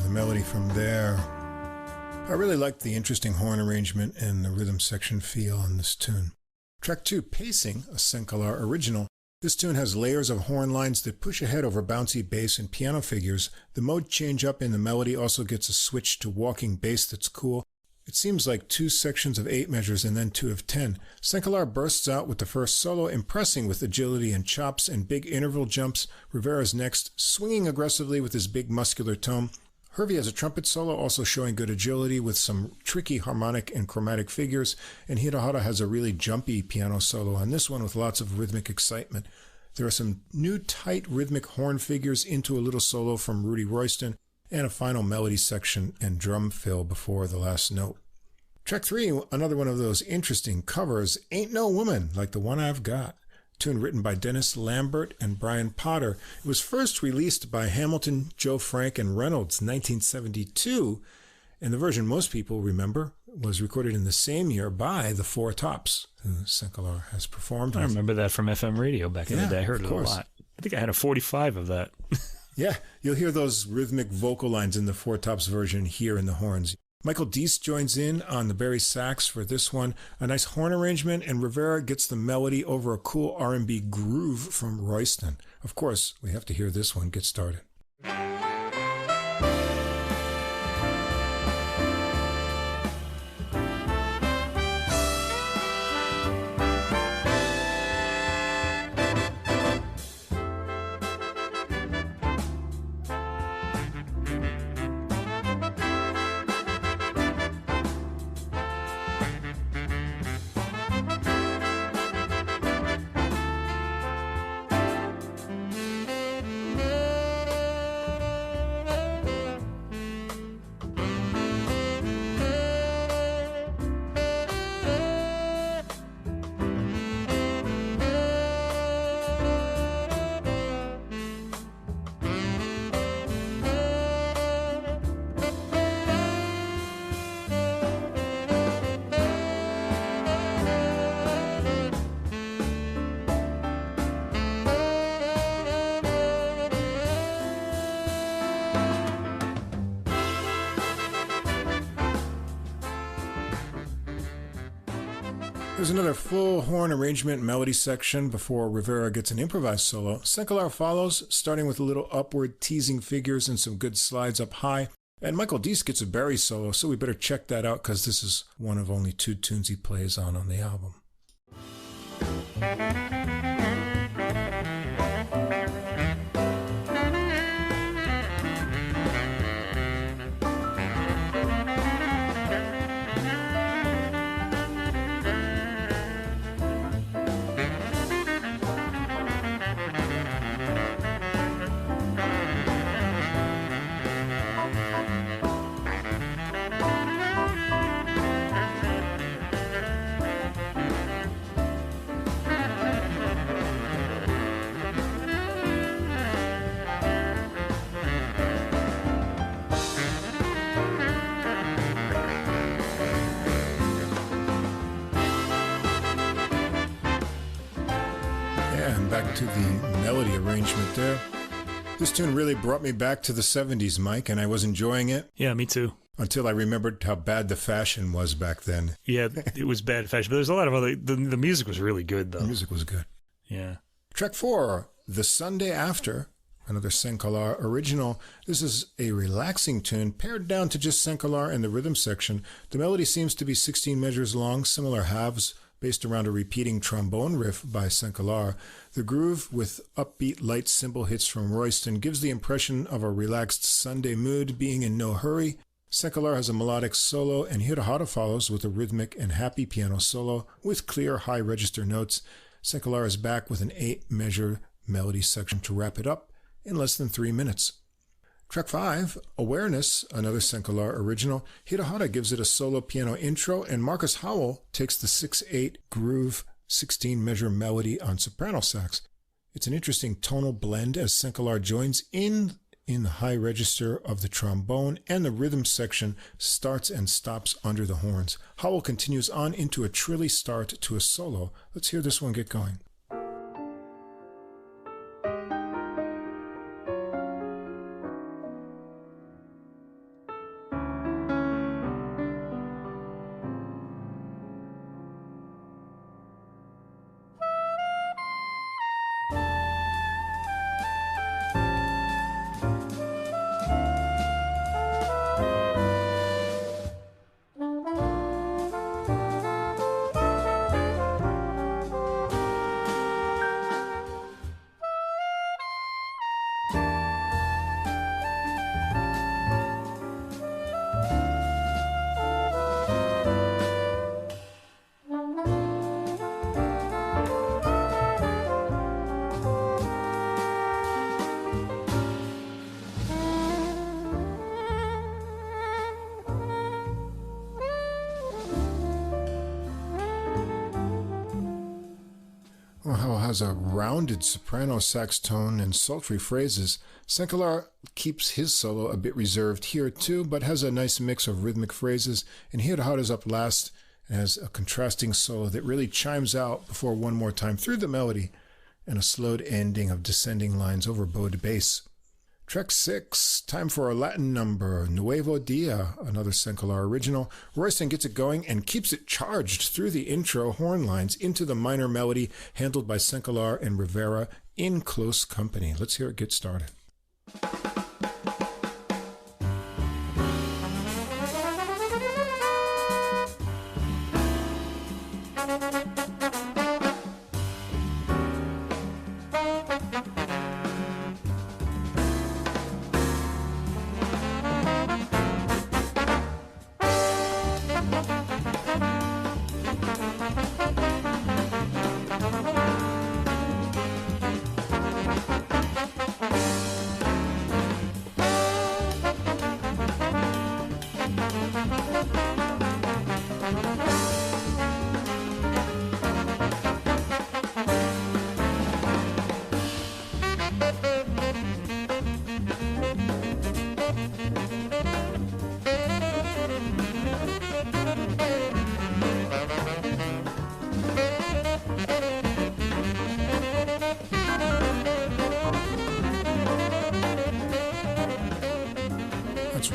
Melody from there. I really liked the interesting horn arrangement and the rhythm section feel on this tune. Track 2, Pacing, a Sencalar original. This tune has layers of horn lines that push ahead over bouncy bass and piano figures. The mode change up in the melody also gets a switch to walking bass that's cool. It seems like 2 sections of 8 measures and then 2 of 10. Sencalar bursts out with the first solo, impressing with agility and chops and big interval jumps. Rivera's next, swinging aggressively with his big muscular tone. Hervey has a trumpet solo, also showing good agility with some tricky harmonic and chromatic figures, and Hirohara has a really jumpy piano solo on this one with lots of rhythmic excitement. There are some new tight rhythmic horn figures into a little solo from Rudy Royston, and a final melody section and drum fill before the last note. Track 3, another one of those interesting covers, Ain't No Woman Like the One I've Got. Tune written by Dennis Lambert and Brian Potter. It was first released by Hamilton, Joe Frank, and Reynolds in 1972, and the version most people remember was recorded in the same year by the Four Tops, who Sencalar has performed with. I remember that from FM radio back in the day. I heard it a lot. I think I had a 45 of that. Yeah, you'll hear those rhythmic vocal lines in the Four Tops version here in the horns. Michael Deese joins in on the Barry sax for this one. A nice horn arrangement, and Rivera gets the melody over a cool R&B groove from Royston. Of course, we have to hear this one get started. There's another full horn arrangement melody section before Rivera gets an improvised solo. Sencalar follows, starting with a little upward teasing figures and some good slides up high. And Michael Deese gets a Barry solo, so we better check that out because this is one of only 2 tunes he plays on the album. Back to the melody arrangement there. This tune really brought me back to the 70s, Mike, and I was enjoying it. Yeah, me too. Until I remembered how bad the fashion was back then. Yeah, it was bad fashion, but there's a lot of other... The music was really good, though. The music was good. Yeah. Track 4, The Sunday After, another Sencalar original. This is a relaxing tune, pared down to just Sencalar and the rhythm section. The melody seems to be 16 measures long, similar halves, based around a repeating trombone riff by Sencalar. The groove, with upbeat light cymbal hits from Royston, gives the impression of a relaxed Sunday mood, being in no hurry. Sencalar has a melodic solo, and Hirahara follows with a rhythmic and happy piano solo with clear high register notes. Sencalar is back with an 8-measure melody section to wrap it up in less than 3 minutes. Track 5, Awareness, another Sencalar original. Hirahara gives it a solo piano intro, and Marcus Howell takes the 6/8 groove 16-measure melody on soprano sax. It's an interesting tonal blend as Sencalar joins in the high register of the trombone, and the rhythm section starts and stops under the horns. Howell continues on into a trilly start to a solo. Let's hear this one get going. Howell has a rounded soprano sax tone and sultry phrases. Sencalar keeps his solo a bit reserved here too, but has a nice mix of rhythmic phrases, and Hirahara's up last and has a contrasting solo that really chimes out before one more time through the melody and a slowed ending of descending lines over bowed bass. Track 6, time for a Latin number, Nuevo Dia, another Sencalar original. Royston gets it going and keeps it charged through the intro horn lines into the minor melody handled by Sencalar and Rivera in close company. Let's hear it get started.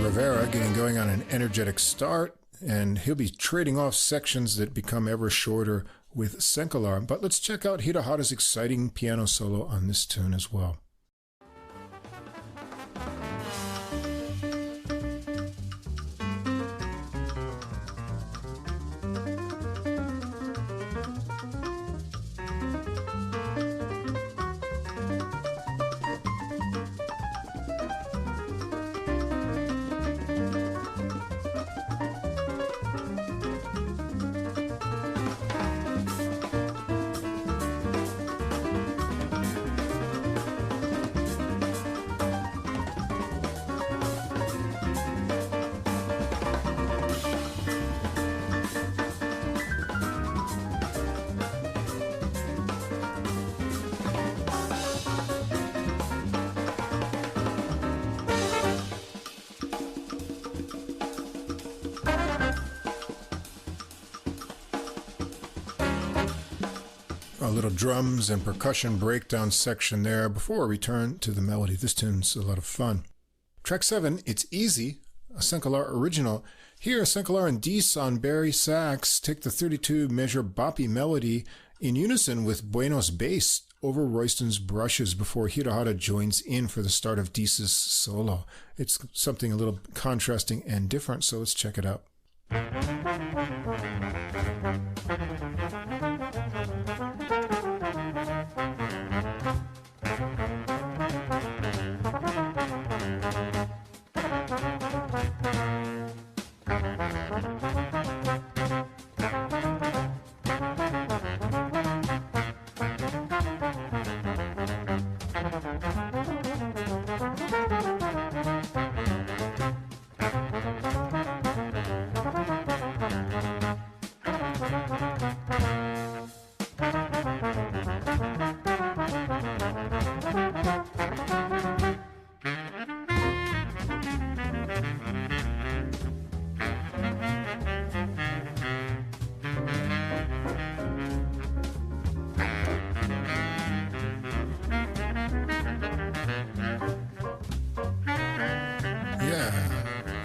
Rivera getting going on an energetic start, and he'll be trading off sections that become ever shorter with Sencalar. But let's check out Hirahara's exciting piano solo on this tune as well. A little drums and percussion breakdown section there before we return to the melody. This tune's a lot of fun. Track 7, It's Easy, a Sencalar original. Here, Sencalar and Dees on Barry sax take the 32-measure boppy melody in unison with Bueno's bass over Royston's brushes before Hirohata joins in for the start of Dees's solo. It's something a little contrasting and different, so let's check it out.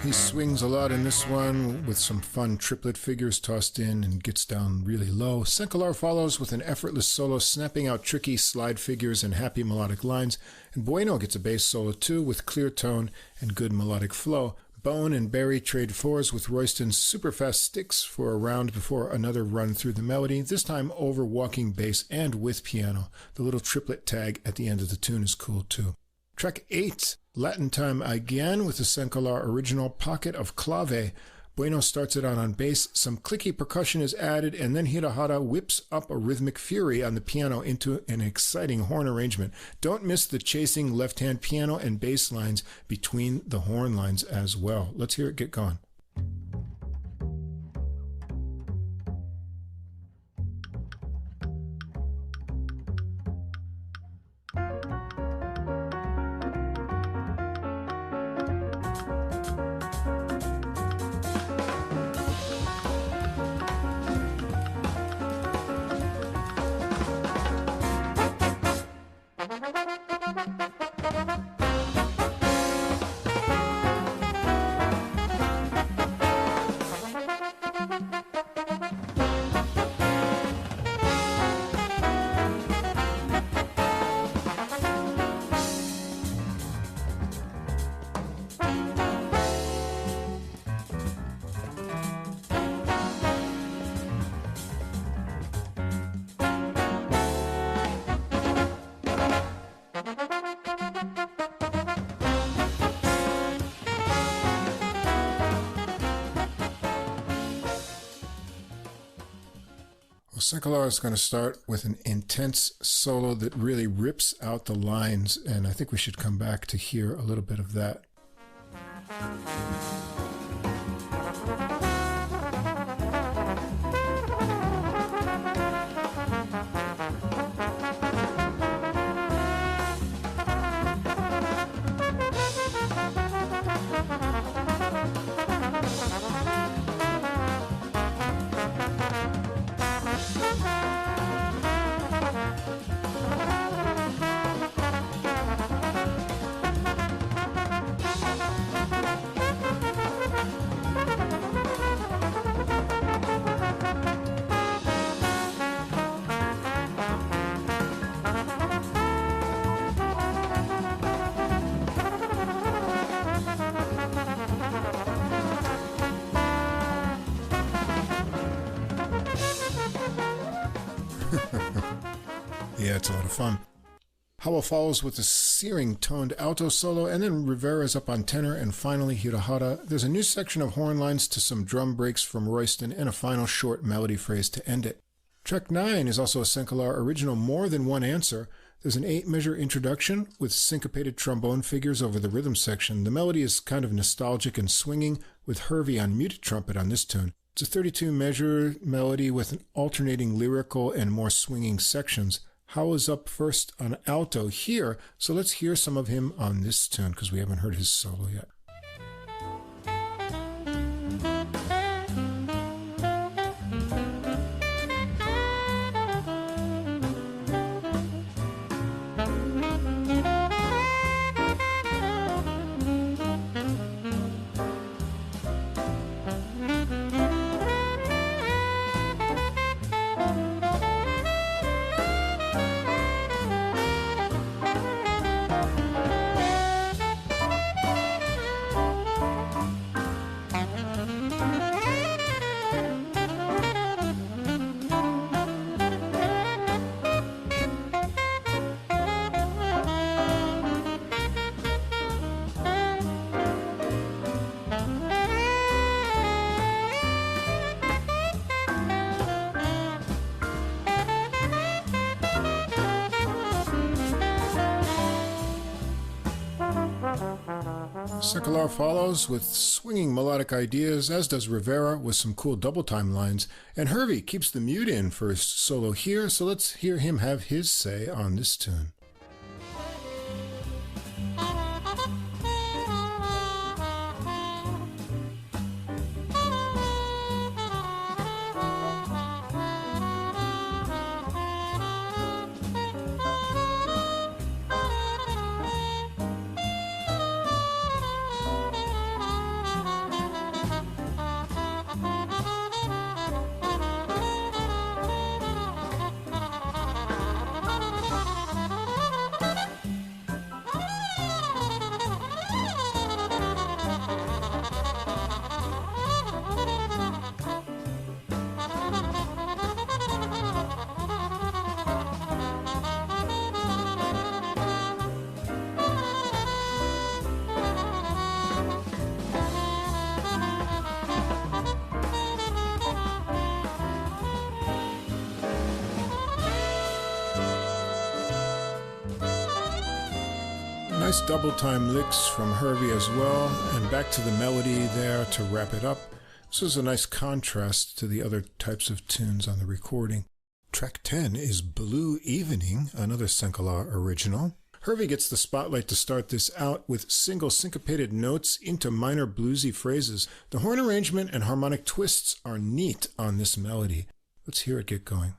He swings a lot in this one with some fun triplet figures tossed in and gets down really low. Sencalar follows with an effortless solo, snapping out tricky slide figures and happy melodic lines. And Bueno gets a bass solo too with clear tone and good melodic flow. Bone and Barry trade fours with Royston's super fast sticks for a round before another run through the melody, this time over walking bass and with piano. The little triplet tag at the end of the tune is cool too. Track 8, Latin time again with the Sencalar original Pocket of Clave. Bueno starts it out on bass, some clicky percussion is added, and then Hirohata whips up a rhythmic fury on the piano into an exciting horn arrangement. Don't miss the chasing left-hand piano and bass lines between the horn lines as well. Let's hear it get going. Sencalar is going to start with an intense solo that really rips out the lines, and I think we should come back to hear a little bit of that. Yeah, it's a lot of fun. Howell follows with a searing toned alto solo, and then Rivera's up on tenor, and finally Hirohata. There's a new section of horn lines to some drum breaks from Royston, and a final short melody phrase to end it. Track 9 is also a Sencalar original, More Than One Answer. There's an 8-measure introduction with syncopated trombone figures over the rhythm section. The melody is kind of nostalgic and swinging, with Hervey on muted trumpet on this tune. It's a 32-measure melody with an alternating lyrical and more swinging sections. Howell is up first on alto here, so let's hear some of him on this tune because we haven't heard his solo yet. Sencalar follows with swinging melodic ideas, as does Rivera with some cool double time lines, and Hervey keeps the mute in for his solo here, so let's hear him have his say on this tune. Nice double time licks from Hervey as well, and back to the melody there to wrap it up. This is a nice contrast to the other types of tunes on the recording. Track 10 is Blue Evening, another Sencalar original. Hervey gets the spotlight to start this out with single syncopated notes into minor bluesy phrases. The horn arrangement and harmonic twists are neat on this melody. Let's hear it get going.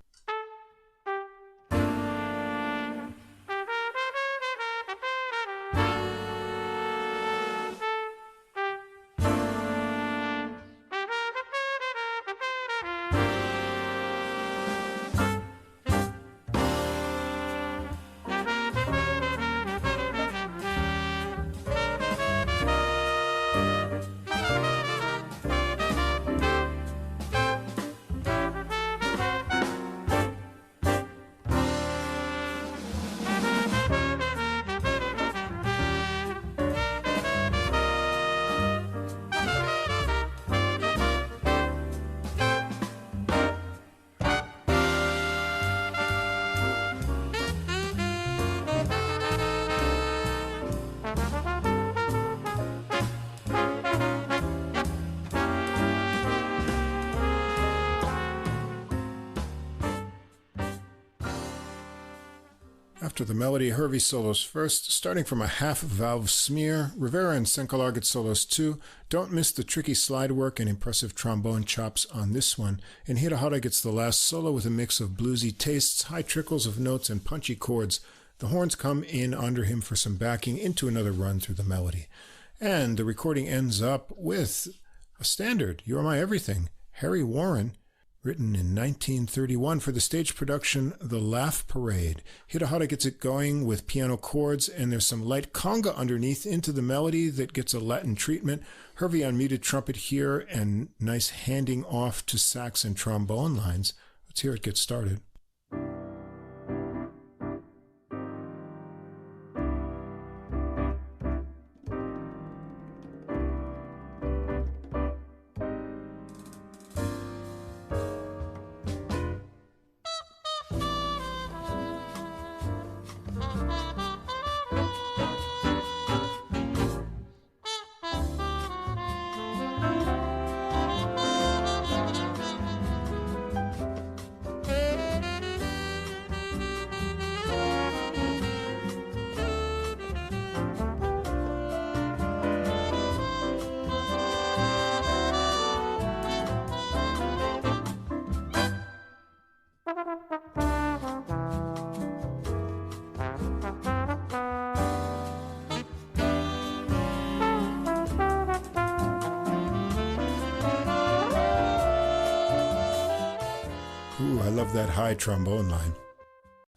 After the melody, Hervey solos first, starting from a half-valve smear. Rivera and Sencalar get solos too. Don't miss the tricky slide work and impressive trombone chops on this one. And Hirahara gets the last solo with a mix of bluesy tastes, high trickles of notes, and punchy chords. The horns come in under him for some backing into another run through the melody. And the recording ends up with a standard, You're My Everything, Harry Warren, written in 1931 for the stage production The Laugh Parade. Hirahara gets it going with piano chords, and there's some light conga underneath into the melody that gets a Latin treatment. Hervey on muted trumpet here, and nice handing off to sax and trombone lines. Let's hear it get started. Ooh, I love that high trombone line.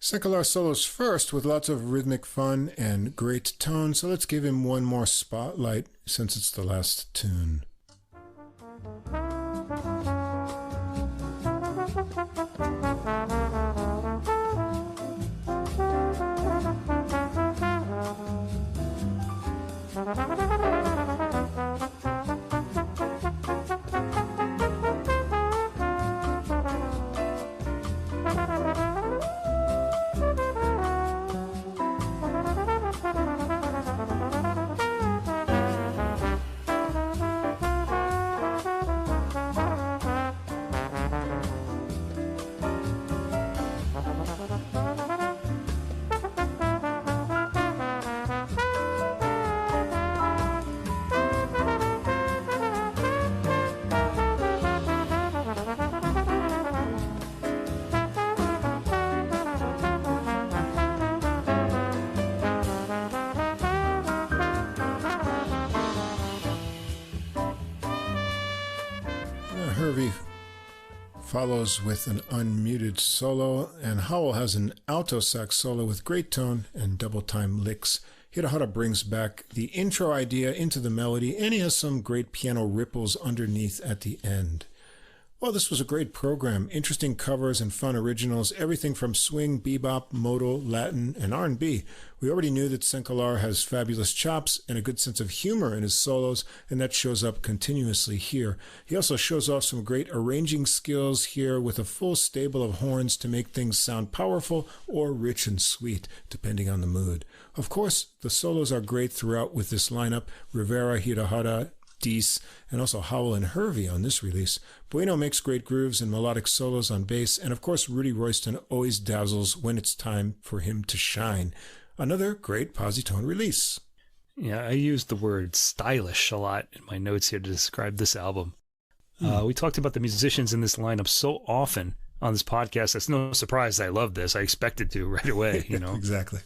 Sencalar solos first with lots of rhythmic fun and great tone, so let's give him one more spotlight since it's the last tune. Hervey follows with an unmuted solo, and Howell has an alto sax solo with great tone and double time licks. Hirahara brings back the intro idea into the melody, and he has some great piano ripples underneath at the end. Well, this was a great program. Interesting covers and fun originals, everything from swing, bebop, modal, Latin, and R&B. We already knew that Sencalar has fabulous chops and a good sense of humor in his solos, and that shows up continuously here. He also shows off some great arranging skills here with a full stable of horns to make things sound powerful or rich and sweet, depending on the mood. Of course, the solos are great throughout with this lineup. Rivera, Hirahara, Deese, and also Howell and Hervey on this release. Bueno makes great grooves and melodic solos on bass, and of course Rudy Royston always dazzles when it's time for him to shine. Another great Posi-Tone release. Yeah, I used the word stylish a lot in my notes here to describe this album. We talked about the musicians in this lineup so often on this podcast. It's no surprise I love this. I expected to right away, you know. Exactly.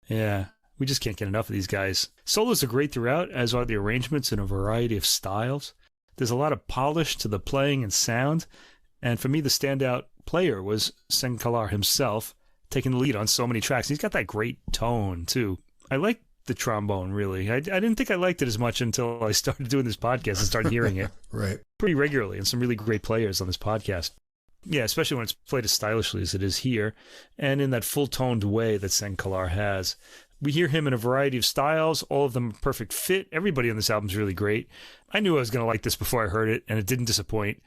Yeah. We just can't get enough of these guys. Solos are great throughout, as are the arrangements in a variety of styles. There's a lot of polish to the playing and sound, and for me the standout player was Sencalar himself, taking the lead on so many tracks. He's got that great tone, too. I like the trombone, really. I didn't think I liked it as much until I started doing this podcast and started hearing it right. pretty regularly, and some really great players on this podcast. Yeah, especially when it's played as stylishly as it is here, and in that full-toned way that Sencalar has. We hear him in a variety of styles, all of them a perfect fit. Everybody on this album is really great. I knew I was going to like this before I heard it, and it didn't disappoint.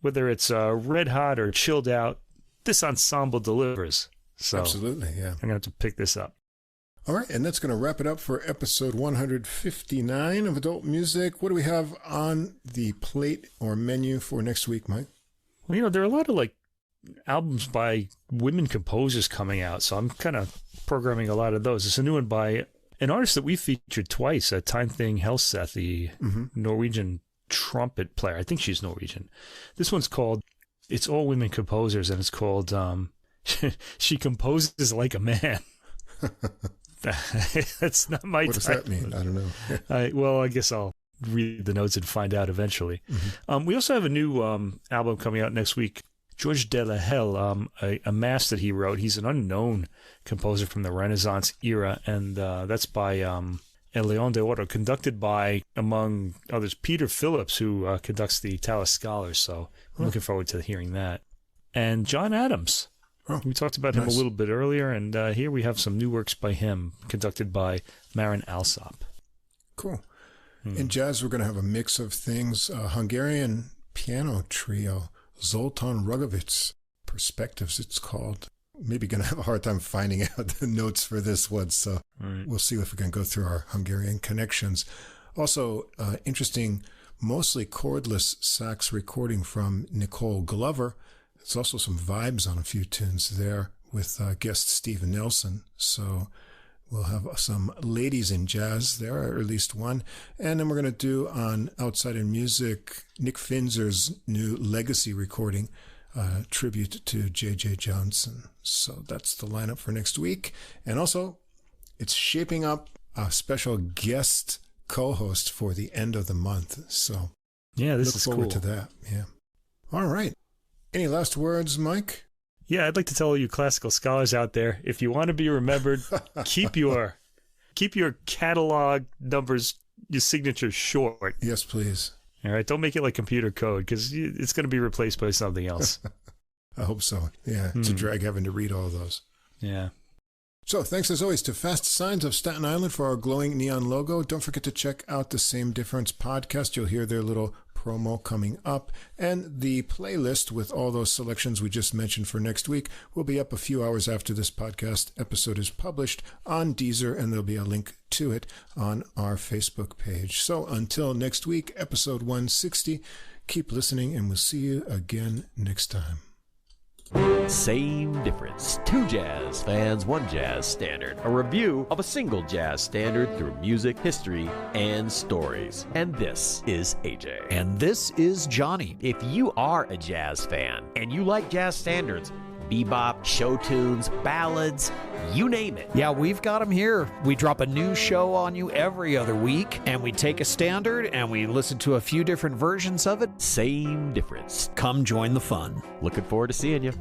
Whether it's red hot or chilled out, this ensemble delivers. So absolutely, yeah. I'm going to have to pick this up. All right, and that's going to wrap it up for episode 159 of Adult Music. What do we have on the plate or menu for next week, Mike? Well, you know, there are a lot of albums by women composers coming out, so I'm kind of programming a lot of those. It's a new one by an artist that we featured twice, Time Thing Helseth, the Norwegian trumpet player. I think she's Norwegian. This one's called, it's all women composers, and it's called She Composes Like a Man. That's not my What does that mean? I don't know. Well, I guess I'll read the notes and find out eventually. We also have a new album coming out next week. George de la Helle, a mass that he wrote. He's an unknown composer from the Renaissance era, and that's by El León de Oro, conducted by, among others, Peter Phillips, who conducts the Tallis Scholars. So I'm looking forward to hearing that. And John Adams. We talked about him a little bit earlier, and here we have some new works by him, conducted by Marin Alsop. Cool. In jazz, we're going to have a mix of things. Hungarian piano trio, Zoltán Rugovics, Perspectives it's called. Maybe going to have a hard time finding out the notes for this one, so we'll see if we can go through our Hungarian connections. Also, interesting, mostly cordless sax recording from Nicole Glover. There's also some vibes on a few tunes there with guest Steve Nelson, so we'll have some ladies in jazz there, or at least one. And then we're going to do on Outside in Music, Nick Finzer's new Legacy recording, tribute to J.J. Johnson. So that's the lineup for next week. And also, it's shaping up a special guest co-host for the end of the month. So yeah, this is cool. Look forward to that. Yeah. All right. Any last words, Mike? Yeah, I'd like to tell all you classical scholars out there, if you want to be remembered, keep your catalog numbers, your signatures short. Yes, please. All right, don't make it like computer code, because it's going to be replaced by something else. I hope so. Yeah, it's a drag having to read all those. Yeah. So thanks as always to Fast Signs of Staten Island for our glowing neon logo. Don't forget to check out the Same Difference podcast. You'll hear their little promo coming up. And the playlist with all those selections we just mentioned for next week will be up a few hours after this podcast episode is published on Deezer, and there'll be a link to it on our Facebook page. So until next week, episode 160, keep listening, and we'll see you again next time. Same difference. Two jazz fans, one jazz standard. A review of a single jazz standard through music, history, and stories. And this is AJ. And this is Johnny. If you are a jazz fan and you like jazz standards, bebop, show tunes, ballads, you name it. Yeah, we've got them here. We drop a new show on you every other week, and we take a standard and we listen to a few different versions of it. Same difference. Come join the fun. Looking forward to seeing you.